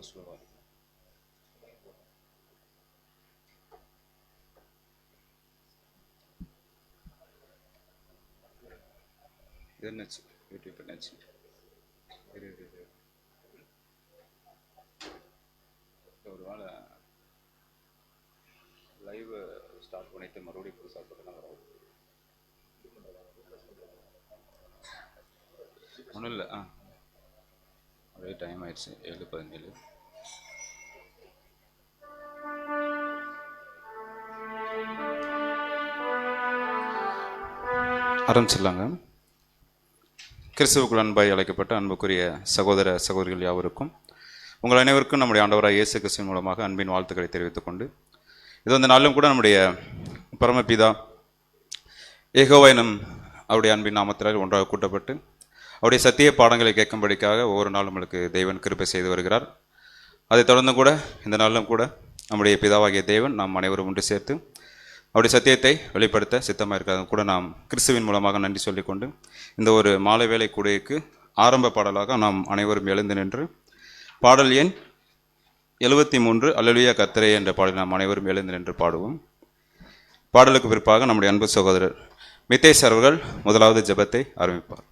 ஸ்லோவாக இது என்னாச்சு? யூடியூப் என்னாச்சு? ஒரு வேளை லைவ் ஸ்டார்ட் பண்ணிட்டு மறுபடியும் புதுசாக போட்டுனா வரும். ஒன்றும் இல்லை. ஒரே டைம் ஆயிடுச்சு. 7:17. ஆரம்பிச்சிடலாங்க. கிறிஸ்துவுக்குள் அன்பாய் அழைக்கப்பட்ட அன்புக்குரிய சகோதர சகோதரிகள் யாவருக்கும் உங்கள் அனைவருக்கும் நம்முடைய ஆண்டவராக இயேசு கிறிஸ்துவின் மூலமாக அன்பின் வாழ்த்துக்களை தெரிவித்துக் கொண்டு, இது அந்த நாளிலும் கூட நம்முடைய பரமபிதா யெகோவா எனும் அவருடைய அன்பின் நாமத்தினால் ஒன்றாக கூட்டப்பட்டு அவருடைய சத்திய பாடங்களை கேட்கும்படிக்காக ஒவ்வொரு நாளும் நம்மளுக்கு தேவன் கிருபை செய்து வருகிறார். அதைத் தொடர்ந்து கூட இந்த நாளிலும் கூட நம்முடைய பிதாவாகிய தேவன் நாம் அனைவரும் ஒன்று சேர்த்து அவருடைய சத்தியத்தை வெளிப்படுத்த சித்தமாக இருக்கிறது கூட நாம் கிறிஸ்துவின் மூலமாக நன்றி சொல்லிக்கொண்டு, இந்த ஒரு மாலை வேலை கூடைக்கு ஆரம்ப பாடலாக நாம் அனைவரும் எழுந்து நின்று பாடல் எண் 73 அல்லேலூயா கர்த்தரே என்ற பாடல் நாம் அனைவரும் எழுந்து நின்று பாடுவோம். பாடலுக்கு பிற்பாக நம்முடைய அன்பு சகோதரர் மித்தேஷ் அவர்கள் முதலாவது ஜெபத்தை ஆரம்பிப்பார்.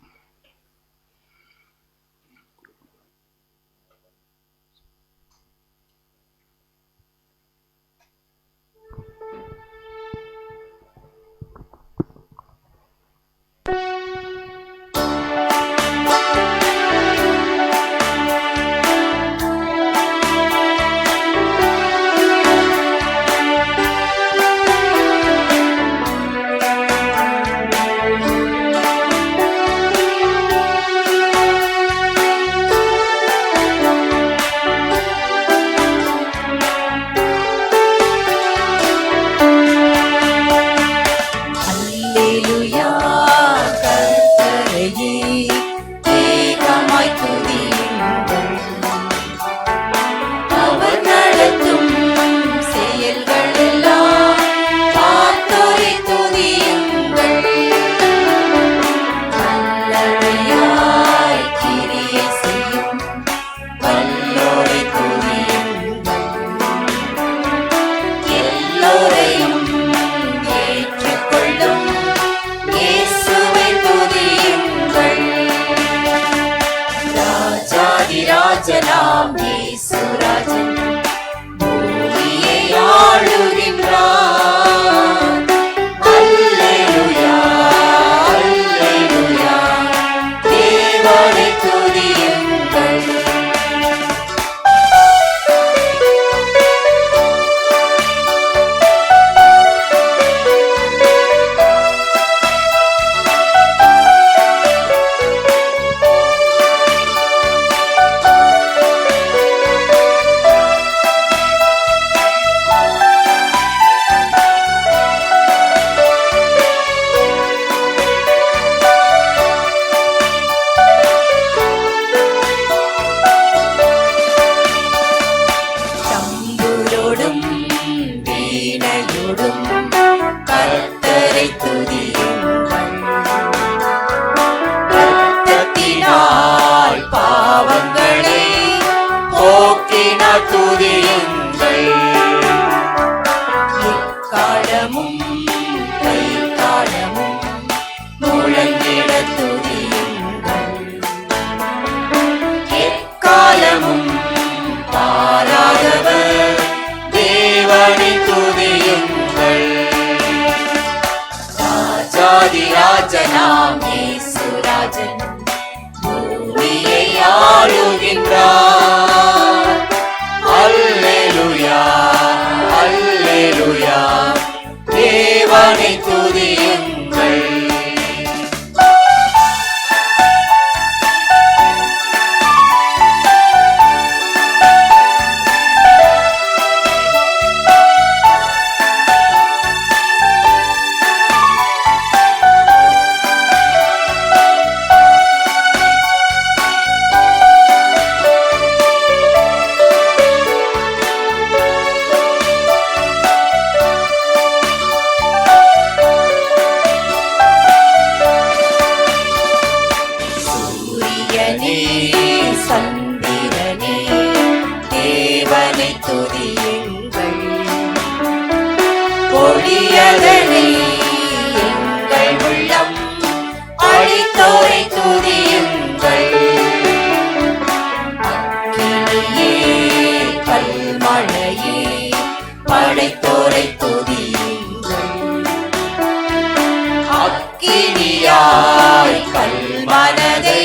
அமைதியாய் கல்மனதை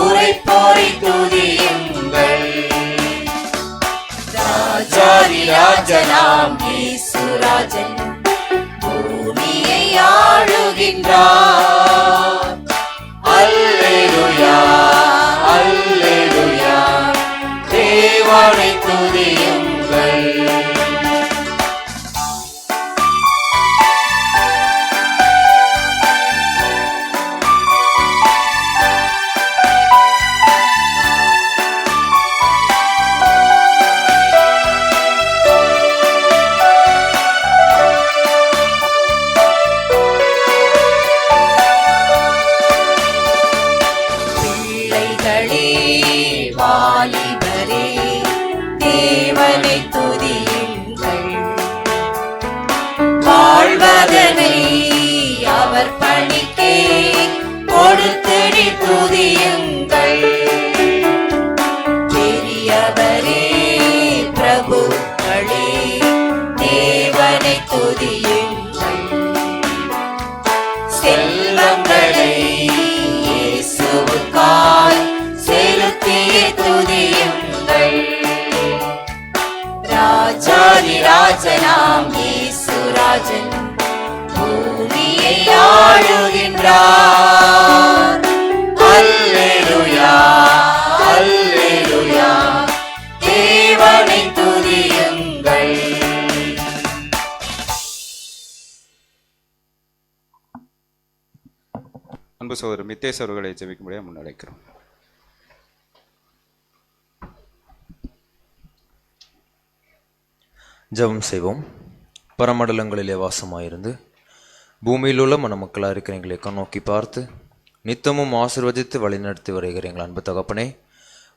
உரைப்போரை துதியுங்கள். ராஜாதி ராஜனாம் இயேசுராஜன் பூமியை ஆளுகின்றார். அல்லேலூயா அல்லேலூயா தேவனை துதியுங்கள். வாலிபரே தேவனை துதியுங்கள். வாழ்வதனை அவர் பணிக்கே கொடுத்தடி துதியுங்கள். பெரியவரே பிரபுக்களே தேவனை துதியுங்கள். செல்வங்களை இயேசுவுக்காய் செலுத்தியே துதியுங்கள். ராஜாதி ராஜனாம் இயேசுராஜன் பூமியை ஆளுகின்றார். அல்லேலூயா அல்லேலூயா தேவனை துதியுங்கள். அன்பு சகோதரர் மித்தேஷ் அவர்களை ஜெபிக்கும்படியாக முன்னடைக்கிறோம். ஜெபம் செய்வோம். பரமண்டலங்களிலே வாசமாயிருந்து பூமியில் உள்ள மணமக்களாக இருக்கிற எங்களை கண்ணோக்கி பார்த்து நித்தமும் ஆசீர்வதித்து வழிநடத்தி வருகிற எங்கள் அன்பு தகப்பனே,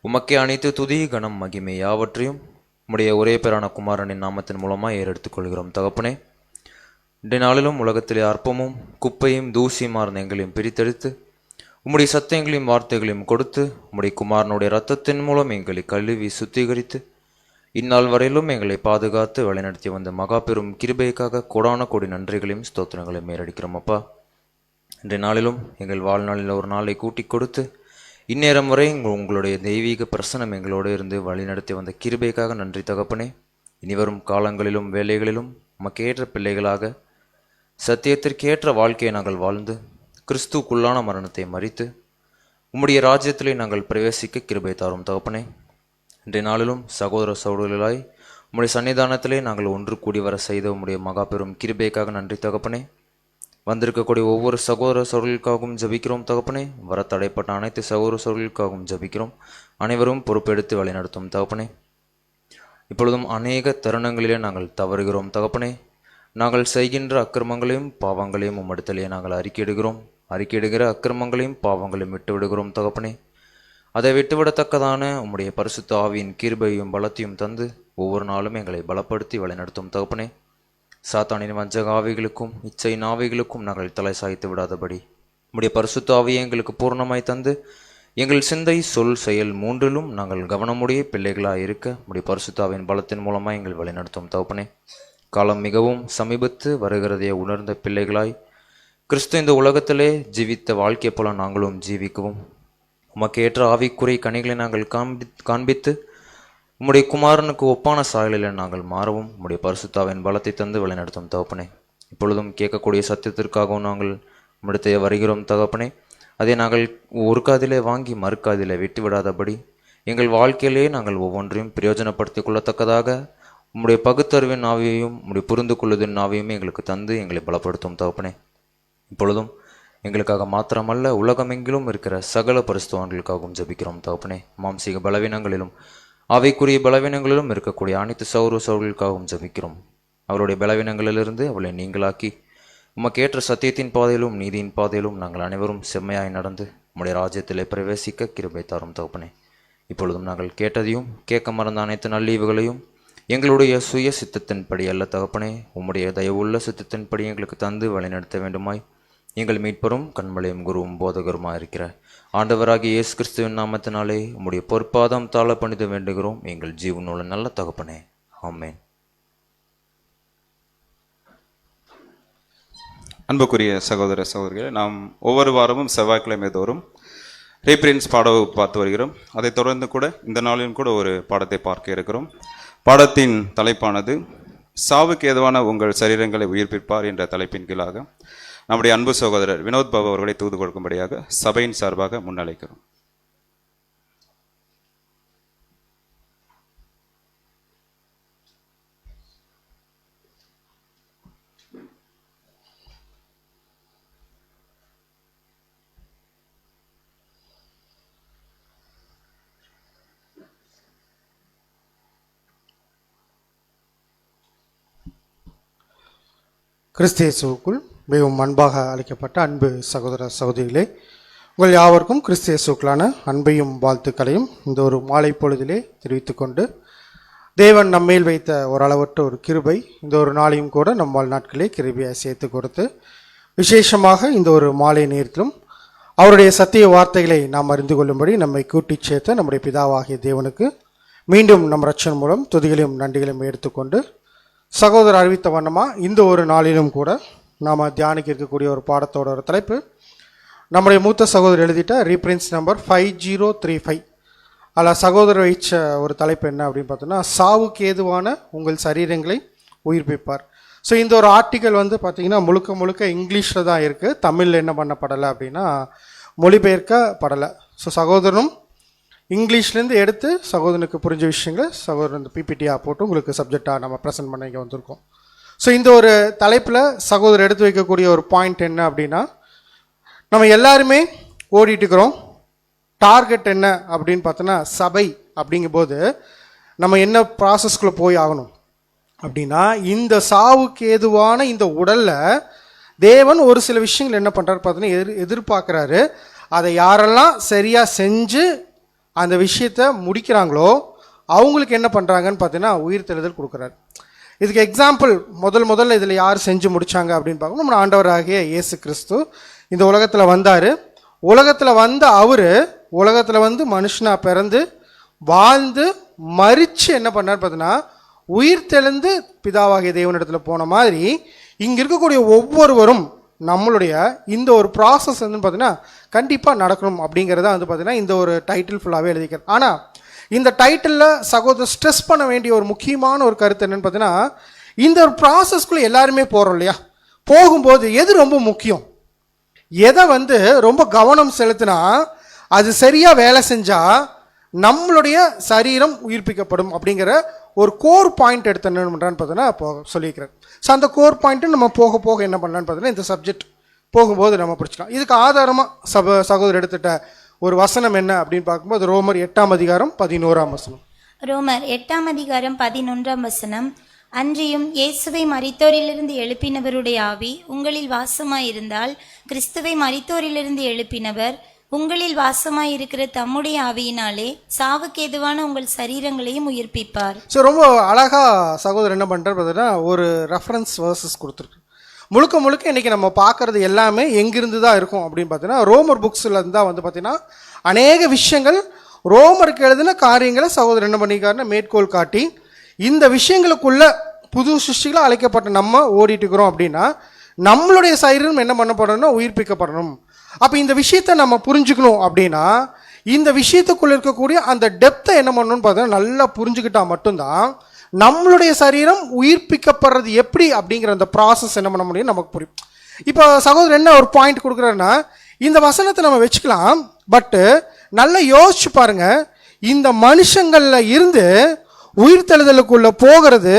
உமக்கே அனைத்து துதி கணம் மகிமை யாவற்றையும் உம்முடைய ஒரே பேரான குமாரனின் நாமத்தின் மூலமாக ஏறெடுத்துக் கொள்கிறோம். தகப்பனே, இன்றைய நாளிலும் உலகத்திலே அற்பமும் குப்பையும் தூசியுமார்ந்த எங்களையும் பிரித்தெடுத்து உம்முடைய சத்தியங்களையும் வார்த்தைகளையும் கொடுத்து உம்முடைய குமாரனுடைய இரத்தத்தின் மூலம் எங்களை கழுவி சுத்திகரித்து இந்நாள் வரையிலும் எங்களை பாதுகாத்து வழிநடத்தி வந்த மகா பெரும் கிருபைக்காக கோடான கோடி நன்றிகளையும் ஸ்தோத்திரங்களையும் மேலடிக்கிறோம். அப்பா, இன்றைய நாளிலும் எங்கள் வாழ்நாளில் ஒரு நாளை கூட்டி கொடுத்து இந்நேரம் வரை உங்களுடைய தெய்வீக பிரசனம் எங்களோடு இருந்து வழிநடத்தி வந்த கிருபைக்காக நன்றி தகப்பனே. இனிவரும் காலங்களிலும் வேலைகளிலும் உமக்கேற்ற பிள்ளைகளாக சத்தியத்திற்கேற்ற வாழ்க்கையை நாங்கள் வாழ்ந்து கிறிஸ்துக்குள்ளான மரணத்தை மறித்து உம்முடைய ராஜ்யத்திலே நாங்கள் பிரவேசிக்க கிருபை தாரும் தகப்பனே. இன்றைய நாளிலும் சகோதர சகோதரிகளாய் உம்முடைய சன்னிதானத்திலே நாங்கள் ஒன்று கூடி வர செய்த உம்முடைய மகா பெரும் கிருபைக்காக நன்றி தகப்பனே. வந்திருக்கக்கூடிய ஒவ்வொரு சகோதர சகோதரிகளுக்காகவும் ஜபிக்கிறோம் தகப்பனே. வர தடைப்பட்ட அனைத்து சகோதர சகோதரிகளுக்காகவும் ஜபிக்கிறோம். அனைவரும் பொறுப்பெடுத்து வழிநடத்தும் தகப்பனே. இப்பொழுதும் அநேக தருணங்களிலே நாங்கள் தவறுகிறோம் தகப்பனே. நாங்கள் செய்கின்ற அக்கிரமங்களையும் பாவங்களையும் உம்மிடத்திலே நாங்கள் அறிக்கையிடுகிற அக்கிரமங்களையும் பாவங்களையும் விட்டு விடுகிறோம் தகப்பனே. அதை விட்டுவிடத்தக்கதான உம்முடைய பரிசுத்த ஆவியின் கிருபையும் பலத்தையும் தந்து ஒவ்வொரு நாளும் எங்களை பலப்படுத்தி வழிநடத்தும் தகப்பனே. சாத்தானின் வஞ்சக ஆவிகளுக்கும் இச்சையின் ஆவிகளுக்கும் நாங்கள் தலை சாய்த்து விடாதபடி உம்முடைய பரிசுத்த ஆவியை எங்களுக்கு பூர்ணமாய் தந்து எங்கள் சிந்தை சொல் செயல் மூன்றிலும் நாங்கள் கவனமுடைய பிள்ளைகளாக இருக்க உம்முடைய பரிசுத்த ஆவியின் பலத்தின் மூலமாக எங்கள் வழிநடத்தும் தகப்பனே. காலம் மிகவும் சமீபத்து வருகிறதையே உணர்ந்த பிள்ளைகளாய் கிறிஸ்து இந்த உலகத்திலே ஜீவித்த வாழ்க்கை போல நாங்களும் ஜீவிக்கவும் உமக்கேற்ற ஆவிக்குறை கனிகளை நாங்கள் காண்பித்து உம்முடைய குமாரனுக்கு ஒப்பான சாயலில் நாங்கள் மாறவும் உம்முடைய பரிசுத்தாவின் பலத்தை தந்து வழிநடத்தும் தகப்பனே. இப்பொழுதும் கேட்கக்கூடிய சத்தியத்திற்காகவும் நாங்கள் உம்மிடத்தை வருகிறோம் தகப்பனே. அதை நாங்கள் ஒரு காதிலே வாங்கி மறுக்காதிலே விட்டு விடாதபடி எங்கள் வாழ்க்கையிலே நாங்கள் ஒவ்வொன்றையும் பிரயோஜனப்படுத்திக் கொள்ளத்தக்கதாக உம்முடைய பகுத்தறிவின் ஆவியையும் உம்முடைய புரிந்து கொள்ளுதின் ஆவியுமே எங்களுக்கு தந்து எங்களை பலப்படுத்தும் தகப்பனே. இப்பொழுதும் எங்களுக்காக மாத்திரமல்ல உலகமெங்கிலும் இருக்கிற சகல பரிசுத்தவான்களுக்காகவும் ஜபிக்கிறோம் தகப்பனே. மாம்சீக பலவீனங்களிலும் அவைக்குரிய பலவீனங்களிலும் இருக்கக்கூடிய அனைத்து சகோதரர்களுக்காகவும் ஜபிக்கிறோம். அவருடைய பலவீனங்களிலிருந்து அவளை நீங்களாக்கி உமக்கேற்ற சத்தியத்தின் பாதையிலும் நீதியின் பாதையிலும் நாங்கள் அனைவரும் செம்மையாய் நடந்து உம்முடைய ராஜ்யத்திலே பிரவேசிக்க கிருபை தாரும் தகப்பனே. இப்பொழுதும் நாங்கள் கேட்டதையும் கேட்க மறந்த அனைத்து நல்லீவுகளையும் எங்களுடைய சுய சித்தத்தின்படி அல்ல தகப்பனே, உம்முடைய தயவுள்ள சித்தத்தின்படி எங்களுக்கு தந்து வழிநடத்த வேண்டுமாய் எங்கள் மீட்பரும் கண்மலையும் குருவும் போதகருமாக இருக்கிற ஆண்டவராகிய இயேசு கிறிஸ்துவின் நாமத்தினாலே உம்முடைய பொற்பாதம் தாழ பணிந்து வேண்டுகிறோம் எங்கள் ஜீவனுள்ள நல்ல தகப்பனே. ஆமென். அன்புக்குரிய சகோதர சகோதரிகளே, நாம் ஒவ்வொரு வாரமும் செவ்வாய்க்கிழமை தோறும் ரீப்ரின்ஸ் பாட வகுப்பு பார்த்து வருகிறோம். அதைத் தொடர்ந்து கூட இந்த நாளிலும் கூட ஒரு பாடத்தை பார்க்க இருக்கிறோம். பாடத்தின் தலைப்பானது சாவுக்கு ஏதுவான உங்கள் சரீரங்களை உயிர்ப்பிப்பார் என்ற தலைப்பின் கீழாக நம்முடைய அன்பு சகோதரர் வினோத் பாபு அவர்களை தூது கொடுக்கும்படியாக சபையின் சார்பாக முன்னழைக்கிறோம். கிறிஸ்து இயேசுவுக்குள் மிகவும் அன்பாக அழைக்கப்பட்ட அன்பு சகோதர சகோதரிகளே, உங்கள் யாவருக்கும் கிறிஸ்து இயேசுவுக்குள்ளான அன்பையும் வாழ்த்துக்களையும் இந்த ஒரு மாலை பொழுதிலே தெரிவித்துக்கொண்டு, தேவன் நம்மேல் வைத்த ஓரளவற்ற ஒரு கிருபை இந்த ஒரு நாளையும் கூட நம் வாழ்நாட்களே கிருபையை சேர்த்து கொடுத்து, விசேஷமாக இந்த ஒரு மாலை நேரத்திலும் அவருடைய சத்திய வார்த்தைகளை நாம் அறிந்து கொள்ளும்படி நம்மை கூட்டிச் சேர்த்த நம்முடைய பிதாவாகிய தேவனுக்கு மீண்டும் நம் ரட்சன் மூலம் துதிகளையும் நன்றிகளையும் எடுத்துக்கொண்டு, சகோதரர் அறிவித்த வண்ணமாக இந்த ஒரு நாளிலும் கூட நாம் தியானிக்க இருக்கக்கூடிய ஒரு பாடத்தோட ஒரு தலைப்பு, நம்முடைய மூத்த சகோதரர் எழுதிட்ட ரீப்ரின்ஸ் நம்பர் 5035. அதில் சகோதரர் வைச்ச ஒரு தலைப்பு என்ன அப்படின்னு பார்த்தோன்னா, சாவுக்கு ஏதுவான உங்கள் சரீரங்களை உயிர்ப்பிப்பார். ஸோ இந்த ஒரு ஆர்டிக்கல் வந்து பார்த்திங்கன்னா முழுக்க முழுக்க இங்கிலீஷில் தான் இருக்குது. தமிழில் என்ன பண்ணப்படலை அப்படின்னா மொழிபெயர்க்கப்படலை. ஸோ சகோதரனும் இங்கிலீஷ்லேருந்து எடுத்து சகோதரனுக்கு புரிஞ்ச விஷயங்களை சகோதரன் இந்த பிபிடியாக போட்டு உங்களுக்கு சப்ஜெக்டாக நம்ம ப்ரெசென்ட் பண்ண இங்கே வந்திருக்கோம். ஸோ இந்த ஒரு தலைப்பில் சகோதரர் எடுத்து வைக்கக்கூடிய ஒரு பாயிண்ட் என்ன அப்படின்னா, நம்ம எல்லாருமே ஓடிட்டுருக்கிறோம். டார்கெட் என்ன அப்படின்னு பார்த்தோன்னா சபை. அப்படிங்கும்போது நம்ம என்ன ப்ராசஸ்குள்ளே போய் ஆகணும் அப்படின்னா, இந்த சாவுக்கு ஏதுவான இந்த உடலில் தேவன் ஒரு சில விஷயங்கள் என்ன பண்ணுறாரு பார்த்தோன்னா எதிர்பார்க்குறாரு. அதை யாரெல்லாம் சரியாக செஞ்சு அந்த விஷயத்தை முடிக்கிறாங்களோ அவங்களுக்கு என்ன பண்ணுறாங்கன்னு பார்த்தீங்கன்னா உயிர் தெழுதல் கொடுக்குறாரு. இதுக்கு எக்ஸாம்பிள் முதல்ல இதில் யார் செஞ்சு முடித்தாங்க அப்படின்னு பார்க்கணும். நம்ம ஆண்டவராகிய இயேசு கிறிஸ்து இந்த உலகத்தில் வந்தார். உலகத்தில் வந்த அவர் உலகத்தில் வந்து மனுஷனாக பிறந்து வாழ்ந்து மரித்து என்ன பண்ணார் பார்த்தீங்கன்னா உயிர் தெழுந்து பிதாவாகிய தேவனிடத்தில் போன மாதிரி இங்கே இருக்கக்கூடிய ஒவ்வொருவரும் நம்மளுடைய இந்த ஒரு ப்ராசஸ் வந்து பார்த்தீங்கன்னா கண்டிப்பாக நடக்கணும் அப்படிங்கிறத வந்து பார்த்தீங்கன்னா இந்த ஒரு டைட்டில் ஃபுல்லாகவே எழுதிக்கிறது. ஆனால் இந்த டைட்டிலில் சகோதரர் ஸ்ட்ரெஸ் பண்ண வேண்டிய ஒரு முக்கியமான ஒரு கருத்து என்னென்னு பார்த்தீங்கன்னா, இந்த ஒரு ப்ராசஸ்க்குள்ளே எல்லாருமே போகிறோம் இல்லையா, போகும்போது எது ரொம்ப முக்கியம், எதை வந்து ரொம்ப கவனம் செலுத்தினா அது சரியாக வேலை செஞ்சால் நம்மளுடைய சரீரம் உயிர்ப்பிக்கப்படும் அப்படிங்கிற ஒரு கோர் பாயிண்ட் எடுத்து என்ன பண்ணுறான்னு பார்த்தோன்னா இப்போ சொல்லியிருக்கிறேன். ஸோ அந்த கோர் பாயிண்ட்டு நம்ம போக போக என்ன பண்ணலான்னு பார்த்தோன்னா இந்த சப்ஜெக்ட் போகும்போது நம்ம பிடிச்சிக்கலாம். இதுக்கு ஆதாரமாக சகோதரர் எடுத்துட்ட ஒரு வசனம் என்ன அப்படின்னு பார்க்கும்போது ரோமர் 8:11. ரோமர் 8:11. அன்றியும் இயேசுவை மரித்தோரிலிருந்து எழுப்பினவருடைய ஆவி உங்களில் வாசமாயிருந்தால் கிறிஸ்துவை மரித்தோரிலிருந்து எழுப்பினவர் உங்களில் வாசமாயிருக்கிற தம்முடைய ஆவியினாலே சாவுக்கு ஏதுவான உங்கள் சரீரங்களையும் உயிர்ப்பிப்பார். ஸோ ரொம்ப அழகாக சகோதரர் என்ன பண்ணுறாரு பார்த்தீங்கன்னா ஒரு ரெஃபரன்ஸ் வேர்சஸ் கொடுத்துருக்கு. முழுக்க இன்றைக்கி நம்ம பார்க்குறது எல்லாமே எங்கிருந்து தான் இருக்கும் அப்படின்னு பார்த்தீங்கன்னா ரோமர் புக்ஸில் இருந்தால் வந்து பார்த்திங்கன்னா அநேக விஷயங்கள் ரோமருக்கு எழுதின காரியங்களை சகோதரர் என்ன பண்ணிக்காருன்னா மேற்கோள் காட்டி இந்த விஷயங்களுக்குள்ள புது சிருஷ்டிகளாக அழைக்கப்பட்ட நம்ம ஓடிட்டு இருக்கிறோம் அப்படின்னா நம்மளுடைய சரீரம் என்ன பண்ணப்படணும்னா உயிர்ப்பிக்கப்படணும். அப்போ இந்த விஷயத்தை நம்ம புரிஞ்சுக்கணும் அப்படின்னா இந்த விஷயத்துக்குள்ளே இருக்கக்கூடிய அந்த டெப்த்தை என்ன பண்ணணும்னு பார்த்தீங்கன்னா நல்லா புரிஞ்சுக்கிட்டா மட்டும்தான் நம்மளுடைய சரீரம் உயிர்ப்பிக்கப்படுறது எப்படி அப்படிங்கிற அந்த ப்ராசஸ் என்ன பண்ண முடியும் நமக்கு புரியும். இப்போ சகோதரர் என்ன ஒரு பாயிண்ட் கொடுக்குறாருன்னா, இந்த வசனத்தை நம்ம வச்சுக்கலாம், பட்டு நல்லா யோசிச்சு பாருங்க, இந்த மனுஷங்களில் இருந்து உயிர்த்தெழுதலுக்குள்ளே போகிறது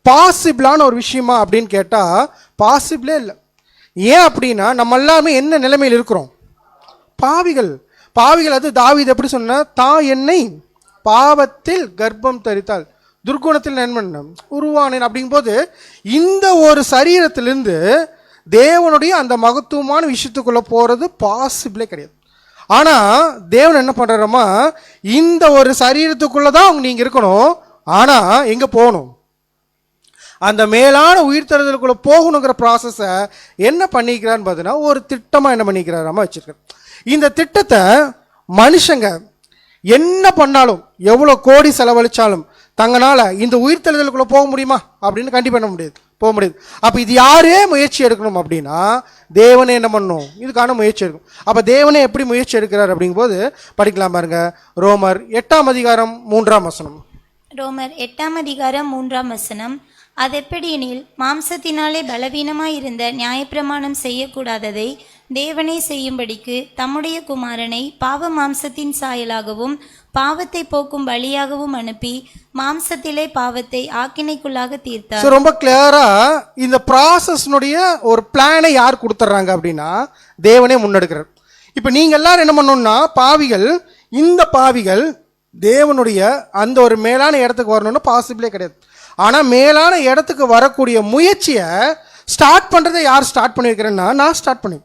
பாசிபிளான ஒரு விஷயமா அப்படின்னு கேட்டால் பாசிபிளே இல்லை. ஏன் அப்படின்னா நம்ம எல்லாமே என்ன நிலைமையில் இருக்கிறோம், பாவிகள். அது தாவீது எப்படி சொன்னா, தான் என்னை பாவத்தில் கர்ப்பம் தரித்தாள் துர்குணத்தில் நன்மன் உருவானேன் அப்படிங்கும்போது இந்த ஒரு சரீரத்திலிருந்து தேவனுடைய அந்த மகத்துவமான விஷயத்துக்குள்ளே போகிறது பாசிபிளே கிடையாது. ஆனால் தேவன் என்ன பண்ணுறாரம்மா, இந்த ஒரு சரீரத்துக்குள்ளே தான் நீங்கள் இருக்கணும். ஆனால் எங்கே போகணும், அந்த மேலான உயிர்த்தெழுதலுக்குள்ளே போகணுங்கிற ப்ராசஸை என்ன பண்ணிக்கிறான்னு பார்த்தீங்கன்னா ஒரு திட்டமாக என்ன பண்ணிக்கிறாராமா வச்சுருக்காரு. இந்த திட்டத்தை மனுஷங்க என்ன பண்ணாலும் எவ்வளோ கோடி செலவழித்தாலும் தங்களால் இந்த உயிர்த்தெழுதலுக்குள்ளே போக முடியுமா அப்படின்னு கண்டிப்பாக பண்ண முடியாது. போக முடியாது. அப்போ இது யாரே முயற்சி எடுக்கணும் அப்படின்னா தேவனே என்ன பண்ணணும், இதுக்கான முயற்சி எடுக்கும். அப்போ தேவனே எப்படி முயற்சி எடுக்கிறார் அப்படிங்கும்போது படிக்கலாம் பாருங்க. ரோமர் 8:3. ரோமர் 8:3. அதெப்படியெனில் மாம்சத்தினாலே பலவீனமாயிருந்த நியாயப்பிரமாணம் செய்யக்கூடாததை தேவனே செய்யும்படிக்கு தம்முடைய குமாரனை பாவ மாம்சத்தின் சாயலாகவும் பாவத்தை போக்கும் பலியாகவும் அனுப்பி மாம்சத்திலே பாவத்தை ஆக்கினைக்குள்ளாக தீர்த்தார். ரொம்ப கிளியரா இந்த ப்ராசஸ்னுடைய ஒரு பிளானை யார் கொடுத்துட்றாங்க அப்படின்னா தேவனே முன்னெடுக்கிறார். இப்போ நீங்க எல்லாரும் என்ன பண்ணணும்னா பாவிகள், இந்த பாவிகள் தேவனுடைய அந்த ஒரு மேலான இடத்துக்கு வரணும்னு பாசிபிளே கிடையாது. ஆனால் மேலான இடத்துக்கு வரக்கூடிய முயற்சியை ஸ்டார்ட் பண்ணுறதை யார் ஸ்டார்ட் பண்ணி வைக்கிறேன்னா நான் ஸ்டார்ட் பண்ணி.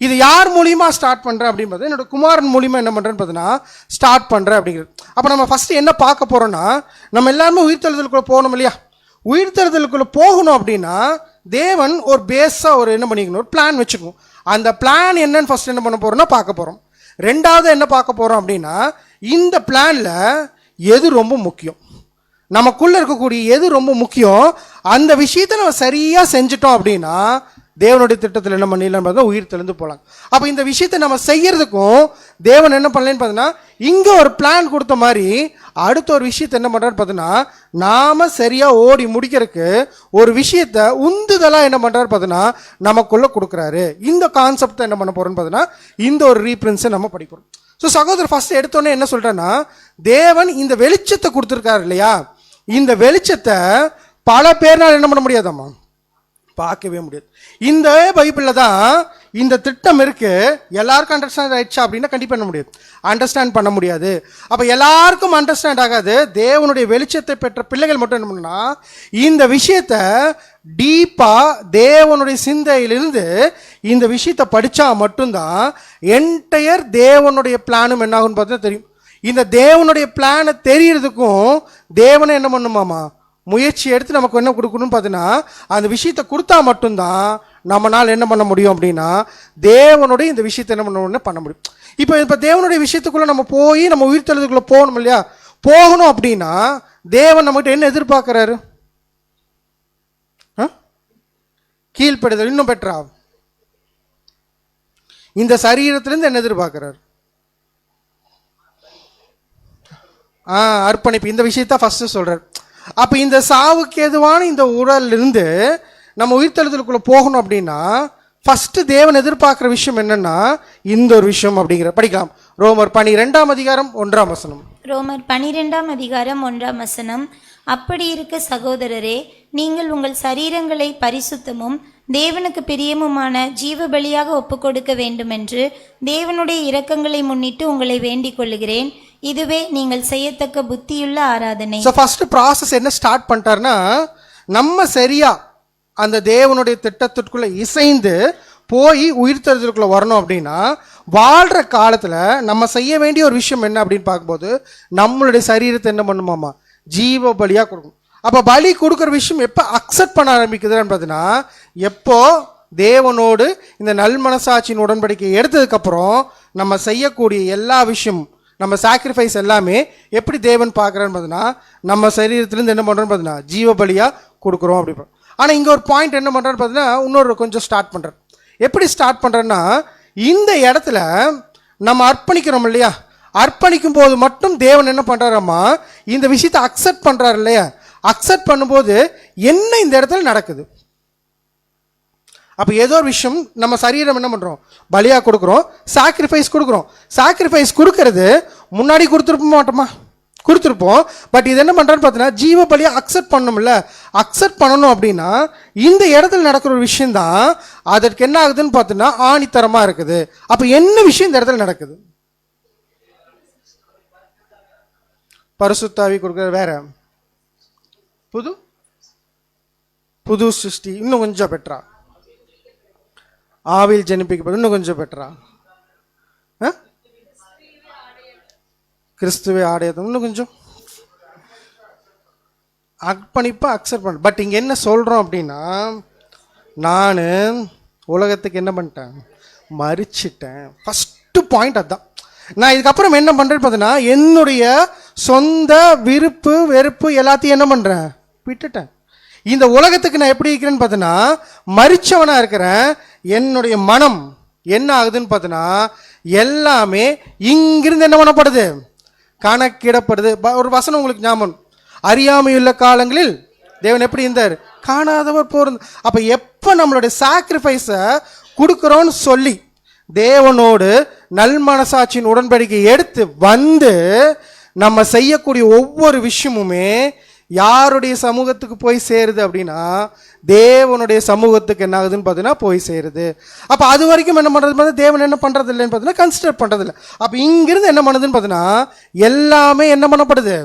இது யார் மூலியமாக ஸ்டார்ட் பண்ணுறேன் அப்படின்றது என்னோட குமாரன் மூலியமாக என்ன பண்ணுறேன்னு பார்த்தீங்கன்னா ஸ்டார்ட் பண்ணுறேன் அப்படிங்கிறது. அப்போ நம்ம ஃபஸ்ட்டு என்ன பார்க்க போகிறோன்னா, நம்ம எல்லாருமே உயிர்த்தெழுதலுக்குள்ளே போகணும் இல்லையா? உயிர்த்தெழுதலுக்குள்ளே போகணும் அப்படின்னா தேவன் ஒரு பேஸாக ஒரு என்ன பண்ணிக்கணும், ஒரு பிளான் வச்சுக்கணும். அந்த பிளான் என்னன்னு ஃபஸ்ட் என்ன பண்ண போகிறோம்னா பார்க்க போகிறோம். ரெண்டாவது என்ன பார்க்க போகிறோம் அப்படின்னா இந்த பிளானில் எது ரொம்ப முக்கியம், நமக்குள்ளே இருக்கக்கூடிய எது ரொம்ப முக்கியம், அந்த விஷயத்தை நம்ம சரியாக செஞ்சிட்டோம் அப்படின்னா தேவனுடைய திட்டத்தில் என்ன பண்ணிடலாம் பார்த்தா உயிர் தெளிந்து போகலாம். அப்போ இந்த விஷயத்தை நம்ம செய்யறதுக்கும் தேவன் என்ன பண்ணலன்னு பார்த்தீங்கன்னா இங்கே ஒரு பிளான் கொடுத்த மாதிரி அடுத்த ஒரு விஷயத்தை என்ன பண்ணுறாரு பார்த்தீங்கன்னா நாம் சரியாக ஓடி முடிக்கிறதுக்கு ஒரு விஷயத்தை உந்துதலாக என்ன பண்ணுறாரு பார்த்தீங்கன்னா நமக்குள்ளே கொடுக்குறாரு. இந்த கான்செப்டை என்ன பண்ண போகிறோன்னு பார்த்தீங்கன்னா இந்த ஒரு ரீப்ரின்ஸை நம்ம படிக்கிறோம். ஸோ சகோதரர் ஃபஸ்ட்டு எடுத்தோன்னே என்ன சொல்கிறேன்னா தேவன் இந்த வெளிச்சத்தை கொடுத்துருக்காரு இல்லையா, இந்த வெளிச்சத்தை பல பேர்னால் என்ன பண்ண முடியாதாம்மா, பார்க்கவே முடியாது. இந்த பைபிளில் தான் இந்த திட்டம் இருக்கு. எல்லாருக்கும் அண்டர்ஸ்டாண்ட் ஆயிடுச்சா அப்படின்னா கண்டிப்பாக பண்ண முடியாது, அண்டர்ஸ்டாண்ட் பண்ண முடியாது. அப்போ எல்லாருக்கும் அண்டர்ஸ்டாண்ட் ஆகாது. தேவனுடைய வெளிச்சத்தை பெற்ற பிள்ளைகள் மட்டும் என்ன பண்ணா இந்த விஷயத்தை டீப்பாக தேவனுடைய சிந்தையிலிருந்து இந்த விஷயத்தை படித்தா மட்டும்தான் என்டையர் தேவனுடைய பிளானும் என்ன ஆகும்னு பார்த்தா தெரியும். இந்த தேவனுடைய பிளானை தெரியறதுக்கும் தேவனை என்ன பண்ணுமாமா முயற்சி எடுத்து நமக்கு என்ன கொடுக்கணும்னு பார்த்தீங்கன்னா அந்த விஷயத்தை கொடுத்தா மட்டும்தான் நம்மளால் என்ன பண்ண முடியும் அப்படின்னா தேவனுடைய இந்த விஷயத்தை என்ன பண்ண முடியும். இப்போ தேவனுடைய விஷயத்துக்குள்ளே நம்ம போய் நம்ம உயிர்த்தெழுதுக்குள்ளே போகணும் இல்லையா? போகணும் அப்படின்னா தேவன் நம்மகிட்ட என்ன எதிர்பார்க்குறாரு? கீழ்ப்படுதல். இன்னும் பெற்றா இந்த சரீரத்திலேருந்து என்ன எதிர்பார்க்குறாரு? அர்ப்பணிப்பு. இந்த விஷயத்தான் ஃபஸ்ட்டு சொல்கிறார். அப்போ இந்த சாவுக்கு எதுவான இந்த உடலிருந்து நம்ம உயிர்த்தெழுதலுக்குள்ளே போகணும் அப்படின்னா ஃபஸ்ட்டு தேவன் எதிர்பார்க்குற விஷயம் என்னன்னா இந்த ஒரு விஷயம் அப்படிங்கிற படிக்கலாம். ரோமர் 12:1. ரோமர் 12:1. அப்படி இருக்க சகோதரரே, நீங்கள் உங்கள் சரீரங்களை பரிசுத்தமும் தேவனுக்கு பிரியமுமான ஜீவ பலியாக ஒப்புக்கொடுக்க வேண்டுமென்று தேவனுடைய இரக்கங்களை முன்னிட்டு உங்களை வேண்டிக் கொள்ளுகிறேன். இதுவே நீங்கள் செய்யத்தக்க புத்தியுள்ள ஆராதனை. ஸோ ஃபர்ஸ்ட் ப்ராசஸ் என்ன ஸ்டார்ட் பண்ணிட்டாருன்னா நம்ம சரியா அந்த தேவனுடைய திட்டத்திற்குள்ள இசைந்து போய் உயிர்த்தெழுதலுக்குள்ள வரணும் அப்படின்னா வாழ்கிற காலத்தில் நம்ம செய்ய வேண்டிய ஒரு விஷயம் என்ன அப்படின்னு பார்க்கும்போது நம்மளுடைய சரீரத்தை என்ன பண்ணுமாமா ஜீவ பலியாக கொடுக்கணும். அப்போ பலி கொடுக்குற விஷயம் எப்போ அக்செப்ட் பண்ண ஆரம்பிக்குதுன்னு பார்த்தீங்கன்னா எப்போ தேவனோடு இந்த நல்மனசாட்சியின் உடன்படிக்கை எடுத்ததுக்கப்புறம் நம்ம செய்யக்கூடிய எல்லா விஷயமும் நம்ம சாக்ரிஃபைஸ் எல்லாமே எப்படி தேவன் பார்க்குறான்னு பார்த்தீங்கன்னா நம்ம சரீரத்துலேருந்து என்ன பண்ணுறோன்னு பார்த்தீங்கன்னா ஜீவ பலியாக கொடுக்குறோம் அப்படி. ஆனால் இங்கே ஒரு பாயிண்ட் என்ன பண்ணுறான்னு பார்த்தீங்கன்னா இன்னொரு கொஞ்சம் ஸ்டார்ட் பண்ணுறேன். எப்படி ஸ்டார்ட் பண்ணுறேன்னா இந்த இடத்துல நம்ம அர்ப்பணிக்கிறோம் இல்லையா, அர்ப்பணிக்கும் போது மட்டும் தேவன் என்ன பண்ணுறாரம்மா இந்த விஷயத்தை அக்செப்ட் பண்ணுறாரு இல்லையா, அக்செப்ட் பண்ணும்போது என்ன இந்த இடத்துல நடக்குது. அப்போ ஏதோ ஒரு விஷயம் நம்ம சரீரம் என்ன பண்ணுறோம் பலியாக கொடுக்குறோம், சாக்ரிஃபைஸ் கொடுக்குறோம். சாக்ரிஃபைஸ் கொடுக்கறது முன்னாடி கொடுத்துருப்ப மாட்டோமா, கொடுத்துருப்போம். பட் இது என்ன பண்ணுறான்னு பார்த்தீங்கன்னா ஜீவ பலியாக அக்செப்ட் பண்ணணும்ல, அக்செப்ட் பண்ணணும் அப்படின்னா இந்த இடத்துல நடக்கிற ஒரு விஷயந்தான் அதற்கு என்ன ஆகுதுன்னு பார்த்தீங்கன்னா ஆணித்தரமாக இருக்குது. அப்போ என்ன விஷயம் இந்த இடத்துல நடக்குது? பரிசுத்தாவி கொடுக்குற வேற புது சிருஷ்டி இன்னும் கொஞ்சம் பெற்றா, ஆவில் ஜனிப்பிக்கப்படும் இன்னும் கொஞ்சம் பெற்றா, கிறிஸ்துவை ஆடையதும் இன்னும் கொஞ்சம் அர்ப்பணிப்பா அக்செப்ட் பண்ண. பட் இங்கே என்ன சொல்கிறோம் அப்படின்னா நான் உலகத்துக்கு என்ன பண்ணிட்டேன் மறிச்சிட்டேன். ஃபஸ்ட்டு பாயிண்ட் அதுதான். நான் இதுக்கப்புறம் என்ன பண்ணுறேன்னு பார்த்தீங்கன்னா என்னுடைய சொந்த விருப்பு வெறுப்பு எல்லாத்தையும் என்ன பண்ணுறேன் விட்டுட்டேன். இந்த உலகத்துக்கு நான் எப்படி இருக்கிறேன்னு பார்த்தீங்கன்னா மரிச்சவனா இருக்கிறேன். என்னுடைய மனம் என்ன ஆகுதுன்னு பார்த்தீங்கன்னா எல்லாமே இங்கிருந்து என்ன பண்ணப்படுது, கணக்கிடப்படுது. ஒரு வசனம் உங்களுக்கு ஞாபகம், அறியாமையுள்ள காலங்களில் தேவன் எப்படி இருந்தார், காணாதவர் போறது. அப்ப எப்ப நம்மளுடைய சாக்ரிஃபைஸை கொடுக்குறோன்னு சொல்லி தேவனோடு நல்மனசாட்சியின் உடன்படிக்கை எடுத்து வந்து நம்ம செய்யக்கூடிய ஒவ்வொரு விஷயமுமே யாருடைய சமூகத்துக்கு போய் சேருது அப்படின்னா தேவனுடைய சமூகத்துக்கு என்ன ஆகுதுன்னு பார்த்தீங்கன்னா போய் சேருது. அப்போ அது வரைக்கும் என்ன பண்ணுறது, தேவன் என்ன பண்ணுறது இல்லைன்னு பார்த்தீங்கன்னா கன்சிடர் பண்ணுறது இல்லை. அப்போ இங்கிருந்து என்ன பண்ணுதுன்னு பார்த்தீங்கன்னா எல்லாமே என்ன பண்ணப்படுது,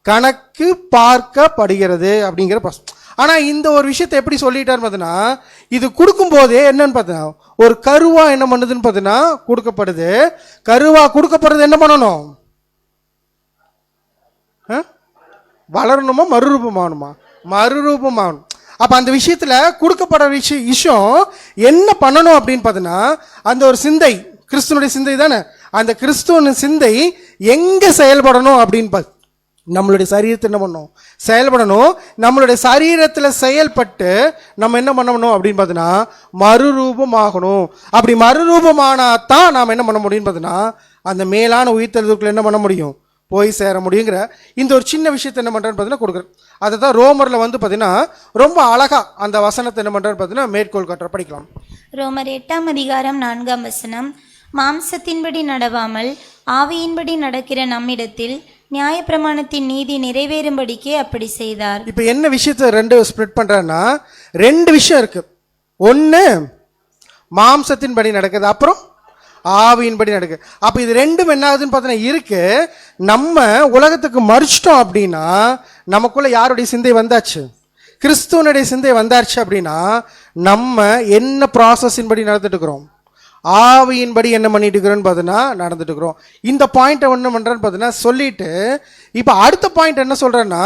கணக்கு பார்க்கப்படுகிறது அப்படிங்கிற பஸ். ஆனால் இந்த ஒரு விஷயத்தை எப்படி சொல்லிட்டார் பார்த்தீங்கன்னா இது கொடுக்கும் போதே என்னன்னு பார்த்தீங்கன்னா ஒரு கருவா என்ன பண்ணுதுன்னு பார்த்தீங்கன்னா கொடுக்கப்படுது. கருவா கொடுக்கப்படுறது என்ன பண்ணணும், வளரணுமா மறுரூபமாகணுமா, மறுரூபமாகணும். அப்போ அந்த விஷயத்தில் கொடுக்கப்படுற விஷயம் என்ன பண்ணணும் அப்படின்னு பார்த்தீங்கன்னா அந்த ஒரு சிந்தை, கிறிஸ்துவனுடைய சிந்தை தானே, அந்த கிறிஸ்துவனின் சிந்தை எங்கே செயல்படணும் அப்படின்னு பார்த்து நம்மளுடைய சரீரத்தை என்ன பண்ணணும், செயல்படணும். நம்மளுடைய சரீரத்தில் செயல்பட்டு நம்ம என்ன பண்ணணும் அப்படின்னு பார்த்தீங்கன்னா மறுரூபமாகணும். அப்படி மறுரூபமானாதான் நாம் என்ன பண்ண முடியும்னு பார்த்தீங்கன்னா அந்த மேலான உயிர்த்தெழுதலுக்குள்ள என்ன பண்ண முடியும், போய் சேர முடியுங்கிற இந்த ஒரு சின்ன விஷயத்தை என்ன பண்ணுறேன்னு பார்த்தீங்கன்னா கொடுக்குறேன். அதை தான் ரோமரில் வந்து பார்த்தீங்கன்னா ரொம்ப அழகா அந்த வசனத்தை என்ன பண்ணுறேன்னு பார்த்தீங்கன்னா மேற்கோள் காட்டுற படிக்கலாம். ரோமர் 8:4 மாம்சத்தின்படி நடவாமல் ஆவியின்படி நடக்கிற நம்மிடத்தில் நியாயப்பிரமாணத்தின் நீதி நிறைவேறும்படிக்கே அப்படி செய்தார். இப்போ என்ன விஷயத்தை ரெண்டு ஸ்ப்ளிட் பண்ணுறாருன்னா ரெண்டு விஷயம் இருக்கு. ஒன்று மாம்சத்தின்படி நடக்குது, அப்புறம் ஆவியின்படி நடக்கு. அப்போ இது ரெண்டும் என்ன ஆகுதுன்னு பார்த்தீங்கன்னா இருக்கு. நம்ம உலகத்துக்கு மறிச்சிட்டோம் அப்படின்னா நமக்குள்ள யாருடைய சிந்தை வந்தாச்சு, கிறிஸ்துவனுடைய சிந்தை வந்தாச்சு அப்படின்னா நம்ம என்ன ப்ராசஸின் படி நடந்துட்டு இருக்கிறோம், ஆவியின்படி என்ன பண்ணிட்டு இருக்கிறோன்னு பார்த்தீங்கன்னா நடந்துட்டு இருக்கிறோம். இந்த பாயிண்ட்டை என்ன பண்ணுறேன்னு பார்த்தீங்கன்னா சொல்லிட்டு இப்போ அடுத்த பாயிண்ட் என்ன சொல்கிறேன்னா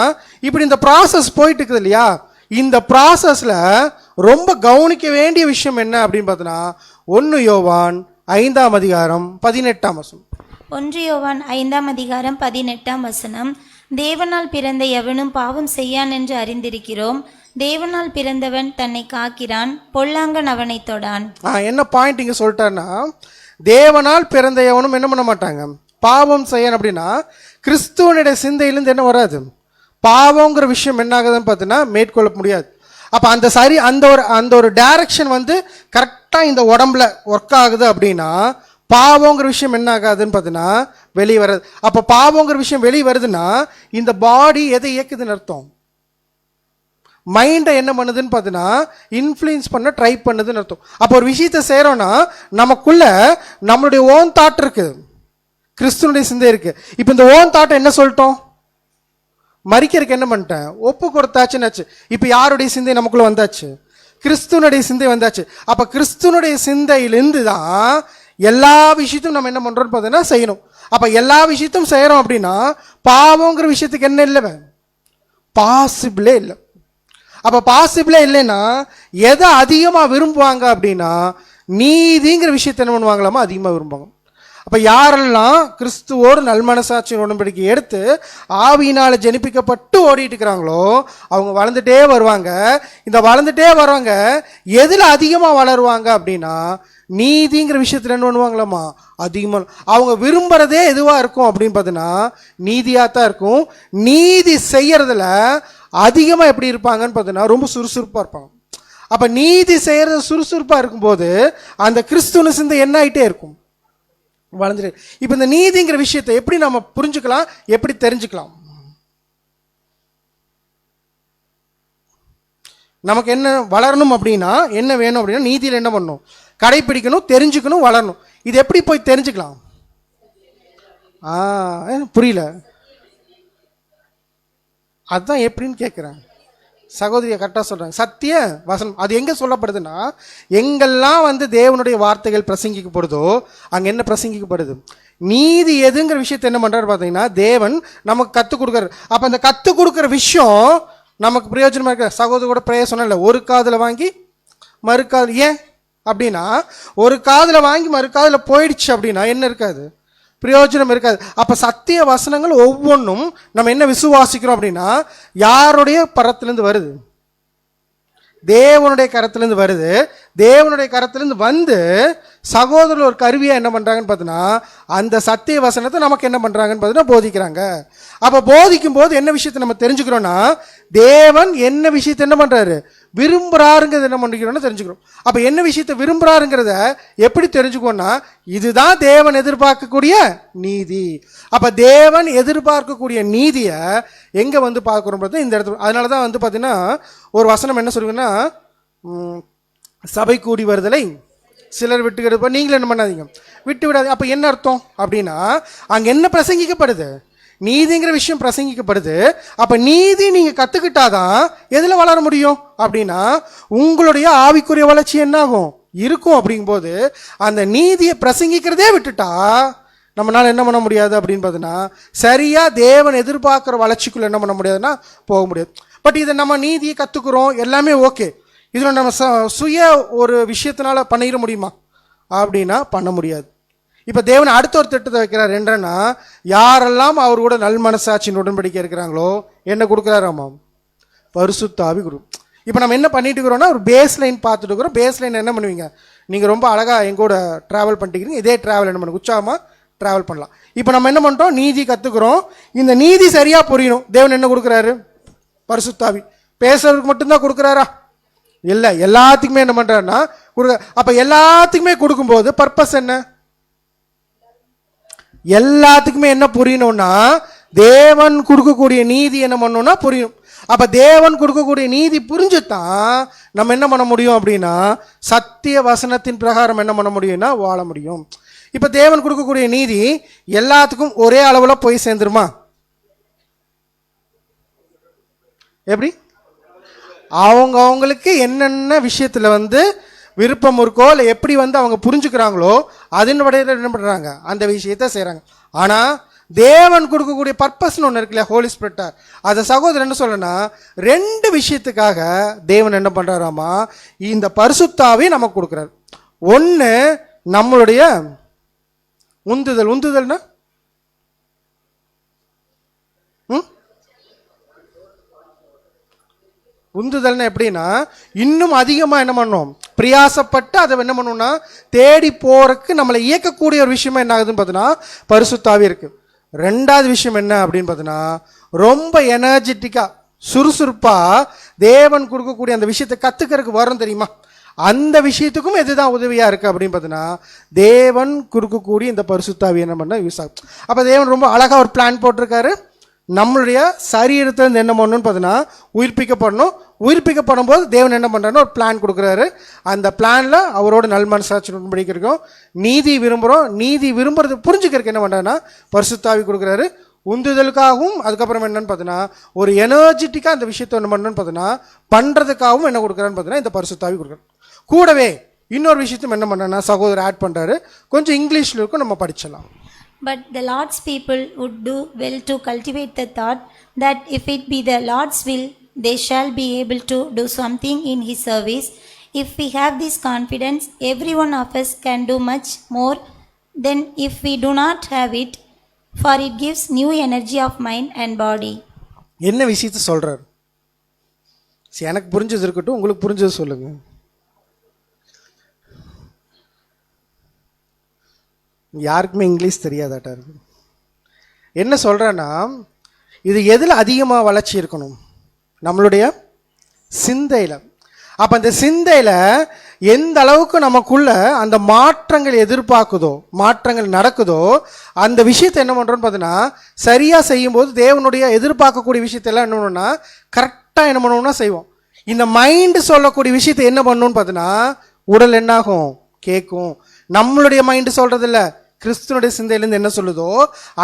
இப்படி இந்த ப்ராசஸ் போயிட்டு இருக்குது இல்லையா, இந்த ப்ராசஸில் ரொம்ப கவனிக்க வேண்டிய விஷயம் என்ன அப்படின்னு பார்த்தீங்கன்னா 1 யோவான் 5:18. 1 யோவான் 5:18 தேவனால் பிறந்த எவனும் பாவம் செய்யான் என்று அறிந்திருக்கிறோம். தேவனால் பிறந்தவன் தன்னை காக்கிறான், பொல்லாங்கன் அவனை தொடான். என்ன பாயிண்ட் இங்க சொல்லிட்டாருன்னா தேவனால் பிறந்த எவனும் என்ன பண்ண மாட்டாங்க, பாவம் செய்யணும். அப்படின்னா கிறிஸ்துவனுடைய சிந்தையிலிருந்து என்ன வராது, பாவங்கிற விஷயம் என்ன ஆகுதுன்னு பார்த்தீங்கன்னா மேற்கொள்ள முடியாது. அப்போ அந்த ஒரு டைரக்ஷன் வந்து கரெக்டாக இந்த உடம்புல ஒர்க் ஆகுது அப்படின்னா பாவங்கிற விஷயம் என்ன ஆகாதுன்னு பார்த்தீங்கன்னா வெளியே வராது. அப்போ பாவங்கிற விஷயம் வெளியே வருதுன்னா இந்த பாடி எதை இயக்குதுன்னு அர்த்தம், மைண்டை என்ன பண்ணுதுன்னு பார்த்தீங்கன்னா இன்ஃப்ளூயன்ஸ் பண்ண ட்ரை பண்ணுதுன்னு அர்த்தம். அப்போ ஒரு விஷயத்தை செய்கிறோன்னா நமக்குள்ள நம்மளுடைய ஓன் தாட் இருக்கு, கிறிஸ்துவனுடைய சிந்தை இருக்கு. இப்போ இந்த ஓன் தாட்டை என்ன சொல்லிட்டோம், மறிக்கிறதுக்கு என்ன பண்ணிட்டேன், ஒப்பு கொடுத்தாச்சுன்னாச்சு. இப்போ யாருடைய சிந்தை நமக்குள்ள வந்தாச்சு, கிறிஸ்துவனுடைய சிந்தை வந்தாச்சு. அப்போ கிறிஸ்துவனுடைய சிந்தையிலிருந்து தான் எல்லா விஷயத்தையும் நம்ம என்ன பண்ணுறோம்னு பார்த்தீங்கன்னா செய்யணும். அப்போ எல்லா விஷயத்தையும் செய்கிறோம் அப்படின்னா பாவங்கிற விஷயத்துக்கு என்ன இல்லை, பாசிபிளே இல்லை. அப்போ பாசிபிளே இல்லைன்னா எதை அதிகமாக விரும்புவாங்க அப்படின்னா நீதிங்கிற விஷயத்தை என்ன பண்ணுவாங்களாமா அதிகமாக விரும்புவாங்க. அப்போ யாரெல்லாம் கிறிஸ்துவோடு நல்மனசாட்சியின் உடன்படிக்கை எடுத்து ஆவியினால் ஜெனிப்பிக்கப்பட்டு ஓடிட்டு இருக்கிறாங்களோ அவங்க வளர்ந்துட்டே வருவாங்க. இந்த வளர்ந்துட்டே வருவாங்க எதில் அதிகமாக வளருவாங்க அப்படின்னா நீதிங்கிற விஷயத்தில் என்ன பண்ணுவாங்களாமா அதிகமாக. அவங்க விரும்புகிறதே எதுவாக இருக்கும் அப்படின்னு பார்த்தீங்கன்னா நீதியாக தான் இருக்கும். நீதி செய்யறதுல அதிகமாக எப்படி இருப்பாங்கன்னு பார்த்தீங்கன்னா ரொம்ப சுறுசுறுப்பாக இருப்பாங்க. அப்போ நீதி செய்கிறது சுறுசுறுப்பாக இருக்கும்போது அந்த கிறிஸ்துவ சிந்தை என்ன ஆகிட்டே இருக்கும், வளர்ந்துட்டு. இப்போ இந்த நீதிங்கிற விஷயத்தை எப்படி நம்ம புரிஞ்சுக்கலாம், எப்படி தெரிஞ்சுக்கலாம், நமக்கு என்ன வளரணும் அப்படின்னா என்ன வேணும் அப்படின்னா நீதியில் என்ன பண்ணணும், கடைப்பிடிக்கணும், தெரிஞ்சுக்கணும், வளரணும். இது எப்படி போய் தெரிஞ்சுக்கலாம், புரியல, அதுதான் எப்படின்னு கேட்குறேன். சகோதரியை கரெக்டாக சொல்கிறாங்க. சத்திய வசனம் அது எங்கே சொல்லப்படுதுன்னா எங்கெல்லாம் வந்து தேவனுடைய வார்த்தைகள் பிரசங்கிக்கப்படுதோ அங்கே என்ன பிரசங்கிக்கப்படுது, நீதி எதுங்கிற விஷயத்தை என்ன பண்ணுறாரு பார்த்தீங்கன்னா தேவன் நமக்கு கற்றுக் கொடுக்குறாரு. அப்போ அந்த கற்றுக் கொடுக்குற விஷயம் நமக்கு பிரயோஜனமாக இருக்க. சகோதரி கூட பிரேயர் சொன்னல, ஒரு காதில் வாங்கி மறு காதில், ஏன் அப்படின்னா ஒரு காதில் வாங்கி மறு காதில் போயிடுச்சு அப்படின்னா என்ன இருக்காது, பிரயோஜனம் இருக்காது. அப்போ சத்திய வசனங்கள் ஒவ்வொன்றும் நம்ம என்ன விசுவாசிக்கிறோம் அப்படின்னா யாருடைய பரத்திலிருந்து வருது, தேவனுடைய கரத்திலிருந்து வருது. தேவனுடைய கரத்திலிருந்து வந்து சகோதரர் ஒரு கருவியா என்ன பண்றாங்கன்னு பார்த்தீங்கன்னா அந்த சத்திய வசனத்தை நமக்கு என்ன பண்றாங்கன்னு பார்த்தீங்கன்னா போதிக்கிறாங்க. அப்ப போதிக்கும் போது என்ன விஷயத்தை நம்ம தெரிஞ்சுக்கிறோம்னா தேவன் என்ன விஷயத்தை என்ன பண்றாரு விரும்புறாருங்கிறது என்ன பண்ணிக்கிறோம்னு தெரிஞ்சுக்கிறோம். அப்ப என்ன விஷயத்தை விரும்புறாருங்கிறத எப்படி தெரிஞ்சுக்கோன்னா இதுதான் தேவன் எதிர்பார்க்கக்கூடிய நீதி. அப்ப தேவன் எதிர்பார்க்கக்கூடிய நீதியை எங்க வந்து பார்க்கிறோம் இந்த இடத்துல. அதனாலதான் வந்து பாத்தீங்கன்னா ஒரு வசனம் என்ன சொல்லுங்கன்னா சபை கூடி வருதலை சிலர் விட்டு கெடுப்ப நீங்களும் என்ன பண்ணாதீங்க விட்டு விடாது. அப்ப என்ன அர்த்தம் அப்படின்னா அங்க என்ன பிரசங்கிக்கப்படுது நீதிங்கிற விஷயம் பிரசங்கிக்கப்படுது. அப்ப நீதி நீங்க கத்துக்கிட்டாதான் எதுல வளர முடியும் அப்படின்னா உங்களுடைய ஆவிக்குரிய வளர்ச்சி என்ன ஆகும் இருக்கும். அப்படிங்கும்போது அந்த நீதியை பிரசங்கிக்கிறதே விட்டுட்டா நம்மளால என்ன பண்ண முடியாது அப்படின்னு பார்த்தீங்கன்னா சரியா தேவன் எதிர்பார்க்குற வளர்ச்சிக்குள்ள என்ன பண்ண முடியாதுன்னா போக முடியாது. பட் இதை நம்ம நீதியை கத்துக்கிறோம் எல்லாமே ஓகே. இதில் நம்ம சுய ஒரு விஷயத்தினால பண்ணிட முடியுமா அப்படின்னா பண்ண முடியாது. இப்போ தேவன் அடுத்த ஒரு திட்டத்தை வைக்கிறார். என்னன்னா யாரெல்லாம் அவர் கூட நல் மனசாட்சியின் உடன்படிக்கை இருக்கிறாங்களோ என்ன கொடுக்குறாராமா பரிசுத்த ஆவி குரு. இப்போ நம்ம என்ன பண்ணிட்டு இருக்கிறோம்னா ஒரு பேஸ் லைன் பார்த்துட்டு இருக்கிறோம். பேஸ் லைன் என்ன பண்ணுவீங்க நீங்கள் ரொம்ப அழகாக எங்கூட ட்ராவல் பண்ணிக்கிறீங்க. இதே ட்ராவல் என்ன பண்ண உற்சாகமாக ட்ராவல் பண்ணலாம். இப்போ நம்ம என்ன பண்ணுறோம் நீதி கற்றுக்குறோம். இந்த நீதி சரியாக புரியணும். தேவன் என்ன கொடுக்குறாரு பரிசுத்த ஆவி. பேசுறதுக்கு மட்டும்தான் கொடுக்குறாரா இல்லை எல்லாத்துக்குமே என்ன பண்ணுறாருன்னா கொடுக்க. அப்போ எல்லாத்துக்குமே கொடுக்கும்போது பர்பஸ் என்ன எல்லாத்துக்குமே என்ன புரியணும்னா தேவன் கொடுக்கக்கூடிய நீதி என்ன பண்ணணும்னா புரியணும். அப்ப தேவன் கொடுக்கக்கூடிய நீதி புரிஞ்சுதான் நம்ம என்ன பண்ண முடியும் அப்படின்னா சத்திய வசனத்தின் பிரகாரம் என்ன பண்ண முடியும்னா வாழ முடியும். இப்ப தேவன் கொடுக்கக்கூடிய நீதி எல்லாத்துக்கும் ஒரே அளவுல போய் சேர்ந்துருமா எப்படி அவங்க அவங்களுக்கு என்னென்ன விஷயத்துல வந்து விருப்பம் இருக்கோ இல்லை எப்படி வந்து அவங்க புரிஞ்சுக்கிறாங்களோ அதன் வடையில் என்ன பண்ணுறாங்க அந்த விஷயத்த செய்கிறாங்க. ஆனால் தேவன் கொடுக்கக்கூடிய பர்பஸ்ன்னு ஒன்று இருக்கு இல்லையா ஹோலி ஸ்பிரிட்டா அதை சகோதரன் என்ன சொல்லணும்னா ரெண்டு விஷயத்துக்காக தேவன் என்ன பண்ணுறாராமா இந்த பரிசுத்தாவே நமக்கு கொடுக்குறாரு. ஒன்று நம்மளுடைய உந்துதல்னா உந்துதல்னா எப்படின்னா இன்னும் அதிகமாக என்ன பண்ணணும் பிரியாசப்பட்டு அதை என்ன பண்ணணும்னா தேடி போறதுக்கு நம்மளை இயக்கக்கூடிய ஒரு விஷயமா என்ன ஆகுதுன்னு பார்த்தீங்கன்னா பரிசுத்தாவே இருக்கு. ரெண்டாவது விஷயம் என்ன அப்படின்னு பார்த்தீங்கன்னா ரொம்ப எனர்ஜெட்டிக்கா சுறுசுறுப்பா தேவன் கொடுக்கக்கூடிய அந்த விஷயத்தை கத்துக்கிறதுக்கு வரும் தெரியுமா அந்த விஷயத்துக்கும் எதுதான் உதவியா இருக்கு அப்படின்னு பார்த்தீங்கன்னா தேவன் கொடுக்கக்கூடிய இந்த பரிசுத்தாவி என்ன பண்ண யூஸ் ஆகும். அப்போ தேவன் ரொம்ப அழகா ஒரு பிளான் போட்டிருக்காரு. நம்மளுடைய சரீரத்திலிருந்து என்ன பண்ணணும்னு பார்த்தீங்கன்னா உயிர்ப்பிக்கப்படணும். உயிர்ப்பிக்கப்படும் போது தேவன் என்ன பண்ணுறாருன்னு ஒரு பிளான் கொடுக்குறாரு. அந்த பிளான்ல அவரோட நல் மனசாட்சி படிக்கிறோம். நீதி விரும்புகிறோம். நீதி விரும்புறது புரிஞ்சுக்கிறதுக்கு என்ன பண்ணுறாருன்னா பரிசுத்தாவி கொடுக்குறாரு. உந்துதலுக்காகவும் அதுக்கப்புறம் என்னன்னு பார்த்தீங்கன்னா ஒரு எனர்ஜெட்டிக்காக அந்த விஷயத்தை என்ன பண்ணணும்னு பார்த்தீங்கன்னா பண்ணுறதுக்காகவும் என்ன கொடுக்குறான்னு பார்த்தீங்கன்னா இந்த பரிசுத்தாவி கொடுக்குறாரு. கூடவே இன்னொரு விஷயத்தையும் என்ன பண்ணுறேன்னா சகோதரர் ஆட் பண்ணுறாரு. கொஞ்சம் இங்கிலீஷில் இருக்கும் நம்ம படிச்சிடலாம். But the Lord's people would do well to cultivate the thought that if it be the Lord's will, they shall be able to do something in His service. If we have this confidence, every one of us can do much more than if we do not have it, for it gives new energy of mind and body. என்ன விஷயத்தை சொல்றாரு எனக்கு புரிஞ்சது இருக்கட்டும் உங்களுக்கு புரிஞ்சது சொல்லுங்க. யாருக்குமே இங்கிலீஷ் தெரியாதாட்டா இருக்கு. என்ன சொல்கிறேன்னா இது எதில் அதிகமாக வளர்ச்சி இருக்கணும் நம்மளுடைய சிந்தையில். அப்போ அந்த சிந்தையில் எந்த அளவுக்கு நமக்குள்ள அந்த மாற்றங்கள் எதிர்பார்க்குதோ மாற்றங்கள் நடக்குதோ அந்த விஷயத்தை என்ன பண்ணுறோன்னு பார்த்தீங்கன்னா சரியாக செய்யும்போது தேவனுடைய எதிர்பார்க்கக்கூடிய விஷயத்தெல்லாம் என்ன பண்ணணும்னா கரெக்டாக என்ன பண்ணணும்னா செய்வோம். இந்த மைண்டு சொல்லக்கூடிய விஷயத்தை என்ன பண்ணணும்னு பார்த்தீங்கன்னா உடல் என்னாகும் கேட்கும். நம்மளுடைய மைண்டு சொல்கிறது இல்லை கிறிஸ்துவனுடைய சிந்தையிலேருந்து என்ன சொல்லுதோ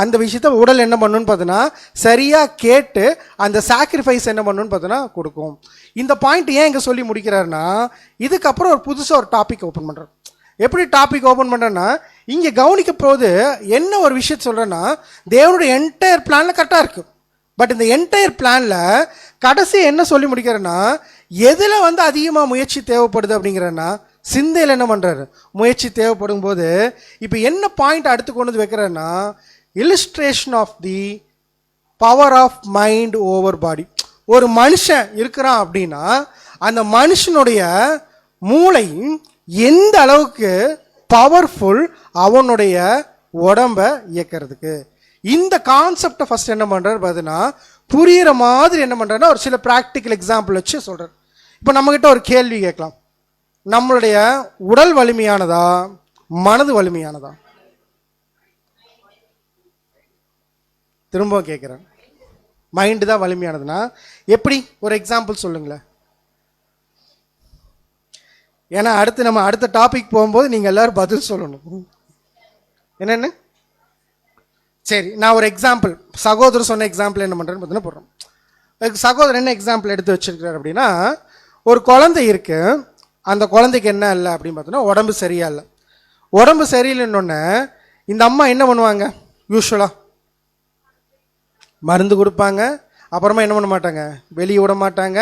அந்த விஷயத்த உடல் என்ன பண்ணணும்னு பார்த்தீங்கன்னா சரியாக கேட்டு அந்த சாக்ரிஃபைஸ் என்ன பண்ணணும்னு பார்த்தீங்கன்னா கொடுக்கும். இந்த பாயிண்ட் ஏன் இங்கே சொல்லி முடிக்கிறாருன்னா இதுக்கப்புறம் ஒரு புதுசாக ஒரு டாபிக் ஓப்பன் பண்ணுறாரு. எப்படி டாபிக் ஓப்பன் பண்ணுறேன்னா இங்கே கவனிக்க போது என்ன ஒரு விஷயத்த சொல்கிறேன்னா தேவனுடைய என்டையர் பிளானில் கரெக்டாக இருக்குது. பட் இந்த என்டையர் பிளானில் கடைசி என்ன சொல்லி முடிக்கிறேன்னா எதில் வந்து அதிகமாக முயற்சி தேவைப்படுது அப்படிங்கிறன்னா சிந்தையில் என்ன பண்ணுறாரு முயற்சி தேவைப்படும் போது இப்போ என்ன பாயிண்ட் அடுத்து கொண்டு வந்து வைக்கிறேன்னா illustration of the power of mind over body. ஒரு மனுஷன் இருக்கிறான் அப்படின்னா அந்த மனுஷனுடைய மூளை எந்த அளவுக்கு பவர்ஃபுல் அவனுடைய உடம்ப இயக்கிறதுக்கு. இந்த கான்செப்டை ஃபர்ஸ்ட் என்ன பண்றாரு பார்த்தீங்கன்னா புரியுற மாதிரி என்ன பண்றாருன்னா ஒரு சில ப்ராக்டிக்கல் எக்ஸாம்பிள் வச்சு சொல்றாரு. இப்போ நம்மகிட்ட ஒரு கேள்வி கேட்கலாம், நம்மளுடைய உடல் வலிமையானதா மனது வலிமையானதா? திரும்ப கேட்குறேன், மைண்டு தான் வலிமையானதுன்னா எப்படி? ஒரு எக்ஸாம்பிள் சொல்லுங்களேன். ஏன்னா நம்ம அடுத்த டாபிக் போகும்போது நீங்கள் எல்லாரும் பதில் சொல்லணும். என்னென்னு? சரி, நான் ஒரு எக்ஸாம்பிள், சகோதரர் சொன்ன எக்ஸாம்பிள் என்ன பண்ணுறேன்னு பார்த்தீங்கன்னா போடுறோம். சகோதரர் என்ன எக்ஸாம்பிள் எடுத்து வச்சிருக்கிறார் அப்படின்னா, ஒரு குழந்தை இருக்கு, அந்த குழந்தைக்கு என்ன இல்லை அப்படின்னு பார்த்தோன்னா உடம்பு சரியா இல்லை. உடம்பு சரியில்லைன்னொன்னே இந்த அம்மா என்ன பண்ணுவாங்க? யூஸ்வலாக மருந்து கொடுப்பாங்க, அப்புறமா என்ன பண்ண மாட்டாங்க, வெளியே விட மாட்டாங்க,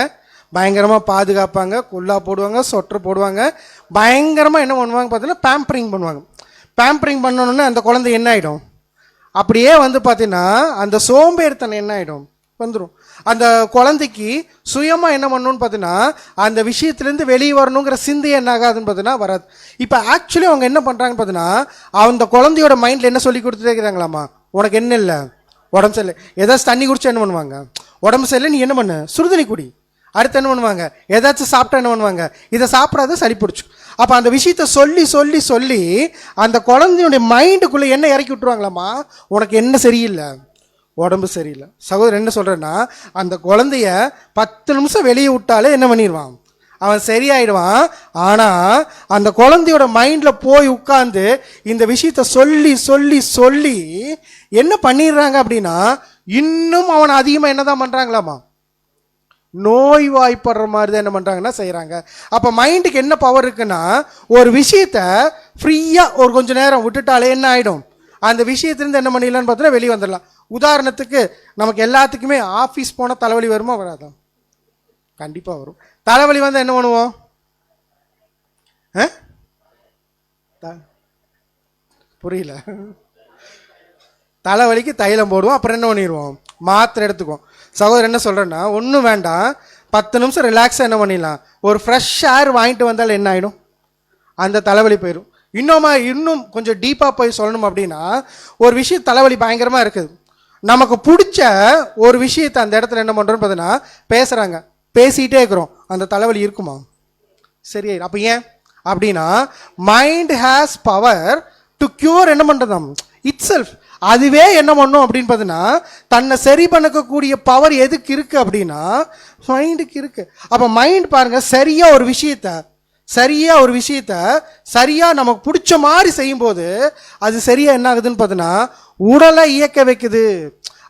பயங்கரமாக பாதுகாப்பாங்க, குல்லா போடுவாங்க, சொட்டர் போடுவாங்க, பயங்கரமாக என்ன பண்ணுவாங்க பார்த்தீங்கன்னா பேம்பரிங் பண்ணுவாங்க. பேம்பரிங் பண்ணணுன்னே அந்த குழந்தை என்ன ஆகிடும், அப்படியே வந்து பார்த்தீங்கன்னா அந்த சோம்பேறித்தனம் என்ன ஆகிடும் வந்துடும். அந்த குழந்தைக்கு சுயமாக என்ன பண்ணணும்னு பார்த்தீங்கன்னா அந்த விஷயத்துலேருந்து வெளியே வரணுங்கிற சிந்தை என்ன ஆகாதுன்னு பார்த்தீங்கன்னா வராது. இப்போ ஆக்சுவலி அவங்க என்ன பண்ணுறாங்கன்னு பார்த்தீங்கன்னா அந்த குழந்தையோட மைண்டில் என்ன சொல்லி கொடுத்துட்டே இருக்கிறாங்களாமா, உனக்கு என்ன இல்லை, உடம்பு சரியில்லை, ஏதாச்சும் தண்ணி குடிச்சா என்ன பண்ணுவாங்க, உடம்பு சரியில்லை நீ என்ன பண்ணு சுடுதண்ணி குடி. அடுத்து என்ன பண்ணுவாங்க, ஏதாச்சும் சாப்பிட்டா என்ன பண்ணுவாங்க, இதை சாப்பிடாத சளி பிடிச்சி. அப்போ அந்த விஷயத்த சொல்லி சொல்லி சொல்லி அந்த குழந்தையுடைய மைண்டுக்குள்ளே என்ன இறக்கி விட்டுருவாங்களாம்மா, உனக்கு என்ன சரியில்லை, உடம்பு சரியில்லை. சகோதரர் என்ன சொல்கிறேன்னா அந்த குழந்தைய 10 நிமிஷம் வெளியே விட்டாலே என்ன பண்ணிடுவான், அவன் சரியாயிடுவான். ஆனால் அந்த குழந்தையோட மைண்டில் போய் உட்கார்ந்து இந்த விஷயத்த சொல்லி சொல்லி சொல்லி என்ன பண்ணிடுறாங்க அப்படின்னா இன்னும் அவனை அதிகமாக என்ன தான் பண்ணுறாங்களாமா, நோய் வாய்ப்படுற மாதிரி தான் என்ன பண்ணுறாங்கன்னா செய்கிறாங்க. அப்போ மைண்டுக்கு என்ன பவர் இருக்குன்னா ஒரு விஷயத்த ஃப்ரீயாக ஒரு கொஞ்சம் நேரம் விட்டுட்டாலே என்ன ஆகிடும், அந்த விஷயத்துலேருந்து என்ன பண்ணிடலான்னு பார்த்தீங்கன்னா வெளியே வந்துடலாம். உதாரணத்துக்கு நமக்கு எல்லாத்துக்குமே ஆஃபீஸ் போனால் தலைவலி வருமா வராதா? கண்டிப்பாக வரும். தலைவலி வந்து என்ன பண்ணுவோம், புரியல, தலைவலிக்கு தைலம் போடுவோம், அப்புறம் என்ன பண்ணிடுவோம், மாத்திரை எடுத்துக்குவோம். சகோதரர் என்ன சொல்கிறேன்னா ஒன்றும் வேண்டாம், 10 நிமிஷம் ரிலாக்ஸாக என்ன பண்ணிடலாம், ஒரு ஃப்ரெஷ் ஏர் வாங்கிட்டு வந்தால் என்ன ஆகிடும், அந்த தலைவலி போயிடும். இன்னும் கொஞ்சம் டீப்பாக போய் சொல்லணும் அப்படின்னா ஒரு விஷயம் தலைவலி பயங்கரமாக இருக்குது, நமக்கு பிடிச்ச ஒரு விஷயத்தை அந்த இடத்துல என்ன பண்ணுறோன்னு பார்த்தீங்கன்னா பேசுகிறாங்க, பேசிகிட்டே இருக்கிறோம், அந்த தலைவலி இருக்குமா, சரியாயிடும். அப்போ ஏன் அப்படின்னா mind has power to cure என்ன பண்ணுறதாம் இட் செல்ஃப். அதுவே என்ன பண்ணும் அப்படின்னு பார்த்தீங்கன்னா தன்னை சரி பண்ணக்கூடிய பவர் எதுக்கு இருக்குது அப்படின்னா மைண்டுக்கு இருக்குது. அப்போ மைண்ட் பாருங்கள் சரியாக ஒரு விஷயத்த சரியாக நமக்கு பிடிச்ச மாதிரி செய்யும்போது அது சரியாக என்ன ஆகுதுன்னு பார்த்தீங்கன்னா உடலை இயக்க வைக்குது.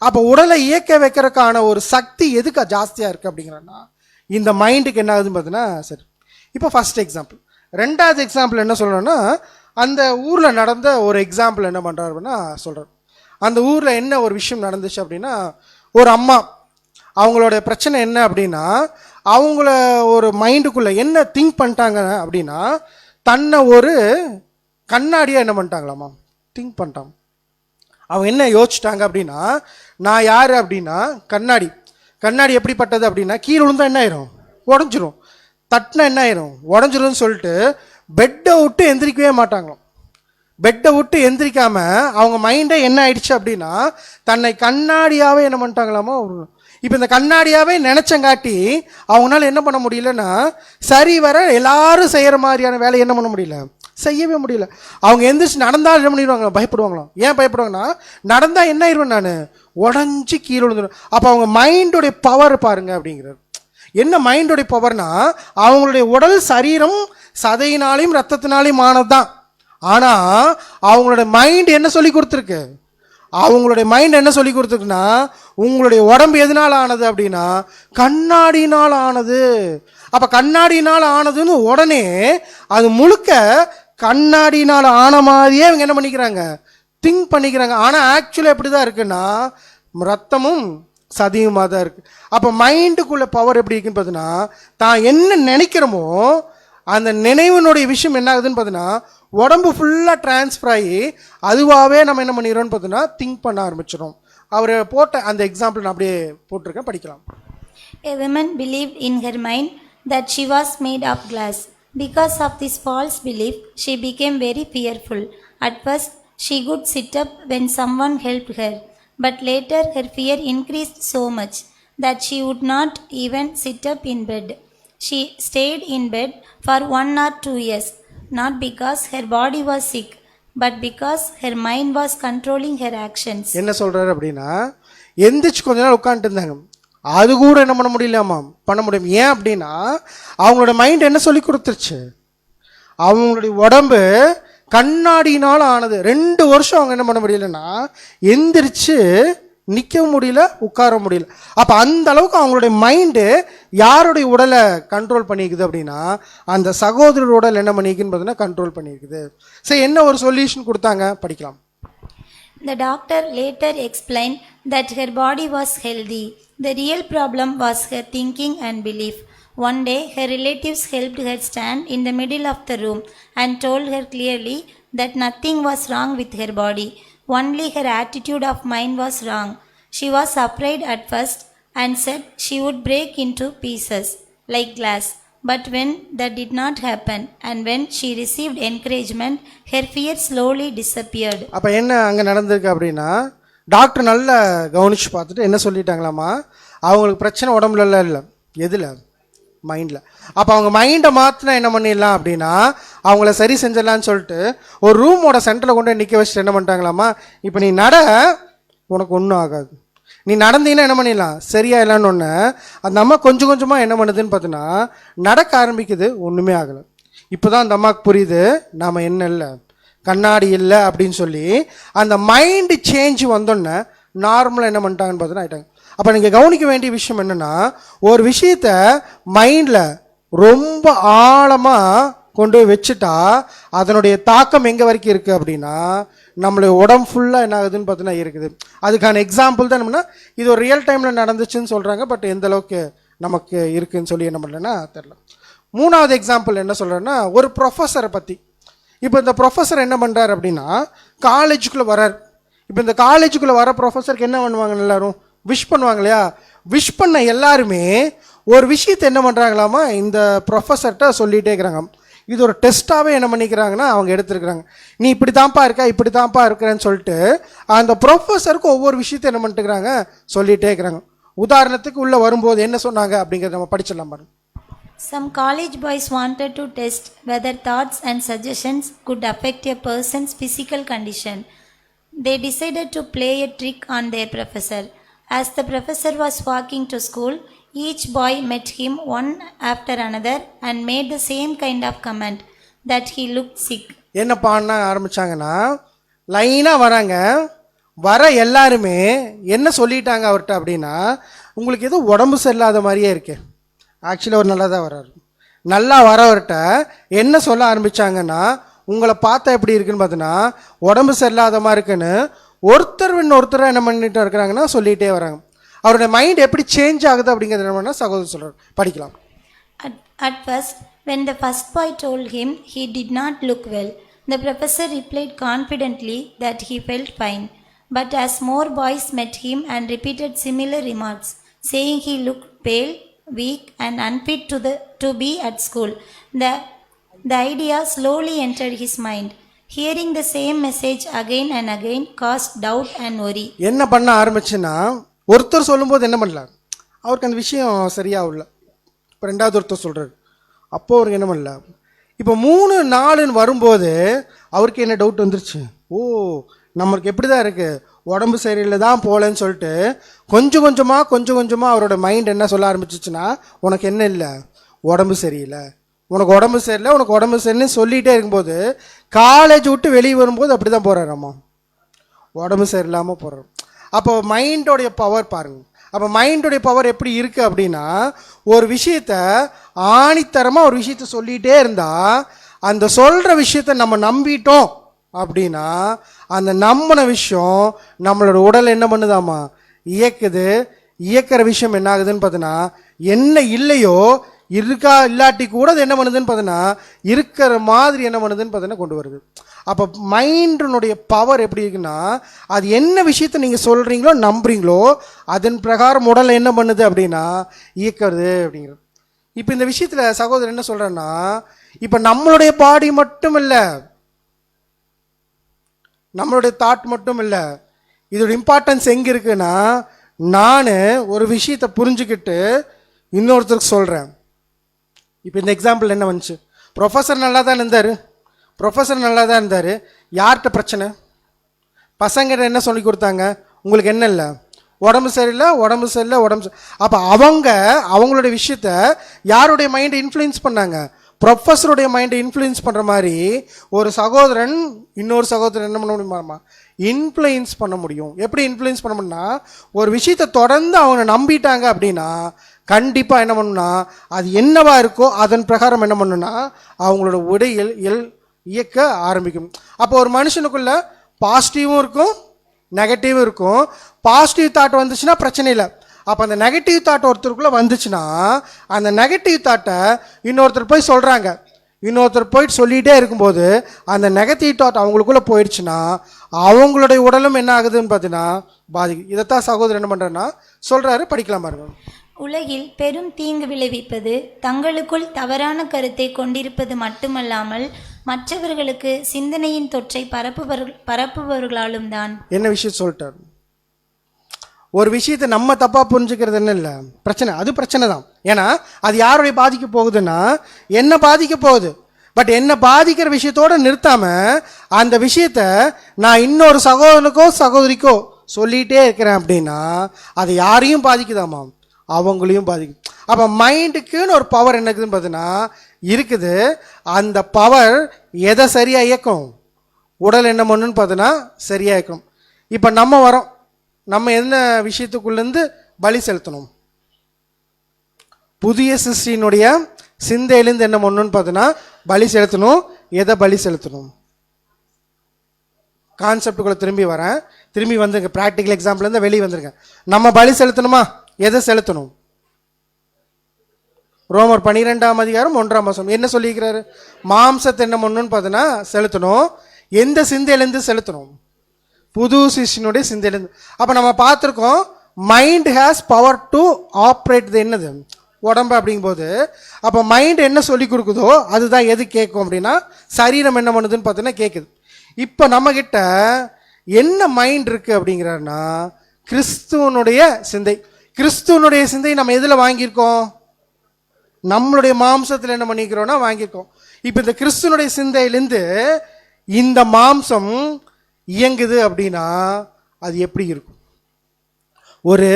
அப்போ உடலை இயக்க வைக்கிறதுக்கான ஒரு சக்தி எதுக்கு ஜாஸ்தியாக இருக்குது அப்படிங்கிறன்னா இந்த மைண்டுக்கு என்ன ஆகுதுன்னு பார்த்தீங்கன்னா சரி. இப்போ ஃபர்ஸ்ட் எக்ஸாம்பிள். ரெண்டாவது எக்ஸாம்பிள் என்ன சொல்கிறோன்னா அந்த ஊரில் நடந்த ஒரு எக்ஸாம்பிள் என்ன பண்ணுறாரு அப்படின்னா சொல்கிறார். அந்த ஊரில் என்ன ஒரு விஷயம் நடந்துச்சு அப்படின்னா ஒரு அம்மா அவங்களோட பிரச்சனை என்ன அப்படின்னா அவங்கள ஒரு மைண்டுக்குள்ளே என்ன திங்க் பண்ணிட்டாங்க அப்படின்னா தன்னை ஒரு கண்ணாடியாக என்ன பண்ணிட்டாங்களாமா திங்க் பண்ணிட்டாங்க. அவங்க என்ன யோசிச்சிட்டாங்க அப்படின்னா நான் யார் அப்படின்னா கண்ணாடி எப்படிப்பட்டது அப்படின்னா கீழே விழுந்தா என்ன ஆயிரும், உடஞ்சிரும், தட்டினா என்ன ஆயிரும், உடஞ்சிரும்னு சொல்லிட்டு பெட்டை விட்டு எந்திரிக்கவே மாட்டாங்களாம். பெட்டை விட்டு எந்திரிக்காம அவங்க மைண்டே என்ன ஆயிடுச்சு அப்படின்னா தன்னை கண்ணாடியாவே என்ன பண்ணிட்டாங்களாமோ. இப்போ இந்த கண்ணாடியாவே நினைச்சங்காட்டி அவங்களால என்ன பண்ண முடியலன்னா சரி வர எல்லாரும் செய்யற மாதிரியான வேலையை என்ன பண்ண முடியல, செய்யவே முடியல. அவங்க எந்திரிச்சு நடந்தால் என்ன பண்ணிடுவாங்க, பயப்படுவாங்களாம். ஏன் பயப்படுவாங்கன்னா நடந்தா என்ன ஆயிடுவேன் நான் உடஞ்சி கீழே விழுந்துடும். அப்போ அவங்க மைண்டோடைய பவர் பாருங்க அப்படிங்கிறார். என்ன மைண்டோடைய பவர்னா அவங்களுடைய உடல் சரீரம் சதையினாலையும் ரத்தத்தினாலையும் ஆனது தான். ஆனால் அவங்களோட மைண்ட் என்ன சொல்லி கொடுத்துருக்கு, அவங்களுடைய மைண்ட் என்ன சொல்லி கொடுத்துருக்குன்னா உங்களுடைய உடம்பு எதனால் ஆனது அப்படின்னா கண்ணாடினால் ஆனது. அப்போ கண்ணாடினால் ஆனதுன்னு உடனே அது முழுக்க கண்ணாடினால் ஆன மாதிரியே இவங்க என்ன பண்ணிக்கிறாங்க திங்க் பண்ணிக்கிறாங்க. ஆனால் ஆக்சுவலாக எப்படி தான் இருக்குன்னா ரத்தமும் சதியுமாக தான் இருக்குது. அப்போ மைண்டுக்குள்ள பவர் எப்படி இருக்குன்னு பார்த்தீங்கன்னா தான் என்ன நினைக்கிறோமோ அந்த நினைவினுடைய விஷயம் என்ன ஆகுதுன்னு பார்த்தீங்கன்னா உடம்பு ஃபுல்லாக டிரான்ஸ்ஃபர் ஆகி அதுவாகவே நம்ம என்ன பண்ணிடுறோம்னு பார்த்தீங்கன்னா திங்க் பண்ண ஆரம்பிச்சிடும். அவர் போட்ட அந்த எக்ஸாம்பிள் நான் அப்படியே போட்டிருக்கேன், படிக்கலாம். A woman believed in her mind that she was made of glass. Because of this false belief, she became very fearful. At first, she could sit up when someone helped her, but later her fear increased so much that she would not even sit up in bed. She stayed in bed for 1 or 2 years, not because her body was sick, but because her mind was controlling her actions. என்ன சொல்றாரு அப்படின்னா, எந்திரிச்சு கொஞ்ச நாள் உட்காந்துட்டு இருந்தாங்க, அது கூட என்ன பண்ண முடியலாமா, பண்ண முடியும். ஏன் அப்படின்னா அவங்களோட மைண்ட் என்ன சொல்லி கொடுத்துருச்சு, அவங்களுடைய உடம்பு கண்ணாடியினால் ஆனது. 2 வருஷம் அவங்க என்ன பண்ண முடியலன்னா எந்திரிச்சு நிற்கவும் முடியல, உட்கார முடியல. அப்போ அந்த அளவுக்கு அவங்களுடைய மைண்டு யாருடைய உடலை கண்ட்ரோல் பண்ணியிருக்குது அப்படின்னா அந்த சகோதரர் உடல் என்ன பண்ணியிருக்குன்னு பார்த்தீங்கன்னா கண்ட்ரோல் பண்ணியிருக்குது. சரி, என்ன ஒரு சொல்யூஷன் கொடுத்தாங்க, படிக்கலாம். The doctor later explained that her body was healthy. The real problem was her thinking and belief. One day, her relatives helped her stand in the middle of the room and told her clearly that nothing was wrong with her body. Only her attitude of mind was wrong. She was afraid at first and said she would break into pieces like glass. But when that did not happen and when she received encouragement, her fear slowly disappeared. அப்போ என்ன அங்கே நடந்திருக்கு அப்படின்னா doctor நல்லா கவனித்து பார்த்துட்டு என்ன சொல்லிட்டாங்களாமா, அவங்களுக்கு பிரச்சனை உடம்புல இல்லை, எதில், மைண்டில். அப்போ அவங்க மைண்டை மாற்றினா என்ன பண்ணிடலாம் அப்படின்னா அவங்கள சரி செஞ்சிடலான்னு சொல்லிட்டு ஒரு ரூமோட சென்டரில் கொண்டு நிற்க வச்சுட்டு என்ன பண்ணிட்டாங்களாமா, இப்போ நீ நட, உனக்கு ஒன்றும் ஆகாது, நீ நடந்தீங்கன்னா என்ன பண்ணிடலாம், சரியா இல்லைன்னு ஒன்று. அந்த அம்மா கொஞ்சம் கொஞ்சமாக என்ன பண்ணுதுன்னு பார்த்தீங்கன்னா நடக்க ஆரம்பிக்குது, ஒன்றுமே ஆகலை. இப்போ தான் அந்த அம்மாவுக்கு புரியுது நாம் என்ன இல்லை, கண்ணாடி இல்லை அப்படின்னு சொல்லி. அந்த மைண்டு சேஞ்ச் வந்தோடனே நார்மலாக என்ன பண்ணிட்டாங்கன்னு பார்த்தீங்கன்னா ஆகிட்டாங்க. அப்போ நீங்கள் கவனிக்க வேண்டிய விஷயம் என்னென்னா, ஒரு விஷயத்த மைண்டில் ரொம்ப ஆழமாக கொண்டு போய் வச்சுட்டா அதனுடைய தாக்கம் எங்கே வரைக்கும் இருக்குது அப்படின்னா நம்மளுடைய உடம்பு ஃபுல்லாக என்ன ஆகுதுன்னு பார்த்தீங்கன்னா இருக்குது. அதுக்கான எக்ஸாம்பிள் தான் என்னன்னா, இது ஒரு ரியல் டைமில் நடந்துச்சுன்னு சொல்கிறாங்க, பட் எந்த அளவுக்கு நமக்கு இருக்குதுன்னு சொல்லி என்ன பண்ணலன்னா தெரில. 3வது எக்ஸாம்பிள் என்ன சொல்கிறேன்னா, ஒரு ப்ரொஃபஸரை பற்றி. இப்போ இந்த ப்ரொஃபஸர் என்ன பண்ணுறாரு அப்படின்னா காலேஜுக்குள்ளே வரார். இப்போ இந்த காலேஜுக்குள்ளே வர ப்ரொஃபஸருக்கு என்ன பண்ணுவாங்க, எல்லாரும் விஷ் பண்ணுவாங்க இல்லையா. விஷ் பண்ண எல்லாருமே ஒரு விஷயத்தை என்ன பண்ணுறாங்களாமா இந்த ப்ரொஃபஸர்கிட்ட சொல்லிகிட்டே இருக்கிறாங்க. இது ஒரு டெஸ்ட்டாகவே என்ன பண்ணிக்கிறாங்கன்னா அவங்க எடுத்துருக்குறாங்க. நீ இப்படி தான்ப்பா இருக்க, இப்படி தான்ப்பா இருக்கிறேன்னு சொல்லிட்டு அந்த ப்ரொஃபஸருக்கு ஒவ்வொரு விஷயத்தை என்ன பண்ணிட்டுக்கிறாங்க சொல்லிகிட்டே இருக்கிறாங்க. உதாரணத்துக்கு உள்ளே வரும்போது என்ன சொன்னாங்க அப்படிங்கிறத நம்ம படிச்சிடலாம் பாருங்க. Some college boys wanted to test whether thoughts and suggestions could affect a person's physical condition. They decided to play a trick on their professor. As the professor was walking to school, each boy met him one after another and made the same kind of comment that he looked sick. என்ன பண்ண ஆரம்பிச்சாங்கன்னா லைனாக வராங்க. வர எல்லாருமே என்ன சொல்லிட்டாங்க அவர்கிட்ட அப்படின்னா, உங்களுக்கு எதுவும் உடம்பு சரியில்லாத மாதிரியே இருக்கு. ஆக்சுவலி அவர் நல்லா தான் வர்றாரு. நல்லா வரவர்கிட்ட என்ன சொல்ல ஆரம்பித்தாங்கன்னா, உங்களை பார்த்தா எப்படி இருக்குன்னு பார்த்தீங்கன்னா உடம்பு சரியில்லாத மாதிரி இருக்குன்னு ஒருத்தர் இன்னொருத்தர் என்ன பண்ணிட்டு இருக்கிறாங்கன்னா சொல்லிகிட்டே வராங்க. அவருடைய மைண்ட் எப்படி சேஞ்ச் ஆகுது அப்படிங்கிறது என்ன சகோதரர் சொல்கிறார், படிக்கலாம். At first, when the first boy told him he did not look well, the professor replied confidently that he felt fine. But as more boys met him and repeated similar remarks, saying he looked pale, weak and unfit to be at school, the idea slowly entered his mind. Hearing the same message again and again caused doubt and worry. என்ன பண்ண ஆரம்பிச்சுன்னா, ஒருத்தர் சொல்லும்போது என்ன பண்ணலாம், அவருக்கு அந்த விஷயம் சரியாகல. இப்போ 2வது ஒருத்தர் சொல்கிறார், அப்போது அவருக்கு என்ன பண்ணல. இப்போ 3 4 வரும்போது அவருக்கு என்ன டவுட் வந்துருச்சு, ஓ நம்மளுக்கு எப்படி தான் இருக்குது, உடம்பு சரியில்லை தான் போகலன்னு சொல்லிட்டு கொஞ்சம் கொஞ்சமாக அவரோட மைண்ட் என்ன சொல்ல ஆரம்பிச்சிச்சுன்னா, உனக்கு என்ன இல்லை, உடம்பு சரியில்லை, உனக்கு உடம்பு சரியில்லை, உனக்கு உடம்பு சரியில்லைன்னு சொல்லிகிட்டே இருக்கும்போது காலேஜ் விட்டு வெளியே வரும்போது அப்படி தான் போகிறாரம்மா, உடம்பு சரியில்லாமல் போகிறார். அப்போ மைண்டோடைய பவர் பாருங்கள். அப்போ மைண்டோடைய பவர் எப்படி இருக்குது அப்படின்னா, ஒரு விஷயத்த ஆணித்தரமாக ஒரு விஷயத்த சொல்லிகிட்டே இருந்தால் அந்த சொல்கிற விஷயத்த நம்ம நம்பிட்டோம் அப்படின்னா அந்த நம்பின விஷயம் நம்மளோட உடல் என்ன பண்ணுதாமா இயக்குது. இயக்கிற விஷயம் என்ன ஆகுதுன்னு பார்த்தீங்கன்னா, என்ன இல்லையோ இருக்கா இல்லாட்டி கூட அது என்ன பண்ணுதுன்னு பார்த்தீங்கன்னா இருக்கிற மாதிரி என்ன பண்ணுதுன்னு பார்த்தீங்கன்னா கொண்டு வருது. அப்போ மைண்டினுடைய பவர் எப்படி இருக்குன்னா, அது என்ன விஷயத்தை நீங்கள் சொல்கிறீங்களோ நம்புறீங்களோ அதன் பிரகாரம் உடலை என்ன பண்ணுது அப்படின்னா இயக்கிறது அப்படிங்கிறது. இப்போ இந்த விஷயத்துல சகோதரர் என்ன சொல்றேன்னா, இப்போ நம்மளுடைய பாடி மட்டும் இல்லை, நம்மளுடைய தாட் மட்டும் இல்லை, இதோட இம்பார்ட்டன்ஸ் எங்க இருக்குன்னா, நான் ஒரு விஷயத்தை புரிஞ்சுக்கிட்டு இன்னொருத்தருக்கு சொல்றேன். இப்போ இந்த எக்ஸாம்பிள் என்ன வந்துச்சு, ப்ரொஃபஸர் நல்லா தான் இருந்தார், ப்ரொஃபஸர் நல்லா தான் இருந்தார், யார்கிட்ட பிரச்சனை? பசங்க என்ன சொல்லி கொடுத்தாங்க, உங்களுக்கு என்ன இல்லை, உடம்பு சரியில்லை, உடம்பு சரியில்லை, உடம்பு சரி. அப்போ அவங்களுடைய விஷயத்த யாருடைய மைண்டை இன்ஃப்ளூயன்ஸ் பண்ணாங்க? ப்ரொஃபஸருடைய மைண்டை இன்ஃப்ளூயன்ஸ் பண்ணுற மாதிரி ஒரு சகோதரன் இன்னொரு சகோதரன் என்ன பண்ண முடியுமா? இன்ஃப்ளூயன்ஸ் பண்ண முடியும். எப்படி இன்ஃப்ளூயன்ஸ் பண்ண முடியும்னா, ஒரு விஷயத்தை தொடர்ந்து அவங்க நம்பிட்டாங்க அப்படின்னா கண்டிப்பாக என்ன பண்ணுன்னா, அது என்னவா இருக்கோ அதன் பிரகாரம் என்ன பண்ணுன்னா அவங்களோட உடையில் இயக்க ஆரம்பிக்கும். அப்போ ஒரு மனுஷனுக்குள்ள பாசிட்டிவும் இருக்கும், நெகட்டிவும் இருக்கும். பாசிட்டிவ் தாட் வந்துச்சுன்னா பிரச்சனை இல்லை. அப்போ அந்த நெகட்டிவ் தாட் ஒருத்தருக்குள்ளே வந்துச்சுன்னா அந்த நெகட்டிவ் தாட்டை இன்னொருத்தர் போய் சொல்கிறாங்க, இன்னொருத்தர் போயிட்டு சொல்லிகிட்டே இருக்கும்போது அந்த நெகட்டிவ் தாட் அவங்களுக்குள்ளே போயிடுச்சுன்னா அவங்களுடைய உடலும் என்ன ஆகுதுன்னு பார்த்தீங்கன்னா பாதிக்கும். இதைத்தான் சகோதரர் என்ன பண்ணுறேன்னா சொல்கிறாரு, படிக்கலாம் பாருங்க. உலகில் பெரும் தீங்கு விளைவிப்பது தங்களுக்குள் தவறான கருத்தை கொண்டிருப்பது மட்டுமல்லாமல் மற்றவர்களுக்கு சிந்தனையின் தொற்றை பரப்புபவர்களாலும் தான். என்ன விஷயம் சொல்லிட்டார்? ஒரு விஷயத்தை நம்ம தப்பா புரிஞ்சுக்கிறது என்ன இல்லை பிரச்சனை, அது பிரச்சனை தான். ஏன்னா அது யாருடைய பாதிக்க போகுதுன்னா என்ன பாதிக்க போகுது. பட் என்ன பாதிக்கிற விஷயத்தோட நிறுத்தாம அந்த விஷயத்த நான் இன்னொரு சகோதரனுக்கோ சகோதரிக்கோ சொல்லிகிட்டே இருக்கிறேன் அப்படின்னா அது யாரையும் பாதிக்குதாமா, அவங்களையும் பாதிக்கும். அப்போ மைண்டுக்குன்னு ஒரு பவர் என்ன இருக்குதுன்னு பார்த்தீங்கன்னா இருக்குது. அந்த பவர் எதை சரியாக இயக்கும்? உடல் என்ன பண்ணுன்னு பார்த்தீங்கன்னா சரியாக இயக்கணும். இப்போ நம்ம வரோம், நம்ம என்ன விஷயத்துக்குள்ளேருந்து பலி செலுத்தணும்? புதிய சிருஷ்டியினுடைய சிந்தையிலேருந்து என்ன பண்ணணும்னு பார்த்தீங்கன்னா பலி செலுத்தணும். எதை பலி செலுத்தணும்? கான்செப்டுக்குள்ளே திரும்பி வரேன், திரும்பி வந்துருங்க. ப்ராக்டிக்கல் எக்ஸாம்பிள்லேருந்து வெளியே வந்துருங்க. நம்ம பலி செலுத்தணுமா? எதை செலுத்தணும்? ரோமர் 12ஆம் அதிகாரம் 1ஆம் வசனம் என்ன சொல்லியிருக்கிறாரு? மாம்சத்தை என்ன பண்ணணும்னு பார்த்தீங்கன்னா செலுத்தணும். எந்த சிந்தையிலேருந்து செலுத்தணும்? புது சிருஷ்டியினுடைய சிந்தையிலேருந்து. அப்போ நம்ம பார்த்துருக்கோம், mind has power to operate என்னது உடம்பு அப்படிங்கும்போது, அப்போ மைண்ட் என்ன சொல்லி கொடுக்குதோ அதுதான் எது கேட்கும் அப்படின்னா சரீரம் என்ன பண்ணுதுன்னு பார்த்தீங்கன்னா கேட்குது. இப்போ நம்மக்கிட்ட என்ன மைண்ட் இருக்குது அப்படிங்கிறாருன்னா கிறிஸ்துவனுடைய சிந்தை. கிறிஸ்துவனுடைய சிந்தை நம்ம எதில் வாங்கியிருக்கோம்? நம்மளுடைய மாம்சத்தில் என்ன பண்ணிக்கிறோன்னா வாங்கியிருக்கோம். இப்போ இந்த கிறிஸ்துவனுடைய சிந்தையிலேருந்து இந்த மாம்சம் இயங்குது அப்படின்னா அது எப்படி இருக்கும்? ஒரு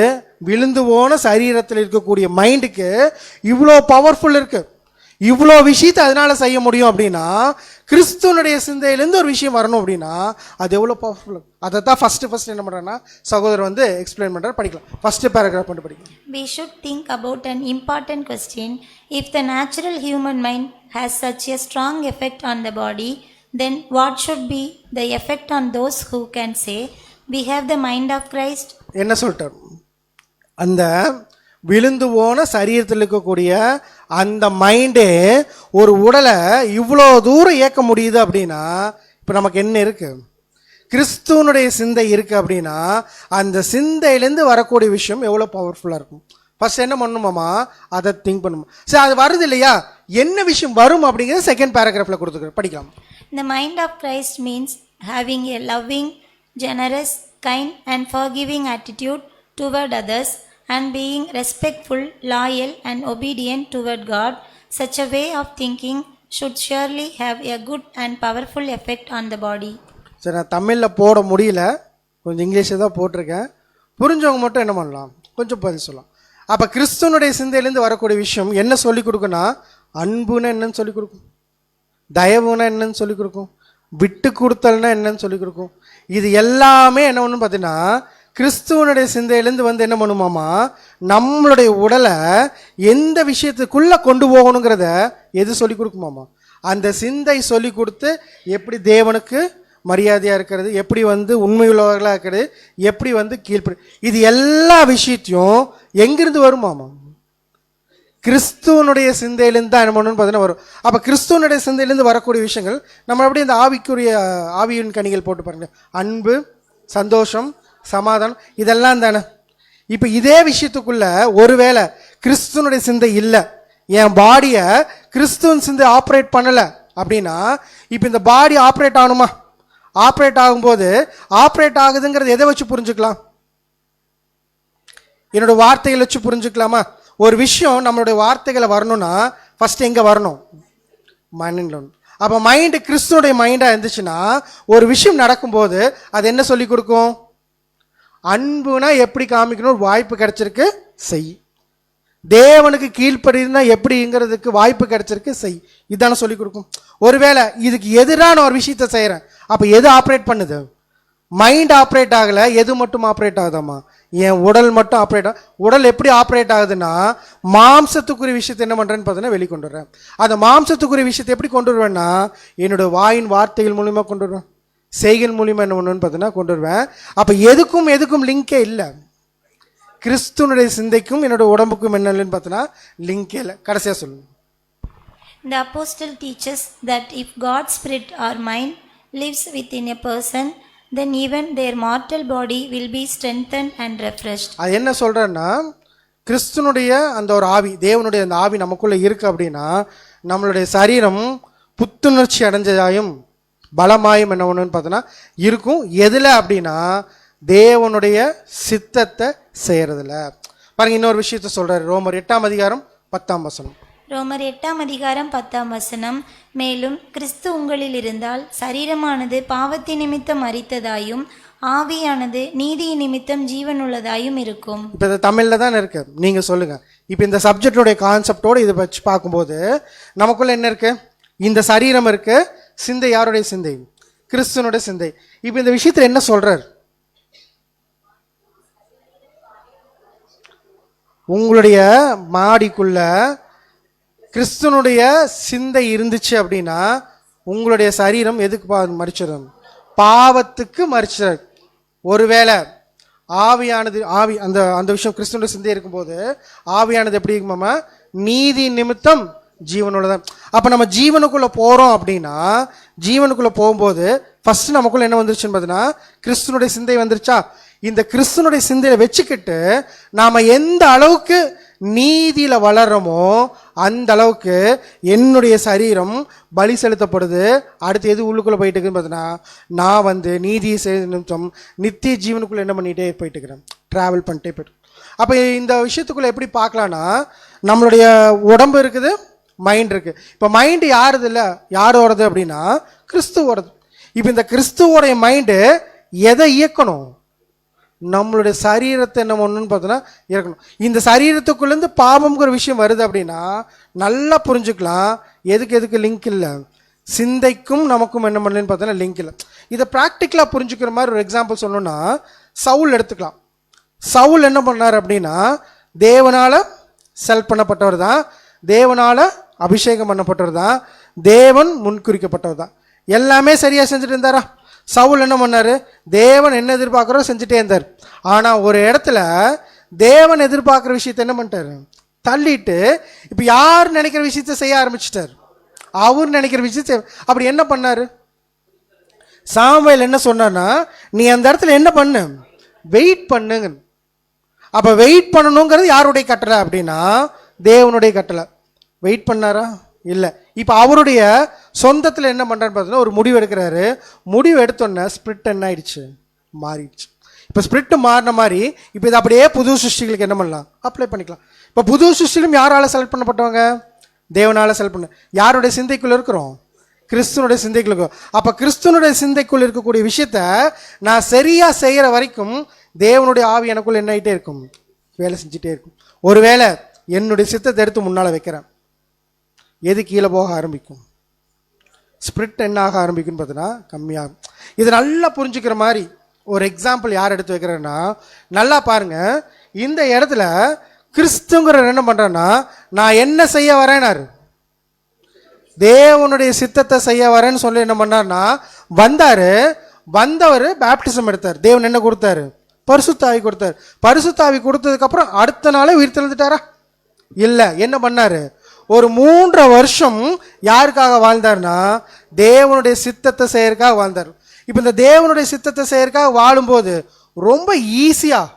விழுந்து போன சரீரத்தில் இருக்கக்கூடிய மைண்டுக்கு இவ்வளோ பவர்ஃபுல் இருக்கு, இவ்வளோ விஷயத்தை அதனால செய்ய முடியும் அப்படின்னா கிறிஸ்துவனுடைய சிந்தையிலேருந்து ஒரு விஷயம் வரணும் அப்படின்னா அது எவ்வளோ பவர்ஃபுல். அதை தான் ஃபர்ஸ்ட் என்ன பண்ணுறேன்னா சகோதரர் வந்து எக்ஸ்பிளைன் பண்ணுறாரு. படிக்கலாம், ஃபர்ஸ்ட் பேராகிராஃப் மட்டும் படிக்கலாம். We should think about an important question. If the natural human mind has such a strong effect on the body, then what should be the effect on those who can say we have the mind of Christ? என்ன சொல்லிட்டார்? அந்த விழுந்து போன சரீரத்தில் இருக்கக்கூடிய அந்த மைண்டே ஒரு உடலை இவ்வளோ தூரம் இயக்க முடியுது அப்படின்னா இப்போ நமக்கு என்ன இருக்கு? கிறிஸ்துவனுடைய சிந்தை இருக்கு அப்படின்னா அந்த சிந்தையிலேருந்து வரக்கூடிய விஷயம் எவ்வளோ பவர்ஃபுல்லாக இருக்கும். ஃபர்ஸ்ட் என்ன பண்ணணுமாமா? அதை திங்க் பண்ணுமா. சரி, அது வருது இல்லையா, என்ன விஷயம் வரும் அப்படிங்கிறது செகண்ட் பேராகிராஃபில் கொடுத்துருக்குறேன், படிக்கலாம். The mind of Christ means having a loving, generous, kind and forgiving attitude toward others and being respectful, loyal and obedient toward God. Such a way of thinking should surely have a good and powerful effect on the body. சரி, நான் தமிழில் போட முடியல, கொஞ்சம் இங்கிலீஷில் தான் போட்டிருக்கேன். புரிஞ்சவங்க மட்டும் என்ன பண்ணலாம், கொஞ்சம் பதில் சொல்லலாம். அப்போ கிறிஸ்துவனுடைய சிந்தையிலேருந்து வரக்கூடிய விஷயம் என்ன சொல்லிக் கொடுக்குன்னா அன்புன்னா என்னன்னு சொல்லிக் கொடுக்கும், தயவுனா என்னன்னு சொல்லிக் கொடுக்கும், விட்டு கொடுத்தல்னா என்னன்னு சொல்லிக் கொடுக்கும். இது எல்லாமே என்ன ஒன்று பார்த்தீங்கன்னா கிறிஸ்துவனுடைய சிந்தையிலேருந்து வந்து என்ன பண்ணுமாமா நம்மளுடைய உடலை எந்த விஷயத்துக்குள்ளே கொண்டு போகணுங்கிறத எது சொல்லிக் கொடுக்குமாமா? அந்த சிந்தை சொல்லி கொடுத்து எப்படி தேவனுக்கு மரியாதையாக இருக்கிறது, எப்படி வந்து உண்மையுள்ளவர்களாக இருக்கிறது, எப்படி வந்து கீழ்ப்படி, இது எல்லா விஷயத்தையும் எங்கிருந்து வருமாமா? கிறிஸ்துவனுடைய சிந்தையிலேருந்து தான் என்ன பண்ணணும்னு பார்த்தீங்கன்னா வரும். அப்போ கிறிஸ்துவனுடைய சிந்தையிலேருந்து வரக்கூடிய விஷயங்கள் நம்ம அப்படியே இந்த ஆவியின் கனிகள் போட்டு பாருங்க, அன்பு, சந்தோஷம், சமாதானம், இதெல்லாம் தானே. இப்போ இதே விஷயத்துக்குள்ள ஒருவேளை கிறிஸ்துவனுடைய சிந்தை இல்லை, என் பாடியை கிறிஸ்துவின் சிந்தை ஆப்ரேட் பண்ணலை அப்படின்னா இப்போ இந்த பாடி ஆப்ரேட் ஆகணுமா? ஆப்ரேட் ஆகும்போது ஆப்ரேட் ஆகுதுங்கிறது எதை வச்சு புரிஞ்சுக்கலாம்? என்னோட வார்த்தைகளை வச்சு புரிஞ்சுக்கலாமா? ஒரு விஷயம் நம்மளுடைய வார்த்தைகளை வரணும்னா ஃபர்ஸ்ட் எங்கே வரணும்? மைண்டில். அப்போ மைண்டு கிறிஸ்துவோடைய மைண்டாக இருந்துச்சுன்னா ஒரு விஷயம் நடக்கும்போது அது என்ன சொல்லி கொடுக்கும்? அன்புனா எப்படி காமிக்கணும் ஒரு வாய்ப்பு கிடைச்சிருக்கு, செய். தேவனுக்கு கீழ்ப்படினா எப்படிங்கிறதுக்கு வாய்ப்பு கிடைச்சிருக்கு, செய். இதான சொல்லி கொடுக்கும். ஒருவேளை இதுக்கு எதிரான ஒரு விஷயத்த செய்கிறேன், அப்போ எது ஆப்ரேட் பண்ணுது? மைண்ட் ஆப்ரேட் ஆகலை, எது மட்டும் ஆப்ரேட் ஆகுதாம்மா? என் உடல் மட்டும் ஆப்ரேட் உடல் எப்படி ஆப்ரேட் ஆகுதுன்னா மாம்சத்துக்குரிய விஷயத்தை என்ன பண்ணுறேன்னு பார்த்தீங்கன்னா வெளிக்கொண்டு வரேன். அந்த மாம்சத்துக்குரிய விஷயத்தை எப்படி கொண்டு வருவேன்னா என்னோட வாயின் வார்த்தைகள் மூலிமா கொண்டு வருவேன், செய்கள் மூலிமா என்ன பண்ணுவேன்னு பார்த்தீங்கன்னா கொண்டு வருவேன். அப்போ எதுக்கும் லிங்கே இல்லை. கிறிஸ்துவனுடைய சிந்தைக்கும் என்னோட உடம்புக்கும் என்ன இல்லைன்னு பார்த்தீங்கன்னா லிங்கே இல்லை. கடைசியாக சொல்லுங்க. The apostle teaches that if God's spirit or mind lives within a person, then even their mortal body will be strengthened and refreshed. அது என்ன சொல்கிறேன்னா கிறிஸ்துவனுடைய அந்த ஒரு ஆவி, தேவனுடைய அந்த ஆவி நமக்குள்ளே இருக்குது அப்படின்னா நம்மளுடைய சரீரம் புத்துணர்ச்சி அடைஞ்சதாயும் பலமாயும் என்ன ஒன்றுன்னு பார்த்தோன்னா இருக்கும். எதில் அப்படின்னா தேவனுடைய சித்தத்தை செய்கிறதில்ல. பாருங்க, இன்னொரு விஷயத்த சொல்கிறார். ரோமர் 8:10. ரோமர் 8:10. மேலும் கிறிஸ்து உங்களில் இருந்தால் சரீரமானது பாவத்தின் நிமித்தம் மரித்ததாயும் ஆவியானது நீதியின் நிமித்தம் ஜீவனுள்ளதாயும் இருக்கும். இப்போ இது தமிழில் தான் இருக்கு, நீங்கள் சொல்லுங்கள். இப்போ இந்த சப்ஜெக்டோடைய கான்செப்டோடு இதை வச்சு பார்க்கும்போது நமக்குள்ள என்ன இருக்கு? இந்த சரீரம் இருக்கு, சிந்தை யாருடைய சிந்தை? கிறிஸ்துவனுடைய சிந்தை. இப்போ இந்த விஷயத்தில் என்ன சொல்றார்? உங்களுடைய மாடிக்குள்ள கிறிஸ்துவனுடைய சிந்தை இருந்துச்சு அப்படின்னா உங்களுடைய சரீரம் எதுக்கு மரிச்சிடும்? பாவத்துக்கு மரிச்சிடும். ஒருவேளை ஆவியானது அந்த அந்த விஷயம் கிறிஸ்துவனுடைய சிந்தை இருக்கும்போது ஆவியானது எப்படி இருக்குமாமா? நீதி நிமித்தம் ஜீவனுள்ளதான். அப்போ நம்ம ஜீவனுக்குள்ளே போகிறோம் அப்படின்னா ஜீவனுக்குள்ளே போகும்போது ஃபஸ்ட்டு நமக்குள்ளே என்ன வந்துருச்சுன்னு பார்த்தீங்கன்னா கிறிஸ்துவனுடைய சிந்தை வந்துருச்சா? இந்த கிறிஸ்துவனுடைய சிந்தையை வச்சுக்கிட்டு நாம் எந்த அளவுக்கு நீதியில் வளர்றோமோ அந்த அளவுக்கு என்னுடைய சரீரம் பலி செலுத்தப்படுது. அடுத்து எது உள்ளுக்குள்ளே போயிட்டு இருக்குன்னு பார்த்தீங்கன்னா நான் நீதியை நிமித்தம் நித்திய ஜீவனுக்குள்ளே என்ன பண்ணிகிட்டே போயிட்டு இருக்கிறேன், ட்ராவல் பண்ணிட்டே போயிட்டு. அப்போ இந்த விஷயத்துக்குள்ளே எப்படி பார்க்கலான்னா நம்மளுடைய உடம்பு இருக்குது, மைண்ட் இருக்குது. இப்போ மைண்டு யாருது இல்லை, யாரோடது அப்படின்னா கிறிஸ்துவோடது. இப்போ இந்த கிறிஸ்துவோடைய மைண்டு எதை இயக்கணும்? நம்மளுடைய சரீரத்தை என்ன ஒன்றுன்னு பார்த்தோன்னா இறக்கணும். இந்த சரீரத்துக்குள்ளேருந்து பாவம்ங்கிற விஷயம் வருது அப்படின்னா நல்லா புரிஞ்சுக்கலாம் எதுக்கு லிங்க் இல்லை. சிந்தைக்கும் நமக்கும் என்ன பண்ணலன்னு பார்த்தோன்னா லிங்க் இல்லை. இதை ப்ராக்டிக்கலாக புரிஞ்சுக்கிற மாதிரி ஒரு எக்ஸாம்பிள் சொல்லணும்னா சவுல் எடுத்துக்கலாம். சவுல் என்ன பண்ணார் அப்படின்னா தேவனால் செலக்ட் பண்ணப்பட்டவர் தான், தேவனால் அபிஷேகம் பண்ணப்பட்டவர் தான், தேவன் முன்குறிக்கப்பட்டவர் தான். எல்லாமே சரியாக செஞ்சுட்டு இருந்தாரா? சவுல் என்ன பண்ணார்? தேவன் என்ன எதிர்பார்க்குறோ செஞ்சுட்டே இருந்தார். ஆனால் ஒரு இடத்துல தேவன் எதிர்பார்க்குற விஷயத்த என்ன பண்ணிட்டார்? தள்ளிட்டு இப்போ யார் நினைக்கிற விஷயத்த செய்ய ஆரம்பிச்சிட்டார். அவர் நினைக்கிற விஷயத்த. அப்படி என்ன பண்ணார்? சாமுவேல் என்ன சொன்னார்னா நீ அந்த இடத்துல என்ன பண்ணு, வெயிட் பண்ணுங்க. அப்போ வெயிட் பண்ணணுங்கிறது யாருடைய கட்டளை அப்படின்னா தேவனுடைய கட்டளை. வெயிட் பண்ணாரா? இல்லை. இப்போ அவருடைய சொந்தத்தில் என்ன பண்ணுறான்னு பார்த்தீங்கன்னா ஒரு முடிவு எடுக்கிறாரு. முடிவு எடுத்தோன்னே ஸ்பிரிட் என்ன ஆயிடுச்சு? மாறிடுச்சு. இப்போ ஸ்பிரிட்டு மாறின மாதிரி இப்போ இது அப்படியே புது சிருஷ்டிகளுக்கு என்ன பண்ணலாம்? அப்ளை பண்ணிக்கலாம். இப்போ புது சிருஷ்டிகளும் யாரால் செலக்ட் பண்ணப்பட்டவங்க? தேவனால் செலக்ட் பண்ண. யாருடைய சிந்தைக்குள்ளே இருக்கிறோம்? கிறிஸ்துவனுடைய சிந்தைக்குள்ள இருக்கும். அப்போ கிறிஸ்துவனுடைய சிந்தைக்குள்ள இருக்கக்கூடிய விஷயத்த நான் சரியாக செய்கிற வரைக்கும் தேவனுடைய ஆவி எனக்குள்ள என்ன ஆகிட்டே இருக்கும்? வேலை செஞ்சுட்டே இருக்கும். ஒருவேளை என்னுடைய சித்தத்தை எடுத்து முன்னால் வைக்கிறேன், எது கீழே போக ஆரம்பிக்கும்? ஸ்பிரிட் என்ன ஆக ஆரம்பிக்குன்னு பார்த்தீங்கன்னா கம்மியாகும். இது நல்லா புரிஞ்சுக்கிற மாதிரி ஒரு எக்ஸாம்பிள் யார் எடுத்து வைக்கிறேன்னா நல்லா பாருங்க. இந்த இடத்துல கிறிஸ்துங்கிற என்ன பண்ணுறேன்னா நான் என்ன செய்ய வரேனாரு? தேவனுடைய சித்தத்தை செய்ய வரேன்னு சொல்லி என்ன பண்ணார்னா வந்தவர் பேப்டிசம் எடுத்தார். தேவன் என்ன கொடுத்தாரு? பரிசுத்தாவி கொடுத்தாரு. பரிசுத்தாவி கொடுத்ததுக்கப்புறம் அடுத்த நாளே உயிர் தெழுந்துட்டாரா? இல்லை. என்ன பண்ணாரு? ஒரு 3 வருஷம் யாருக்காக வாழ்ந்தார்னா தேவனுடைய சித்தத்தை செய்யறதுக்காக வாழ்ந்தார். இப்போ இந்த தேவனுடைய சித்தத்தை செய்யறதுக்காக வாழும்போது ரொம்ப ஈஸியாக,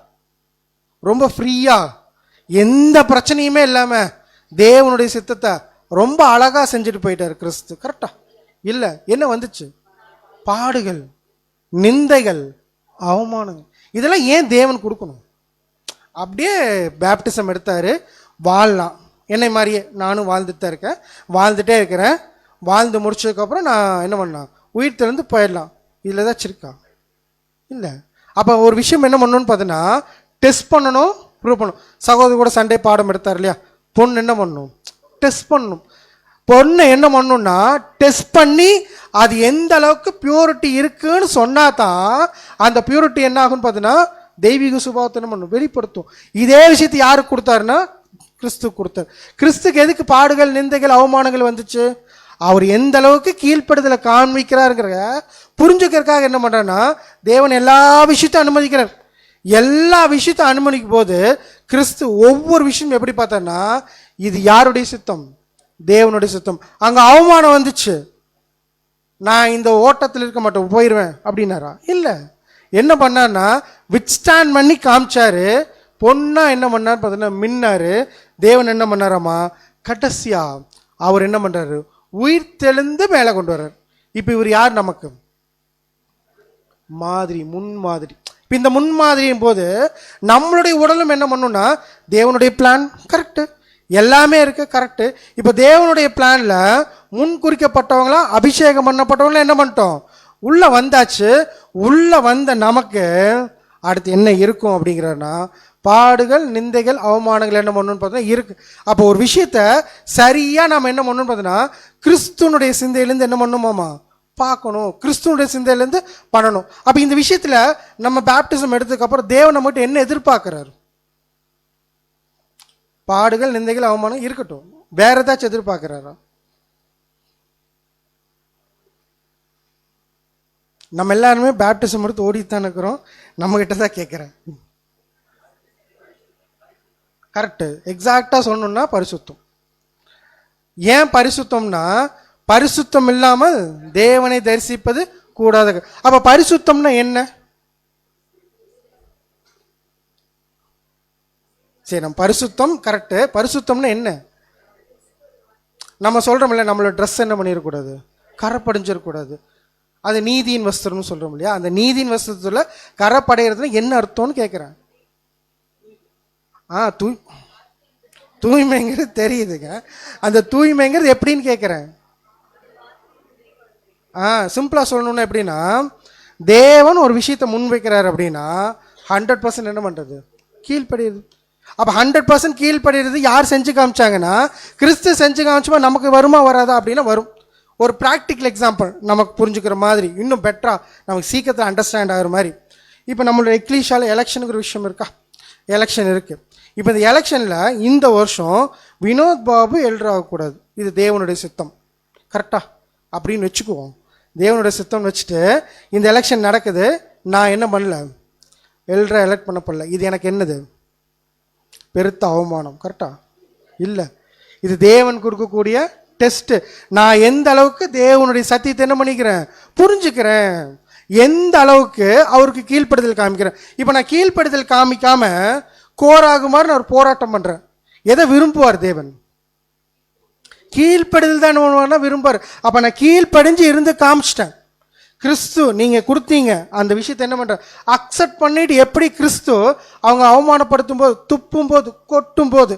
ரொம்ப ஃப்ரீயாக, எந்த பிரச்சனையுமே இல்லாமல் தேவனுடைய சித்தத்தை ரொம்ப அழகா செஞ்சுட்டு போயிட்டாரு கிறிஸ்து. கரெக்டா? இல்லை, என்ன வந்துச்சு? பாடுகள், நிந்தைகள், அவமானங்கள். இதெல்லாம் ஏன் தேவன் கொடுக்கணும்? அப்படியே பேப்டிசம் எடுத்தாரு, வாழலாம். என்னை மாதிரியே நானும் வாழ்ந்துட்டு தான் இருக்கேன், வாழ்ந்துட்டே இருக்கிறேன். வாழ்ந்து முடிச்சதுக்கப்புறம் நான் என்ன பண்ணலாம்? உயிர் திறந்து போயிடலாம். இதில் ஏதாச்சும் இருக்கா? இல்லை. அப்போ ஒரு விஷயம் என்ன பண்ணணும்னு பார்த்தீங்கன்னா, டெஸ்ட் பண்ணணும், ப்ரூவ் பண்ணணும். சகோதரி கூட சண்டே பாடம் எடுத்தார் இல்லையா? பொண்ணு என்ன பண்ணணும்? டெஸ்ட் பண்ணணும். பொண்ணை என்ன பண்ணணும்னா டெஸ்ட் பண்ணி அது எந்த அளவுக்கு பியூரிட்டி இருக்குன்னு சொன்னா தான் அந்த பியூரிட்டி என்ன ஆகும்னு பார்த்தீங்கன்னா தெய்வீக சுபாவத்தை என்ன பண்ணும்? வெளிப்படுத்தும். இதே விஷயத்தை யாருக்கு கொடுத்தாருன்னா கிறிஸ்து கொடுத்தார். கிறிஸ்துக்கு எதுக்கு பாடுகள், நிந்தைகள், அவமானங்கள் வந்துச்சு? அவர் எந்த அளவுக்கு கீழ்ப்படுதலை காண்பிக்கிறாருங்கிற புரிஞ்சுக்கிறதுக்காக என்ன பண்றாருன்னா தேவன் எல்லா விஷயத்தையும் அனுமதிக்கிறார். எல்லா விஷயத்தையும் அனுமதிக்கும் போது கிறிஸ்து ஒவ்வொரு விஷயம் எப்படி பார்த்தாருன்னா இது யாருடைய சித்தம்? தேவனுடைய சித்தம். அங்க அவமானம் வந்துச்சு, நான் இந்த ஓட்டத்தில் இருக்க மாட்டேன், போயிடுவேன் அப்படின்னாரா? இல்லை. என்ன பண்ணார்னா வித்ஸ்டாண்ட் பண்ணி காமிச்சாரு. பொண்ணா என்ன பண்ணார் பார்த்தீங்கன்னா மின்னாரு. தேவன் என்ன பண்ணாராமா கடைசியா அவர் என்ன பண்றாரு? உயிர் தெளிந்து மேலே கொண்டு வர்றார். இப்போ இவர் யார் நமக்கு? மாதிரி, முன்மாதிரி. இப்போ இந்த முன்மாதிரியின் போது நம்மளுடைய உடலும் என்ன பண்ணும்னா தேவனுடைய பிளான் கரெக்டு, எல்லாமே இருக்கு கரெக்டு. இப்போ தேவனுடைய பிளான்ல முன் குறிக்கப்பட்டவங்களாம் அபிஷேகம் பண்ணப்பட்டவங்களாம் என்ன பண்ணிட்டோம்? உள்ள வந்தாச்சு. உள்ள வந்த நமக்கு அடுத்து என்ன இருக்கும் அப்படிங்கிறன்னா பாடுகள், நிந்தைகள், அவமானங்கள் என்ன பண்ணணும்னு பார்த்தோன்னா இருக்கு. அப்போ ஒரு விஷயத்த சரியா நம்ம என்ன பண்ணணும்னு பார்த்தோன்னா கிறிஸ்துவனுடைய சிந்தையிலேருந்து என்ன பண்ணணுமாமா பார்க்கணும், கிறிஸ்துவனுடைய சிந்தையிலேருந்து பண்ணணும். அப்போ இந்த விஷயத்துல நம்ம பேப்டிசம் எடுத்ததுக்கப்புறம் தேவன் நம்மகிட்ட என்ன எதிர்பார்க்கிறாரு? பாடுகள், நிந்தைகள், அவமானம் இருக்கட்டும், வேற ஏதாச்சும் எதிர்பார்க்கிறாரா? நம்ம எல்லாருமே பேப்டிசம் எடுத்து ஓடித்தான் இருக்கிறோம். நம்ம கிட்ட தான் கேட்கிறேன். கரெக்டு, எக்ஸாக்டா சொல்லணும்னா பரிசுத்தம். ஏன் பரிசுத்தம்னா பரிசுத்தம் இல்லாமல் தேவனை தரிசிப்பது கூடாது. அப்ப பரிசுத்தம்னா என்ன? சரி, நம்ம பரிசுத்தம் கரெக்டு. பரிசுத்தம்னா என்ன? நம்ம சொல்றோம்ல நம்மளோட ட்ரெஸ் என்ன பண்ணிடக்கூடாது? கரைப்படைஞ்சிடக்கூடாது. அது நீதியின் வஸ்திரம்னு சொல்றோம் இல்லையா? அந்த நீதியின் வஸ்திரத்துல கரைப்படைகிறதுல என்ன அர்த்தம்னு கேட்கிறேன். தூய்மைங்கிறது தெரியுதுங்க. அந்த தூய்மைங்கிறது எப்படின்னு கேட்கிறேன். சிம்பிளா சொல்லணும்னா எப்படின்னா தேவன் ஒரு விஷயத்தை முன் வைக்கிறார் அப்படின்னா 100% என்ன பண்றது? கீழ்ப்படியுது. அப்ப 100% கீழ்ப்படிறது யார் செஞ்சு காமிச்சாங்கன்னா கிறிஸ்து செஞ்சு காமிச்சுமா நமக்கு வருமா வராதா அப்படின்னா வரும். ஒரு ப்ராக்டிக்கல் எக்ஸாம்பிள் நமக்கு புரிஞ்சுக்கிற மாதிரி, இன்னும் பெட்டரா நமக்கு சீக்கிரத்தில் அண்டர்ஸ்டாண்ட் ஆகிற மாதிரி. இப்போ நம்மளோட எக்லீஷியால எலெக்ஷனுக்கு ஒரு விஷயம் இருக்கா? எலெக்ஷன் இருக்கு. இப்போ இந்த எலெக்ஷன்ல இந்த வருஷம் வினோத் பாபு எல்டர் ஆகக்கூடாது, இது தேவனுடைய சித்தம் கரெக்டா அப்படின்னு வச்சுக்குவோம். தேவனுடைய சித்தம் வச்சுட்டு இந்த எலெக்ஷன் நடக்குது, நான் என்ன பண்ணல? எல்டரை எலெக்ட் பண்ணப்படல. இது எனக்கு என்னது? பெருத்த அவமானம் கரெக்டா? இல்லை, இது தேவன் கொடுக்கக்கூடிய டெஸ்ட். நான் எந்த அளவுக்கு தேவனுடைய சத்தியத்தை என்ன பண்ணிக்கிறேன்? புரிஞ்சுக்கிறேன். எந்த அளவுக்கு அவருக்கு கீழ்ப்படுதல் காமிக்கிறேன். இப்போ நான் கீழ்ப்படுதல் காமிக்காம கோராகுமாறு நான் ஒரு போராட்டம் பண்றேன். எதை விரும்புவார் தேவன்? கீழ்ப்படுதல் தான் என்ன விரும்புவார். அப்ப நான் கீழ்ப்படிஞ்சு இருந்து காமிச்சிட்டேன். கிறிஸ்து நீங்க கொடுத்தீங்க அந்த விஷயத்தை என்ன பண்ற அக்செப்ட் பண்ணிட்டு எப்படி கிறிஸ்து அவங்க அவமானப்படுத்தும் போது, துப்பும் போது, கொட்டும் போது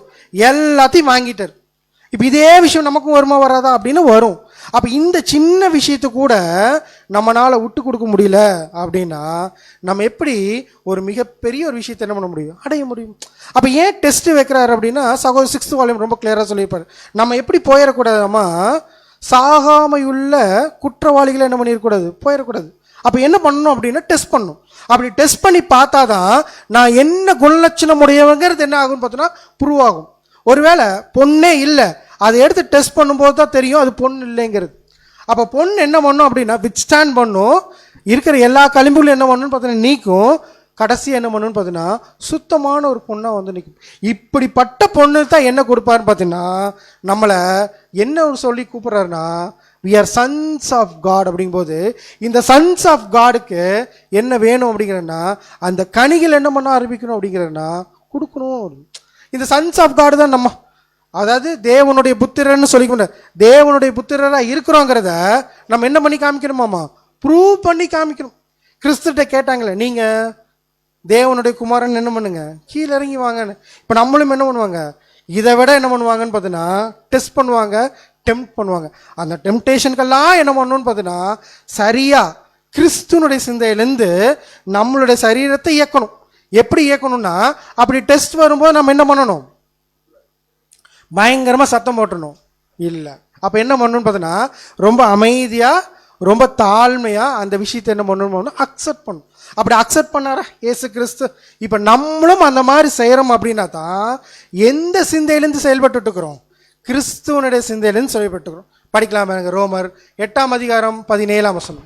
எல்லாத்தையும் வாங்கிட்டார். இப்ப இதே விஷயம் நமக்கும் வருமா வராதா அப்படின்னு வரும். அப்ப இந்த சின்ன விஷயத்தை கூட நம்மளால விட்டு கொடுக்க முடியல அப்படின்னா நம்ம எப்படி ஒரு மிகப்பெரிய ஒரு விஷயத்தை என்ன பண்ண முடியும்? அடைய முடியும். அப்ப ஏன் டெஸ்ட் வைக்கிறாரு அப்படின்னா சகோதரர் 6th வால்யூம் ரொம்ப கிளியரா சொல்லியிருப்பாரு. நம்ம எப்படி போயிடக்கூடாதுமா சாகாமையுள்ள குற்றவாளிகளை என்ன பண்ணிடக்கூடாது? போயிடக்கூடாது. அப்ப என்ன பண்ணணும் அப்படின்னா டெஸ்ட் பண்ணணும். அப்படி டெஸ்ட் பண்ணி பார்த்தாதான் நான் என்ன குணலட்சணம் உடையவங்கிறது என்ன ஆகும்னு பார்த்தோன்னா ப்ரூவ் ஆகும். ஒருவேளை பொண்ணே இல்லை, அதை எடுத்து டெஸ்ட் பண்ணும்போது தான் தெரியும் அது பொண்ணு இல்லைங்கிறது. அப்போ பொண்ணு என்ன பண்ணும் அப்படின்னா வித்ஸ்டாண்ட் பண்ணும், இருக்கிற எல்லா களிம்புகளும் என்ன பண்ணணும்னு பார்த்தீங்கன்னா நீக்கும், கடைசி என்ன பண்ணணும்னு பார்த்தீங்கன்னா சுத்தமான ஒரு பொண்ணாக வந்து நிற்கும். இப்படிப்பட்ட பொண்ணு தான் என்ன கொடுப்பாருன்னு பார்த்தீங்கன்னா நம்மளை என்ன ஒரு சொல்லி கூப்பிட்றாருன்னா we are sons of God அப்படிங்கும்போது இந்த சன்ஸ் ஆஃப் காடுக்கு என்ன வேணும் அப்படிங்கிறன்னா அந்த கனிகள் என்ன பண்ண ஆரம்பிக்கணும் அப்படிங்கிறன்னா கொடுக்கணும். இந்த சன்ஸ் ஆஃப் காடு தான் நம்ம அதாவது தேவனுடைய புத்திரன்னு சொல்லிக்க தேவனுடைய புத்திரரா இருக்கிறோங்கிறத நம்ம என்ன பண்ணி காமிக்கணுமாமா? ப்ரூவ் பண்ணி காமிக்கணும். கிறிஸ்துட்ட கேட்டாங்களே, நீங்க தேவனுடைய குமாரன் என்ன பண்ணுங்க, கீழே இறங்கி வாங்கன்னு. இப்போ நம்மளும் என்ன பண்ணுவாங்க, இதை விட என்ன பண்ணுவாங்கன்னு பார்த்தீங்கன்னா டெஸ்ட் பண்ணுவாங்க, டெம்ப்ட் பண்ணுவாங்க. அந்த டெம்ப்டேஷனுக்கெல்லாம் என்ன பண்ணணும்னு பார்த்தீங்கன்னா சரியா கிறிஸ்துவனுடைய சிந்தையிலேருந்து நம்மளுடைய சரீரத்தை இயக்கணும். எப்படி இயக்கணும்னா, அப்படி டெஸ்ட் வரும்போது நம்ம என்ன பண்ணணும், பயங்கரமாக சத்தம் போட்டணும் இல்லை. அப்போ என்ன பண்ணணும்னு பார்த்தீங்கன்னா ரொம்ப அமைதியாக ரொம்ப தாழ்மையாக அந்த விஷயத்தை என்ன பண்ணணும், அக்செப்ட் பண்ணணும். அப்படி அக்செப்ட் பண்ணாரா இயேசு கிறிஸ்து? இப்போ நம்மளும் அந்த மாதிரி செய்கிறோம் அப்படின்னா தான் எந்த சிந்தையிலேருந்து செயல்பட்டு இருக்கிறோம், கிறிஸ்துவனுடைய சிந்தையிலேருந்து செயல்பட்டுக்கிறோம். படிக்கலாம் பாருங்க, ரோமர் 8:17.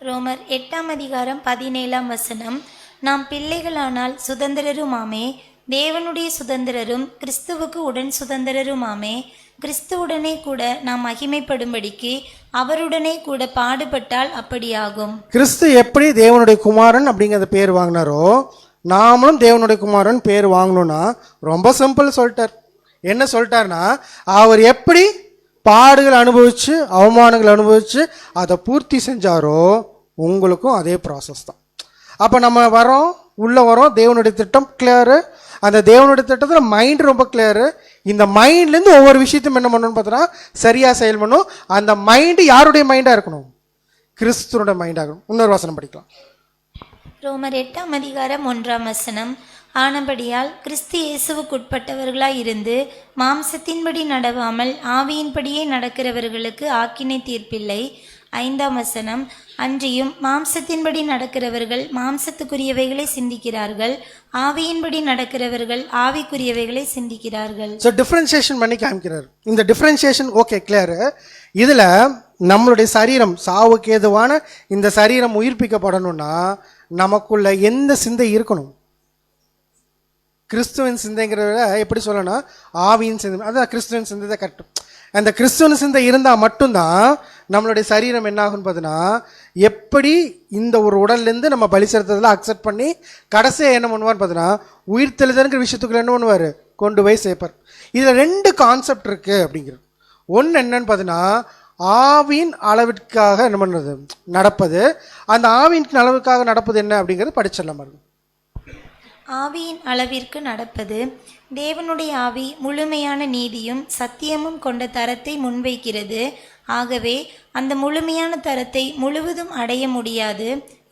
ரோமர் 8:17. நாம் பிள்ளைகளானால் சுதந்திரருமாமே, தேவனுடைய சுதந்திரரும் கிறிஸ்துவுக்கு உடன் சுதந்திரருமாமே. கிறிஸ்துவுடனே கூட நாம் மகிமைப்படும்படிக்கு அவருடனே கூட பாடுபட்டால் அப்படியாகும். கிறிஸ்து எப்படி தேவனுடைய குமாரன் அப்படிங்கிற பேர் வாங்கினாரோ நாமளும் தேவனுடைய குமாரன் பேர் வாங்கணும்னா ரொம்ப சிம்பிள் சொல்லிட்டார். என்ன சொல்லிட்டார்னா, அவர் எப்படி பாடுகள் அனுபவிச்சு அவமானங்கள் அனுபவிச்சு அதை பூர்த்தி செஞ்சாரோ உங்களுக்கும் அதே ப்ராசஸ் தான். அப்போ நம்ம வரோம், உள்ளே வரோம், தேவனுடைய திட்டம் கிளியரு. அந்த தேவனுடைய திட்டத்தில் மைண்ட் ரொம்ப கிளியரு. இந்த மைண்ட்லேருந்து ஒவ்வொரு விஷயத்தையும் என்ன பண்ணணும்னு பார்த்தோன்னா சரியாக செயல் பண்ணும். அந்த மைண்டு யாருடைய மைண்டாக இருக்கணும், கிறிஸ்துவனுடைய மைண்டாக இருக்கணும். இன்னொரு வசனம் படிக்கலாம். ரோமர் 8:1. ஆனபடியால் கிறிஸ்து இயேசுவுக்குட்பட்டவர்களாய் இருந்து மாம்சத்தின்படி நடவாமல் ஆவியின்படியே நடக்கிறவர்களுக்கு ஆக்கினை தீர்ப்பில்லை. 5. அன்றியும் மாம்சத்தின்படி நடக்கிறவர்கள் மாம்சத்துக்குரியவைகளை சிந்திக்கிறார்கள், ஆவியின்படி நடக்கிறவர்கள் ஆவிக்குரியவைகளை சிந்திக்கிறார்கள். ஸோ டிஃப்ரென்சியேஷன் பண்ணி காமிக்கிறார். இந்த டிஃப்ரென்சியேஷன் ஓகே கிளியரு. இதில் நம்மளுடைய சரீரம் சாவுக்கு ஏதுவான இந்த சரீரம் உயிர்ப்பிக்கப்படணும்னா நமக்குள்ள எந்த சிந்தை இருக்கணும், கிறிஸ்துவின் சிந்தைங்கிறத எப்படி சொல்லணும், ஆவியின் சிந்தை. அதான் கிறிஸ்துவின் சிந்தை தான் கரெக்ட். அந்த கிறிஸ்துவன் சிந்தை இருந்தால் மட்டும்தான் நம்மளுடைய சரீரம் என்ன ஆகும்னு பார்த்தீங்கன்னா, எப்படி இந்த ஒரு உடல்லேருந்து நம்ம பலி செலுத்துறதுல அக்செப்ட் பண்ணி கடைசியாக என்ன பண்ணுவார்னு பார்த்தீங்கன்னா உயிர் தெளிதல்ங்கிற விஷயத்துக்குள்ள என்ன பண்ணுவார், கொண்டு போய் சேர்ப்பார். இதில் 2 கான்செப்ட் இருக்குது அப்படிங்கிறது. ஒன்று என்னன்னு பார்த்தீங்கன்னா, ஆவியின் அளவிற்காக என்ன பண்ணுறது நடப்பது. அந்த ஆவியின் அளவுக்காக நடப்பது என்ன அப்படிங்கிறது படிச்சிடலாம் பாருங்க. ஆவியின் அளவிற்கு நடப்பது. தேவனுடைய ஆவி முழுமையான நீதியும் சத்தியமும் கொண்ட தரத்தை முன்வைக்கிறது. ஆகவே அந்த முழுமையான தரத்தை முழுவதும் அடைய முடியாது.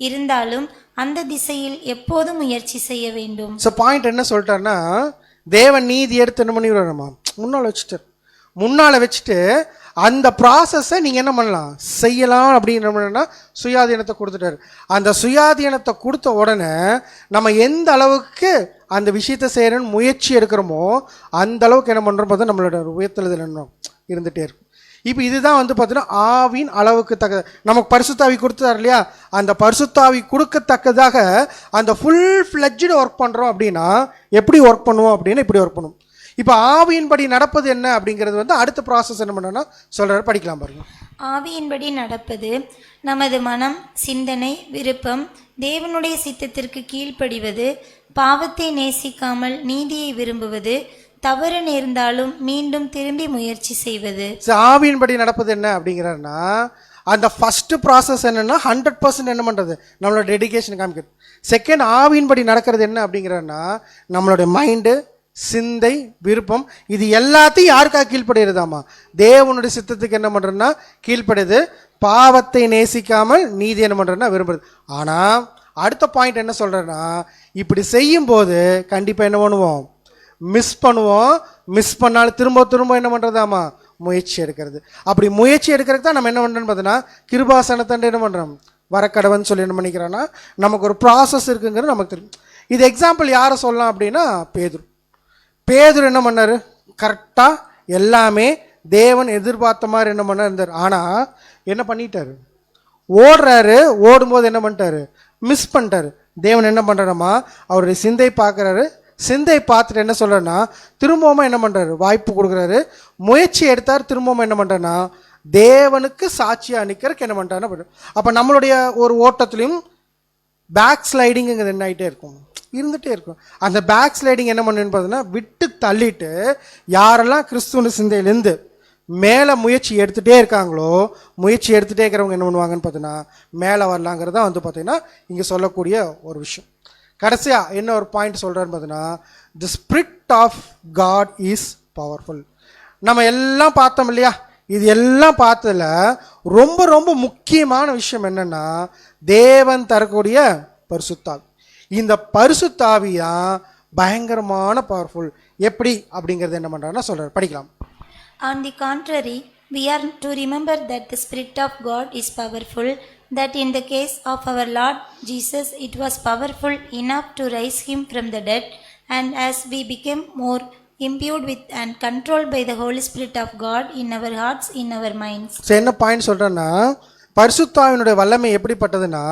இருந்தாலும் அந்த திசையில் எப்போதும் முயற்சி செய்ய வேண்டும். ஸோ பாயிண்ட் என்ன சொல்லிட்டாருன்னா, தேவன் நீதி எடுத்து என்ன பண்ணி விடணுமா, முன்னால் வச்சுட்டு அந்த ப்ராசஸை நீங்கள் என்ன பண்ணலாம் செய்யலாம் அப்படின்னு சுயாதீனத்தை கொடுத்துட்டாரு. அந்த சுயாதீனத்தை கொடுத்த உடனே நம்ம எந்த அளவுக்கு அந்த விஷயத்தை செய்யணும்னு முயற்சி எடுக்கிறோமோ அந்த அளவுக்கு என்ன பண்ணுறோம் பார்த்தா நம்மளோட உயர்த்தலுதல் என்ன இருந்துகிட்டே இருக்கும். இப்போ இதுதான் வந்து பார்த்தீங்கன்னா ஆவின் அளவுக்கு தக்க நமக்கு பரிசுத்தாவி கொடுத்தாரு இல்லையா, அந்த பரிசுத்தாவி கொடுக்கத்தக்கதாக அந்த ஃபுல் ஃப்ளெட்ஜ்டு ஒர்க் பண்ணுறோம் அப்படின்னா எப்படி ஒர்க் பண்ணுவோம் அப்படின்னா இப்படி ஒர்க் பண்ணுவோம். இப்போ ஆவியின்படி நடப்பது என்ன அப்படிங்கிறது வந்து அடுத்த ப்ராசஸ் என்ன பண்ணணும்னா சொல்கிறாரு, படிக்கலாம் பாருங்க. ஆவியின்படி நடப்பது நமது மனம், சிந்தனை, விருப்பம் தேவனுடைய சித்தத்திற்கு கீழ்ப்படிவது, பாவத்தை நேசிக்காமல் நீதியை விரும்புவது, தவறு நேர்ந்தாலும் மீண்டும் திரும்பி முயற்சி செய்வது. ஆவியின்படி நடப்பது என்ன அப்படிங்கிறாருன்னா, அந்த ஃபர்ஸ்ட் ப்ராசஸ் என்னன்னா 100% என்ன பண்ணுறது நம்மளோட டெடிகேஷன் காமிக்கிறது. செகண்ட் ஆவியின்படி நடக்கிறது என்ன அப்படிங்கிறாருன்னா நம்மளுடைய மைண்டு, சிந்தை, விருப்பம் இது எல்லாத்தையும் யாருக்காக கீழ்ப்படுகிறதாமா, தேவனுடைய சித்தத்துக்கு என்ன பண்ணுறதுன்னா கீழ்ப்படுது. பாவத்தை நேசிக்காமல் நீதி என்ன பண்ணுறதுன்னா விரும்புறது. ஆனால் அடுத்த பாயிண்ட் என்ன சொல்கிறேன்னா, இப்படி செய்யும்போது கண்டிப்பாக என்ன பண்ணுவோம், மிஸ் பண்ணுவோம். மிஸ் பண்ணாலும் திரும்ப திரும்ப என்ன பண்ணுறதாமா முயற்சி எடுக்கிறது. அப்படி முயற்சி எடுக்கிறதுக்கு தான் நம்ம என்ன பண்ணுறோன்னு பார்த்தோன்னா கிருபாசனத்தண்டு என்ன பண்ணுறோம் வரக்கடவன் சொல்லி என்ன பண்ணிக்கிறோன்னா நமக்கு ஒரு ப்ராசஸ் இருக்குங்கிறது நமக்கு தெரியும். இது எக்ஸாம்பிள் யாரை சொல்லலாம் அப்படின்னா பேதுரு என்ன பண்ணார், கரெக்டாக எல்லாமே தேவன் எதிர்பார்த்த மாதிரி என்ன பண்ண இருந்தார். ஆனால் என்ன பண்ணிட்டாரு, ஓடுறாரு, ஓடும்போது என்ன பண்ணிட்டாரு, மிஸ் பண்ணிட்டாரு. தேவன் என்ன பண்ணுறாருமா அவருடைய சிந்தை பார்க்குறாரு. சிந்தை பார்த்துட்டு என்ன சொல்கிறேன்னா திரும்பவும் என்ன பண்ணுறாரு, வாய்ப்பு கொடுக்குறாரு, முயற்சி எடுத்தார். திரும்பவும் என்ன பண்ணுறேன்னா தேவனுக்கு சாட்சியாக நிற்கிறதுக்கு என்ன பண்ணுறாருன்னா. அப்போ நம்மளுடைய ஒரு ஓட்டத்துலையும் பேக் ஸ்லைடிங்கிறது என்ன ஆகிட்டே இருக்கும், இருந்துகிட்டே இருக்கும். அந்த பேக் ஸ்லைடிங் என்ன பண்ணுன்னு பார்த்தீங்கன்னா விட்டு தள்ளிட்டு யாரெல்லாம் கிறிஸ்துவ சிந்தையிலேருந்து மேலே முயற்சி எடுத்துகிட்டே இருக்காங்களோ, முயற்சி எடுத்துகிட்டே இருக்கிறவங்க என்ன பண்ணுவாங்கன்னு பார்த்தீங்கன்னா மேலே வரலாங்கிறது தான் வந்து பார்த்தீங்கன்னா இங்கே சொல்லக்கூடிய ஒரு விஷயம். கடைசியாக என்ன ஒரு பாயிண்ட் சொல்கிறான்னு பார்த்தீங்கன்னா, the spirit of God is powerful. நம்ம எல்லாம் பார்த்தோம் இல்லையா, இது எல்லாம் பார்த்ததுல ரொம்ப ரொம்ப முக்கியமான விஷயம் என்னன்னா, தேவன் தரக்கூடிய பரிசுத்தாவி. இந்த பரிசுத்தாவி தான் பயங்கரமான பவர்ஃபுல். எப்படி அப்படிங்கிறது என்ன பண்ணுறாருன்னா சொல்கிறார், படிக்கலாம். On the contrary, we are to remember that the Spirit of God is powerful, that in the case of our Lord Jesus, it was powerful enough to raise him from the dead, and as we became more imbued with and controlled by the Holy Spirit of God in our hearts, in our minds. So என்ன point சொல்கிறேன்னா, பரிசுத்தாவினுடைய வல்லமை எப்படிப்பட்டதுன்னா,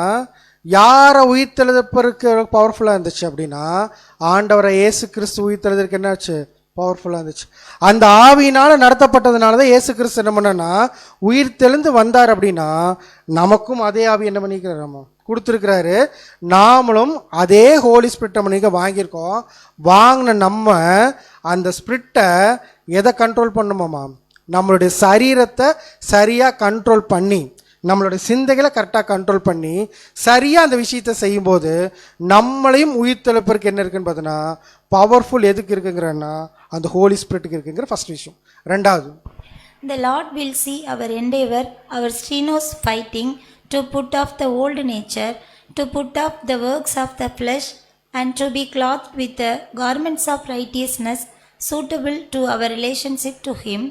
யாரை உயிர்த்தெழுதப்பருக்கு பவர்ஃபுல்லாக இருந்துச்சு அப்படின்னா, ஆண்டவரை இயேசு கிறிஸ்து உயிர்த்தெழுதற்கு என்னாச்சு, பவர்ஃபுல்லாக இருந்துச்சு. அந்த ஆவியினால் நடத்தப்பட்டதுனால தான் இயேசு கிறிஸ்து என்ன பண்ணனா உயிர் தெளிந்து வந்தார். அப்படின்னா நமக்கும் அதே ஆவி என்ன பண்ணிக்கிறார், நம்ம கொடுத்துருக்கிறாரு. நாமளும் அதே ஹோலி ஸ்பிரிட்டை பண்ணிக்க வாங்கியிருக்கோம். வாங்கின நம்ம அந்த ஸ்பிரிட்டை எதை கண்ட்ரோல் பண்ணுமாமா, நம்மளுடைய சரீரத்தை சரியாக கண்ட்ரோல் பண்ணி, நம்மளுடைய சிந்தைகளை கரெக்டாக கண்ட்ரோல் பண்ணி சரியாக அந்த விஷயத்தை செய்யும்போது நம்மளையும் உயிர்த்தெழுப்பதற்கு என்ன இருக்குன்னு பார்த்தோன்னா பவர்ஃபுல் எதுக்கு இருக்குங்கிறன்னா அந்த ஹோலி ஸ்பிரிட்டுக்கு இருக்குங்கிற ஃபர்ஸ்ட் விஷயம். ரெண்டாவது, The Lord will see our endeavor, our strenuous fighting to put off the old nature, to put off the works of the flesh, and to be clothed with the garments of righteousness suitable to our relationship to Him,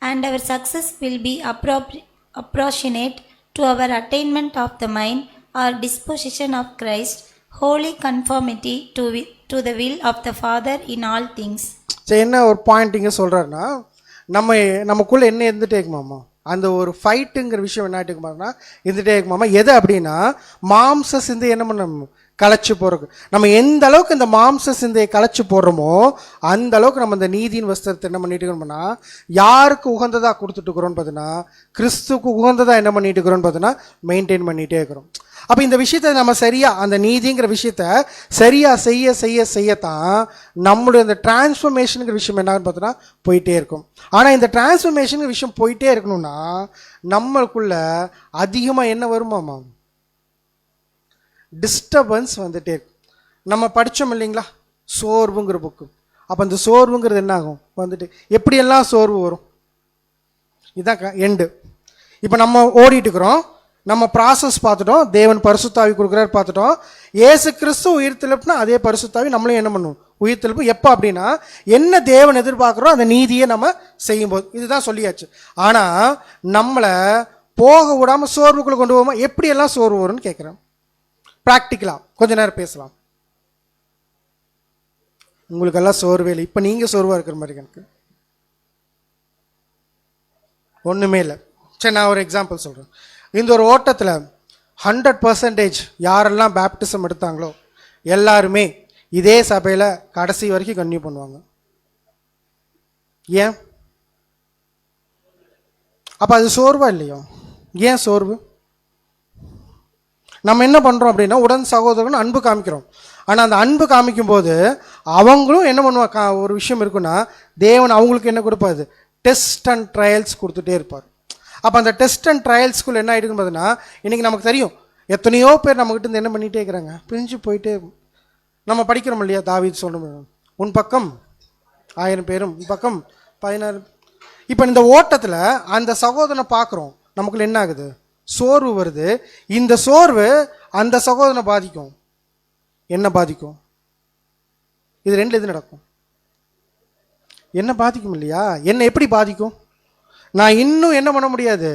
and our success will be appropriate to our attainment of the mind or disposition of Christ, holy conformity to the will of the Father in all things. சரி, என்ன ஒரு point இங்கே சொல்கிறாருன்னா, நமக்குள்ளே என்ன இருந்துகிட்டே இருக்குமாமா, அந்த ஒரு ஃபைட்டுங்கிற விஷயம் என்ன இருக்குமானா இருந்துகிட்டே இருக்குமாமா. எது அப்படின்னா மாம்ச சிந்தை என்ன பண்ண களைச்சி போடுறோம். நம்ம எந்த அளவுக்கு இந்த மாம்ச சிந்தையை களைச்சி போடுறோமோ அந்த அளவுக்கு நம்ம இந்த நீதியின் வஸ்திரத்தை என்ன பண்ணிட்டு இருக்கோம்னா யாருக்கு உகந்ததாக கொடுத்துட்டு இருக்கிறோன்னு பார்த்தீங்கன்னா கிறிஸ்துக்கு உகந்ததாக என்ன பண்ணிட்டு இருக்கிறோன்னு பார்த்தீங்கன்னா மெயின்டைன் பண்ணிகிட்டே இருக்கிறோம். அப்போ இந்த விஷயத்தை நம்ம சரியாக அந்த நீதிங்கிற விஷயத்த சரியாக செய்ய செய்ய செய்யத்தான் நம்மளுடைய அந்த டிரான்ஸ்ஃபர்மேஷனுங்கிற விஷயம் என்னன்னு பார்த்தோன்னா போயிட்டே இருக்கும். ஆனால் இந்த டிரான்ஸ்ஃபர்மேஷனுங்கிற விஷயம் போயிட்டே இருக்கணும்னா நம்மளுக்குள்ள அதிகமாக என்ன வருமாமா, டிஸ்டர்பன்ஸ் வந்துட்டே இருக்கும். நம்ம படித்தோம் இல்லைங்களா சோர்வுங்கிற புக்கு. அப்போ அந்த சோர்வுங்கிறது என்ன ஆகும் வந்துட்டு, எப்படியெல்லாம் சோர்வு வரும், இதான் எண்டு. இப்போ நம்ம ஓடிட்டு இருக்கிறோம், நம்ம ப்ராசஸ் பார்த்துட்டோம், தேவன் பரிசுத்தாவி கொடுக்குறாரு பார்த்துட்டோம். ஏசு கிறிஸ்து உயிர்த்தெழுப்புனா அதே பரிசுத்தாவி நம்மளும் என்ன பண்ணுவோம் உயிர்த்தெழுப்பு. எப்போ அப்படின்னா என்ன தேவன் எதிர்பார்க்குறோம் அந்த நீதியை நம்ம செய்யும்போது, இதுதான் சொல்லியாச்சு. ஆனால் நம்மளை போக விடாமல் சோர்வுக்குள்ளே கொண்டு போவோமா, எப்படியெல்லாம் சோர்வு வரும்னு கேட்குறேன். ப்ராக்டிக்கலாக கொஞ்ச நேரம் பேசலாம். உங்களுக்கெல்லாம் சோர்வே இல்லை, இப்போ நீங்கள் சோர்வாக இருக்கிற மாதிரி எனக்கு ஒன்றுமே இல்லை. சரி, நான் ஒரு எக்ஸாம்பிள் சொல்கிறேன். இந்த ஒரு ஓட்டத்தில் 100% யாரெல்லாம் பேப்டிசம் எடுத்தாங்களோ எல்லாருமே இதே சபையில் கடைசி வரைக்கும் கன்டினியூ பண்ணுவாங்க. ஏன்? அப்போ அது சோர்வா இல்லையோ? ஏன் சோர்வு? நம்ம என்ன பண்ணுறோம் அப்படின்னா உடன் சகோதரன் அன்பு காமிக்கிறோம். ஆனால் அந்த அன்பு காமிக்கும் போது அவங்களும் என்ன பண்ணுவாங்க, ஒரு விஷயம் இருக்குன்னா தேவன் அவங்களுக்கு என்ன கொடுப்பாரு, டெஸ்ட் அண்ட் ட்ரையல்ஸ் கொடுத்துட்டே இருப்பார். அப்போ அந்த டெஸ்ட் அண்ட் ட்ரையல்ஸ்குள்ள என்ன ஆகிடுன்னு பார்த்தீங்கன்னா இன்றைக்கி நமக்கு தெரியும் எத்தனையோ பேர் நம்மகிட்ட இருந்து என்ன பண்ணிகிட்டே இருக்கிறாங்க, பிரிஞ்சு போயிட்டே. நம்ம படிக்கிறோம் இல்லையா, தாவீது சொல்லணும் உன் பக்கம் 1000 பேரும் உன் பக்கம் 16. இப்போ இந்த ஓட்டத்தில் அந்த சகோதரனை பார்க்குறோம், நமக்குள்ள என்ன ஆகுது, சோர்வு வருது. இந்த சோர்வு அந்த சகோதரனை பாதிக்கும். என்ன பாதிக்கும்? இது ரெண்டு எது நடக்கும்? என்ன பாதிக்கும் இல்லையா? என்ன எப்படி பாதிக்கும்? நான் இன்னும் என்ன பண்ண முடியாது,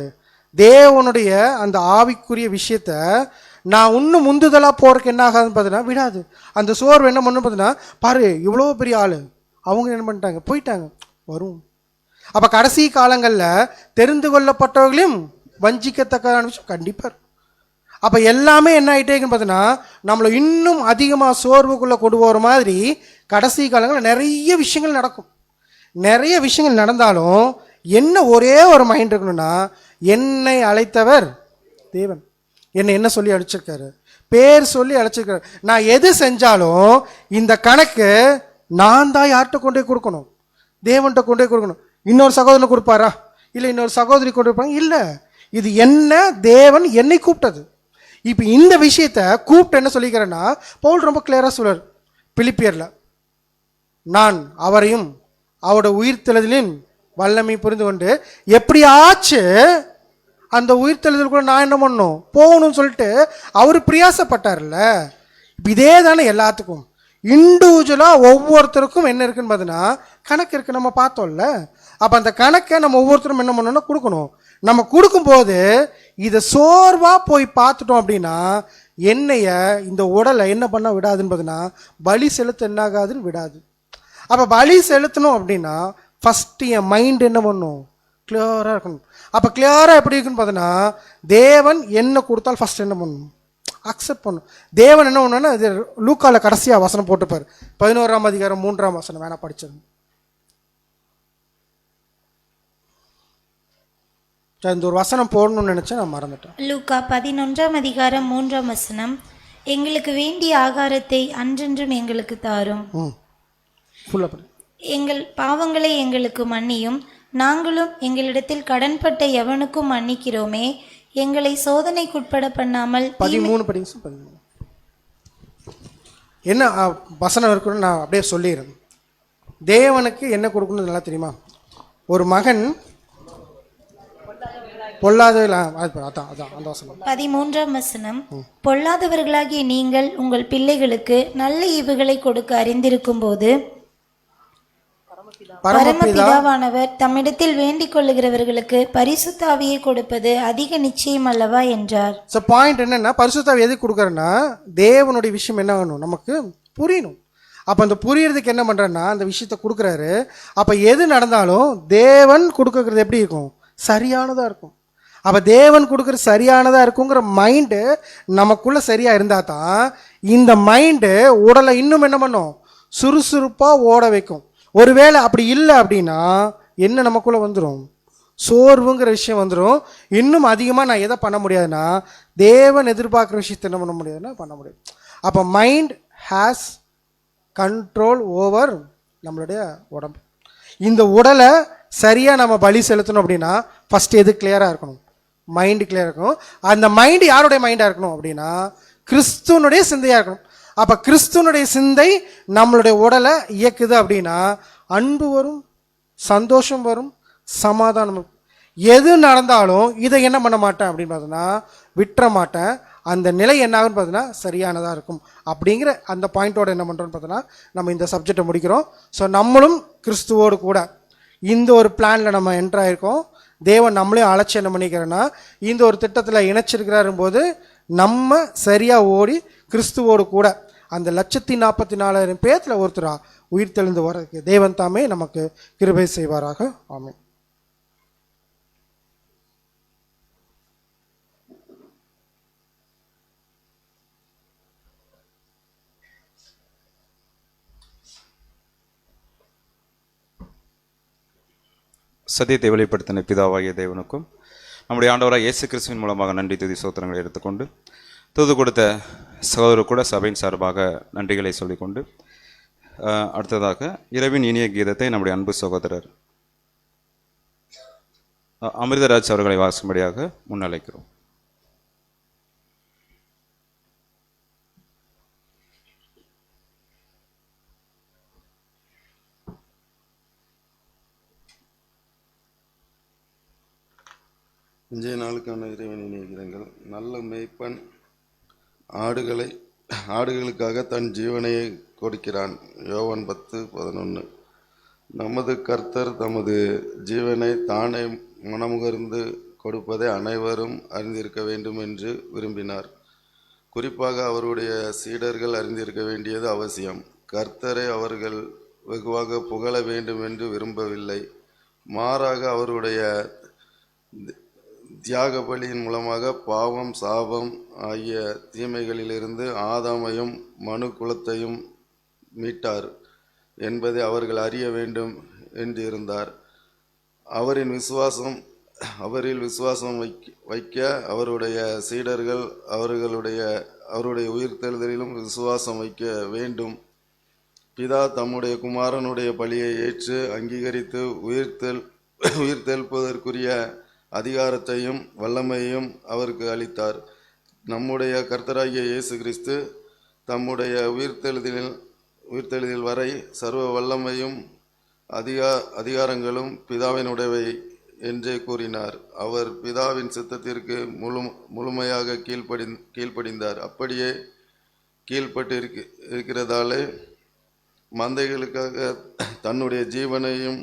தேவனுடைய அந்த ஆவிக்குரிய விஷயத்த நான் இன்னும் முந்துதலாக போகிறதுக்கு என்ன ஆகாதுன்னு பார்த்தீங்கன்னா விடாது. அந்த சோர்வு என்ன பண்ணு பார்த்தீங்கன்னா பாரு இவ்வளோ பெரிய ஆள் அவங்க என்ன பண்ணிட்டாங்க போயிட்டாங்க வரும். அப்போ கடைசி காலங்களில் தெரிந்து கொள்ளப்பட்டவர்களையும் வஞ்சிக்கத்தக்கதான விஷயம் கண்டிப்பாக. அப்போ எல்லாமே என்ன ஆகிட்டேன்னு பார்த்தீங்கன்னா நம்மளை இன்னும் அதிகமாக சோர்வுக்குள்ளே கொண்டு போகிற மாதிரி கடைசி காலங்களில் நிறைய விஷயங்கள் நடக்கும். நிறைய விஷயங்கள் நடந்தாலும் என்ன ஒரே ஒரு மைண்ட் இருக்கணும்னா என்னை அழைத்தவர் தேவன். என்னை என்ன சொல்லி அழைச்சிருக்காரு, பேர் சொல்லி அழைச்சிருக்கிறார். நான் எது செஞ்சாலும் இந்த கணக்கு நான் தான் யார்கிட்ட கொண்டு போய் கொடுக்கணும்? தேவன்கிட்ட கொண்டு போய் கொடுக்கணும். இன்னொரு சகோதரனை கொடுப்பாரா? இல்லை இன்னொரு சகோதரி கொண்டு வைப்பாங்க? இல்லை. இது என்ன, தேவன் என்னை கூப்பிட்டது. இப்போ இந்த விஷயத்த கூப்பிட்டு என்ன சொல்லிக்கிறேன்னா, பவுல் ரொம்ப கிளியராக சொல்றார் பிலிப்பியர்ல, நான் அவரையும் அவரோட உயிர்த்தெழுதலின் வல்லமை புரிந்து கொண்டு எப்படியாச்சு அந்த உயிர்த்தெழுதல் கூட நான் என்ன பண்ணணும், போகணும்னு சொல்லிட்டு அவர் பிரயாசப்பட்டார்ல. இதே தானே எல்லாத்துக்கும் இண்டிவிஜுவலாக ஒவ்வொருத்தருக்கும் என்ன இருக்குன்னு பார்த்தீங்கன்னா கணக்கு இருக்குது. நம்ம பார்த்தோம்ல. அப்போ அந்த கணக்கை நம்ம ஒவ்வொருத்தரும் என்ன பண்ணணும்னா கொடுக்கணும். நம்ம கொடுக்கும்போது இதை சோர்வாக போய் பார்த்துட்டோம் அப்படின்னா என்னைய இந்த உடலை என்ன பண்ண விடாதுன்னு பார்த்தீங்கன்னா பலி செலுத்த என்ன ஆகாதுன்னு விடாது. அப்போ பலி செலுத்தணும் அப்படின்னா ஃபஸ்ட்டு என் மைண்ட் என்ன பண்ணும், கிளியராக இருக்கணும். அப்போ கிளியராக எப்படி இருக்குன்னு பார்த்தீங்கன்னா தேவன் என்ன கொடுத்தாலும் ஃபஸ்ட் என்ன பண்ணணும், அக்செப்ட் பண்ணும். தேவன் என்ன பண்ணுன்னா, இது லூக்கால கடைசியாக வசனம் போட்டுப்பார், 11ஆம் அதிகாரம் 3ஆம் வசனம் வேணா படிச்சது. இந்த ஒரு வசனம் போடணும்னு நினைச்சேன், நான் மறந்துட்டேன். லூக்கா 11ஆம் அதிகாரம் 3ஆம் வசனம். எங்களுக்கு வேண்டிய ஆகாரத்தை அன்றென்றும் எங்களுக்கு தாரும். ஃபுல்லாக படி. எங்கள் பாவங்களை எங்களுக்கு மன்னியும், நாங்களும் எங்களிடத்தில் கடன்பட்ட எவனுக்கும் மன்னிக்கிறோமே. எங்களை சோதனைக்குட்பட பண்ணாமல் 13 படிங்க சார். 13 என்ன வசனம் இருக்குன்னு நான் அப்படியே சொல்லிடுறேன். தேவனுக்கு என்ன கொடுக்கணும் நல்லா தெரியுமா? ஒரு மகன் பொல்லாத, அதான் அந்த வசனம் 13ஆம் வசனம். பொல்லாதவர்களாகிய நீங்கள் உங்கள் பிள்ளைகளுக்கு நல்ல ஈவுகளை கொடுக்க அறிந்திருக்கும் போது பரமபிதாவானவர் தம்மிடத்தில் வேண்டிக் கொள்ளுகிறவர்களுக்கு பரிசுத்த ஆவியை கொடுப்பது அதிக நிச்சயம் அல்லவா என்றார். ஸோ பாயிண்ட் என்னன்னா, பரிசுத்த ஆவி எதுக்கு கொடுக்குறேன்னா தேவனுடைய விஷயம் என்ன ஆகணும், நமக்கு புரியணும். அப்போ அந்த புரியறதுக்கு என்ன பண்ணுறேன்னா அந்த விஷயத்த கொடுக்குறாரு. அப்போ எது நடந்தாலும் தேவன் கொடுக்கறது எப்படி இருக்கும், சரியானதாக இருக்கும். அப்போ தேவன் கொடுக்குறது சரியானதாக இருக்குங்கிற மைண்டு நமக்குள்ளே சரியாக இருந்தால் தான் இந்த மைண்டு உடலை இன்னும் என்ன பண்ணும், சுறுசுறுப்பாக ஓட வைக்கும். ஒருவேளை அப்படி இல்லை அப்படின்னா என்ன நமக்குள்ளே வந்துடும், சோர்வுங்கிற விஷயம் வந்துடும். இன்னும் அதிகமாக நான் எதை பண்ண முடியாதுன்னா தேவன் எதிர்பார்க்குற விஷயத்தை என்ன பண்ண முடியாதுன்னா பண்ண முடியாது. அப்போ மைண்ட் ஹேஸ் கண்ட்ரோல் ஓவர் நம்மளுடைய உடம்பு. இந்த உடலை சரியாக நம்ம பலி செலுத்தணும் அப்படின்னா ஃபஸ்ட்டு எது கிளியராக இருக்கணும், மைண்டு கிளியராக இருக்கணும். அந்த மைண்டு யாருடைய மைண்டாக இருக்கணும் அப்படின்னா கிறிஸ்துவனுடைய சிந்தையாக இருக்கணும். அப்போ கிறிஸ்துவனுடைய சிந்தை நம்மளுடைய உடலை இயக்குது அப்படின்னா அன்பு வரும், சந்தோஷம் வரும், சமாதானம் வரும். எது நடந்தாலும் இதை என்ன பண்ண மாட்டேன் அப்படின்னு பார்த்தோன்னா விட்டுற மாட்டேன். அந்த நிலை என்ன ஆகுன்னு பார்த்தோன்னா சரியானதாக இருக்கும். அப்படிங்கிற அந்த பாயிண்டோட என்ன பண்ணுறோன்னு பார்த்தோன்னா நம்ம இந்த சப்ஜெக்டை முடிக்கிறோம். ஸோ நம்மளும் கிறிஸ்துவோடு கூட இந்த ஒரு பிளானில் நம்ம என்ட்ராயிருக்கோம். தேவன் நம்மளையும் அழைச்சி என்ன பண்ணிக்கிறேன்னா இந்த ஒரு திட்டத்தில் இணைச்சிருக்கிறாரும் போது நம்ம சரியாக ஓடி கிறிஸ்துவோடு கூட அந்த 144,000 பேர்த்தில் ஒருத்தரா உயிர் தெளிந்து வர்றதுக்கு தேவன் தாமே நமக்கு கிருபை செய்வாராக. ஆமென். சத்தியத்தை வெளிப்படுத்தின பிதாவாகிய தேவனுக்கும் நம்முடைய ஆண்டவராக இயேசு கிறிஸ்துவின் மூலமாக நன்றி துதி சோத்திரங்களை எடுத்துக்கொண்டு தூது கொடுத்த சகோதரர் கூட சபையின் சார்பாக நன்றிகளை சொல்லிக்கொண்டு அடுத்ததாக இரவின் இனிய கீதத்தை நம்முடைய அன்பு சகோதரர் அமிர்தராஜ் அவர்களை வாசிக்கும்படியாக முன்னழைக்கிறோம். இன்றைய நாளுக்கான இறைவனின் கீதங்கள். நல்ல மேய்ப்பன் ஆடுகளுக்காக தன் ஜீவனையை கொடுக்கிறான். யோவான் 10:11. நமது கர்த்தர் தமது ஜீவனை தானே மனமுகர்ந்து கொடுப்பதை அனைவரும் அறிந்திருக்க வேண்டும் என்று விரும்பினார். குறிப்பாக அவருடைய சீடர்கள் அறிந்திருக்க வேண்டியது அவசியம். கர்த்தரை அவர்கள் வெகுவாக புகழ வேண்டும் என்று விரும்பவில்லை. மாறாக அவருடைய தியாக பலியின் மூலமாக பாவம், சாபம் ஆகிய தீமைகளிலிருந்து ஆதாமையும் மனு குலத்தையும் மீட்டார் என்பதை அவர்கள் அறிய வேண்டும் என்றிருந்தார். அவரில் விசுவாசம் வைக்க அவருடைய சீடர்கள் அவர்களுடைய அவருடைய உயிர்த்தெழுதலிலும் விசுவாசம் வைக்க வேண்டும். பிதா தம்முடைய குமாரனுடைய பலியை ஏற்று அங்கீகரித்து உயிர்த்தெழுப்பதற்குரிய அதிகாரத்தையும் வல்லமையையும் அவருக்கு அளித்தார். நம்முடைய கர்த்தராகிய இயேசு கிறிஸ்து தம்முடைய உயிர்த்தெழுதல் வரை சர்வ வல்லமையும் அதிகாரங்களும் பிதாவினுடையவை என்றே கூறினார். அவர் பிதாவின் சித்தத்திற்கு முழுமையாக கீழ்ப்படிந்தார். அப்படியே கீழ்ப்பட்டு இருக்கிறதாலே மந்தைகளுக்காக தன்னுடைய ஜீவனையும்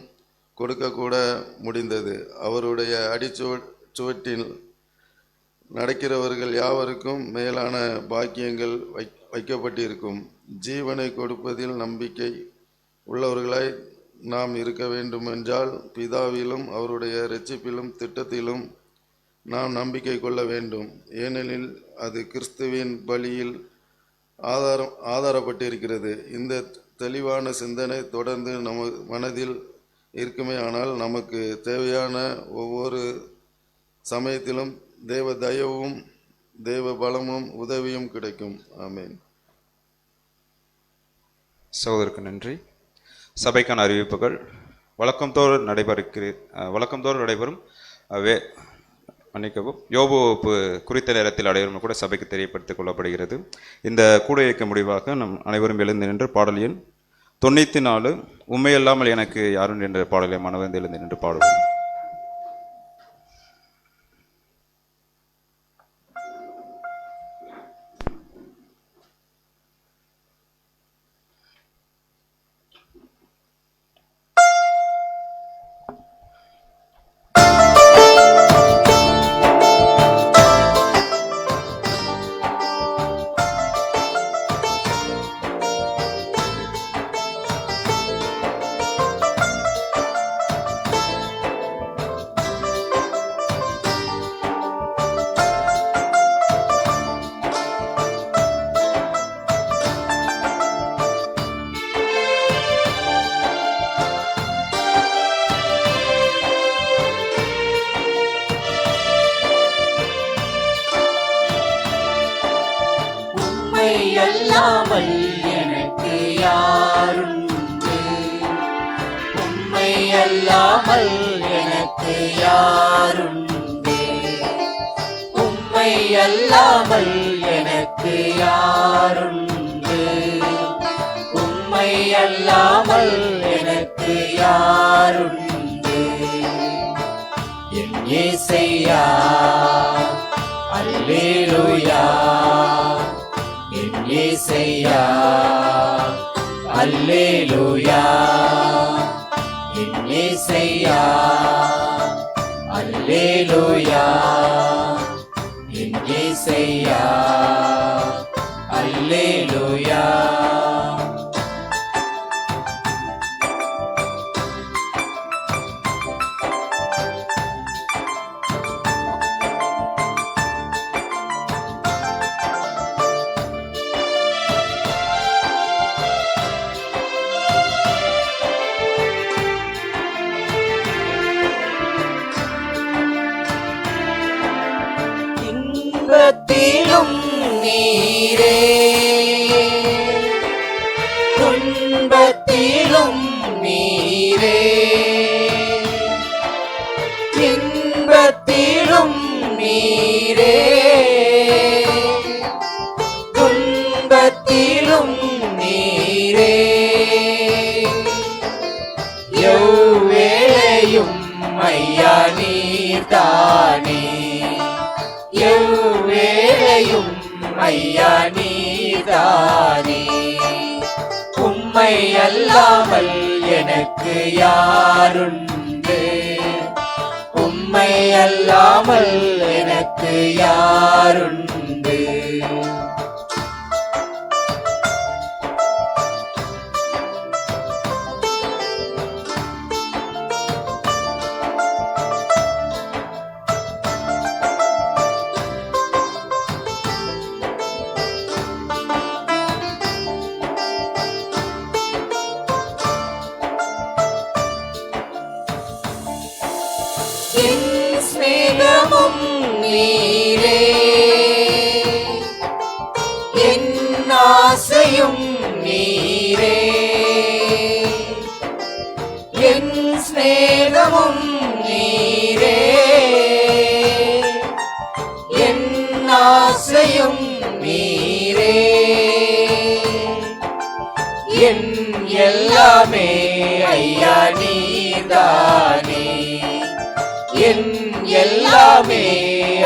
கொடுக்கக்கூட முடிந்தது. அவருடைய அடிச்சுவட்டில் நடக்கிறவர்கள் யாவருக்கும் மேலான பாக்கியங்கள் வைக்கப்பட்டிருக்கும். ஜீவனை கொடுப்பதில் நம்பிக்கை உள்ளவர்களாய் நாம் இருக்க வேண்டுமென்றால் பிதாவிலும் அவருடைய இரட்சிப்பிலும் திட்டத்திலும் நாம் நம்பிக்கை கொள்ள வேண்டும். ஏனெனில் அது கிறிஸ்துவின் பலியில் ஆதாரப்பட்டிருக்கிறது. இந்த தெளிவான சிந்தனை தொடர்ந்து மனதில் இருக்குமே ஆனால் நமக்கு தேவையான ஒவ்வொரு சமயத்திலும் தேவ தயவும் தேவ பலமும் உதவியும் கிடைக்கும். ஆமென். சகோதரருக்கு நன்றி. சபைக்கான அறிவிப்புகள் வழக்கம்தோறும் நடைபெறும் யோபு வகுப்பு குறித்த நேரத்தில் அடைவரும் கூட சபைக்கு தெரியப்படுத்திக் கொள்ளப்படுகிறது. இந்த கூட இயக்க முடிவாக நம் அனைவரும் எழுந்து நின்று பாடல் எண் 94 உண்மையல்லாமல் எனக்கு யாரும் என்ற பாடலை மனவந்து எழுந்து நின்று பாடுவோம். அல்லாமல் எனக்கு யாருண்டு? உம்மை அல்லாமல் எனக்கு யாருண்டு? உம்மை அல்லாமல் எனக்கு யாருண்டு? உம்மை அல்லாமல் எனக்கு யாருண்டு? என் இயேசையா அல்லேலூயா, என் இயேசையா அல்லேலூயா, என் இயேசையா அல்லேலூயா, என் இயேசையா அல்லேலூயா. இன்பத்திலும் நீரே, துன்பத்திலும் நீரே, இன்பத்திலும் நீரே, துன்பத்திலும் நீரே, எவ்வேளையும் ஐயா நீர்தானே, எவ்வேளையும் ஐயா நீர்தானே. உம்மை அல்லாமல் எனக்கு யாருண்டு? உம்மை அல்லாமல் எனக்கு யாருண்டு? என் ஸ்நேகமும் நீரே, ஆசையும் நீரே, என் சிநேகமும் நீரே, என் ஆசையும் நீரே, என் எல்லாமே ஐயா நீதானே, என் எல்லாமே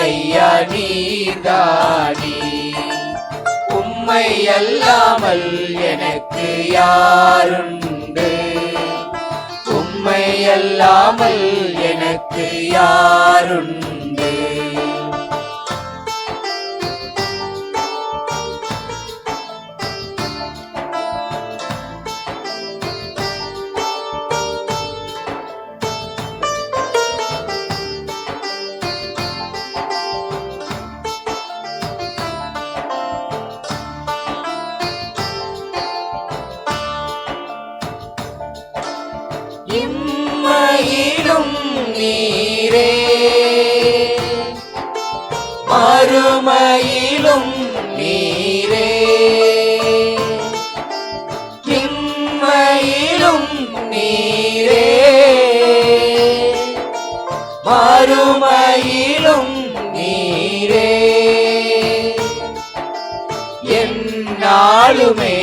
ஐயா நீதானே. உம்மை அல்லாமல் எனக்கு யாருண்டு, உம்மை அல்லாமல் எனக்கு யாருண்டு. இம்மையிலும் நீரே, மறுமையிலும் நீரே, இம்மையிலும் நீரே, மறுமையிலும் நீரே, என்னாலுமே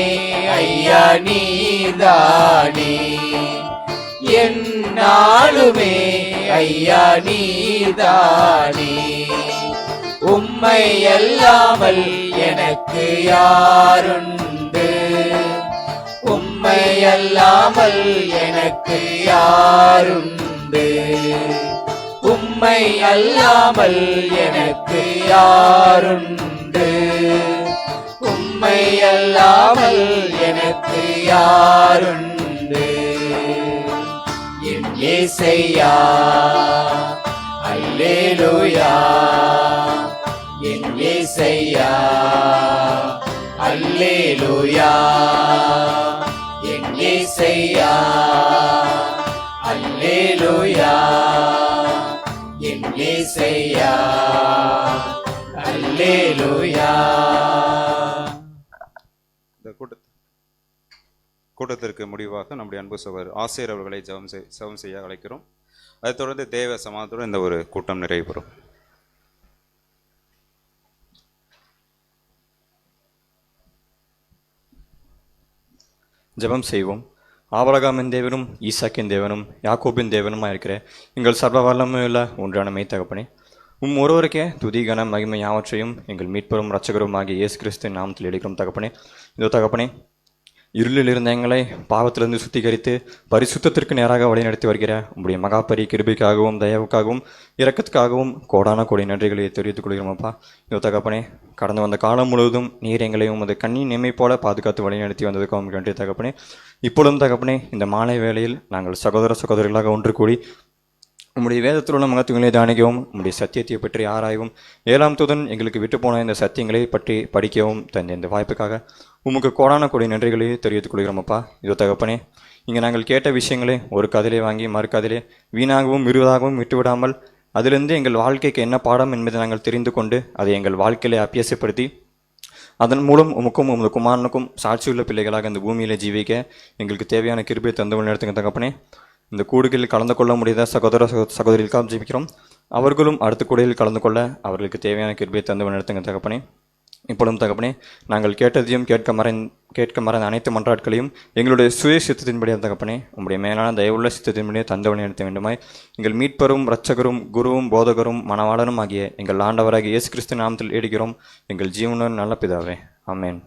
ஐயா நீதானே, என்னாலுமே ஐயா நீதானே. உம்மை அல்லாமல் எனக்கு யாருண்டு, உம்மை அல்லாமல் எனக்கு யாருண்டு, உம்மை அல்லாமல் எனக்கு யாருண்டு, உம்மை அல்லாமல் எனக்கு யாருண்டு. என் இயேசையா அல்லேலூயா, என் இயேசையா அல்லேலூயா, என் இயேசையா அல்லேலூயா, என் இயேசையா அல்லேலூயா. இந்த கூட்டத்திற்கு முடிவாக நம்முடைய அன்பு சகோதரர் ஆசிரியர் அவர்களை ஜெபம் செய்ய அழைக்கிறோம். அதைத் தொடர்ந்து தேவ சமாதத்துடன் இந்த ஒரு கூட்டம் நிறைவு பெறும். ஜெபம் செய்வோம். ஆபிரகாமின் தேவனும் ஈசாக்கின் தேவனும் யாக்கோபின் தேவனுமாக இருக்கிற எங்கள் சர்வ வல்லமையுள்ள ஒன்றான மெய்த்தகப்பனே, ஒருவருக்கே துதி கன மகிமை யாவற்றையும் எங்கள் மீட்பரும் இரட்சகரும் ஆகிய இயேசு கிறிஸ்துவின் நாமத்தில் எடுக்கிறோம் தகப்பனே. இதோ தகப்பனே, இருளில் இருந்த எங்களை பாவத்திலிருந்து சுத்திகரித்து பரிசுத்தத்திற்கு நேராக வழிநடத்தி வருகிற உங்களுடைய மகாபரி கிருபைக்காகவும் தயவுக்காகவும் இரக்கத்துக்காகவும் கோடான கோடி நன்றிகளை தெரிவித்துக் கொள்கிறோமப்பா. இதோ தகப்பனே, கடந்து வந்த காலம் முழுவதும் நீர் எங்களை உமது கண்ணின் நெம்மை போல பாதுகாத்து வழிநடத்தி வந்ததுக்காகவும் நன்றி தகப்பனே. இப்பொழுதும் தகப்பனே, இந்த மாலை வேளையில் நாங்கள் சகோதர சகோதரிகளாக ஒன்று கூடி உம்முடைய வேதத்தில் உள்ள மகத்துவங்களை தானிக்கவும், உம்முடைய சத்தியத்தை பற்றி ஆராயவும், 7ஆம் தூதன் எங்களுக்கு விட்டு போன இந்த சத்தியங்களை பற்றி படிக்கவும் தந்த இந்த வாய்ப்புக்காக உமக்கு கோடான கோடி நன்றிகளை தெரிவித்துக் கொள்கிறோமப்பா. இதோ தகப்பனே, இங்கே நாங்கள் கேட்ட விஷயங்களை ஒரு கதிலே வாங்கி மறு கதிலே வீணாகவும் விருதாகவும் விட்டுவிடாமல் அதிலிருந்து எங்கள் வாழ்க்கைக்கு என்ன பாடம் என்பதை நாங்கள் தெரிந்து கொண்டு அதை எங்கள் வாழ்க்கையிலே அபியாசப்படுத்தி அதன் மூலம் உமக்கும் உமது குமாரனுக்கும் சாட்சியுள்ள பிள்ளைகளாக இந்த பூமியிலே ஜீவிக்க எங்களுக்கு தேவையான கிருபையை தந்து நடத்துங்க தகப்பனே. இந்த கூடுகளில் கலந்து கொள்ள முடியாத சகோதர சகோதரிகளுக்காக ஜெபிக்கிறோம். அவர்களும் அடுத்த கூடையில் கலந்து கொள்ள அவர்களுக்கு தேவையான கிருபையை தந்து நடத்துங்க தகப்பனே. இப்பொழுதும் தகப்பனே, நாங்கள் கேட்டதையும் கேட்க மறைந்த அனைத்து மன்றாட்களையும் எங்களுடைய சுய சித்தத்தின்படியே தகப்பனே, உங்களுடைய மேலான தயவுள்ள சித்தத்தின்படியே தந்தவனை நடத்த வேண்டுமாய் எங்கள் மீட்பரும் இரட்சகரும் குருவும் போதகரும் மணவாளனும் ஆகிய எங்கள் ஆண்டவராகிய இயேசு கிறிஸ்து நாமத்தில் ஏடுகிறோம் எங்கள் ஜீவனுடன் நல்ல பிதாவே. ஆமென்.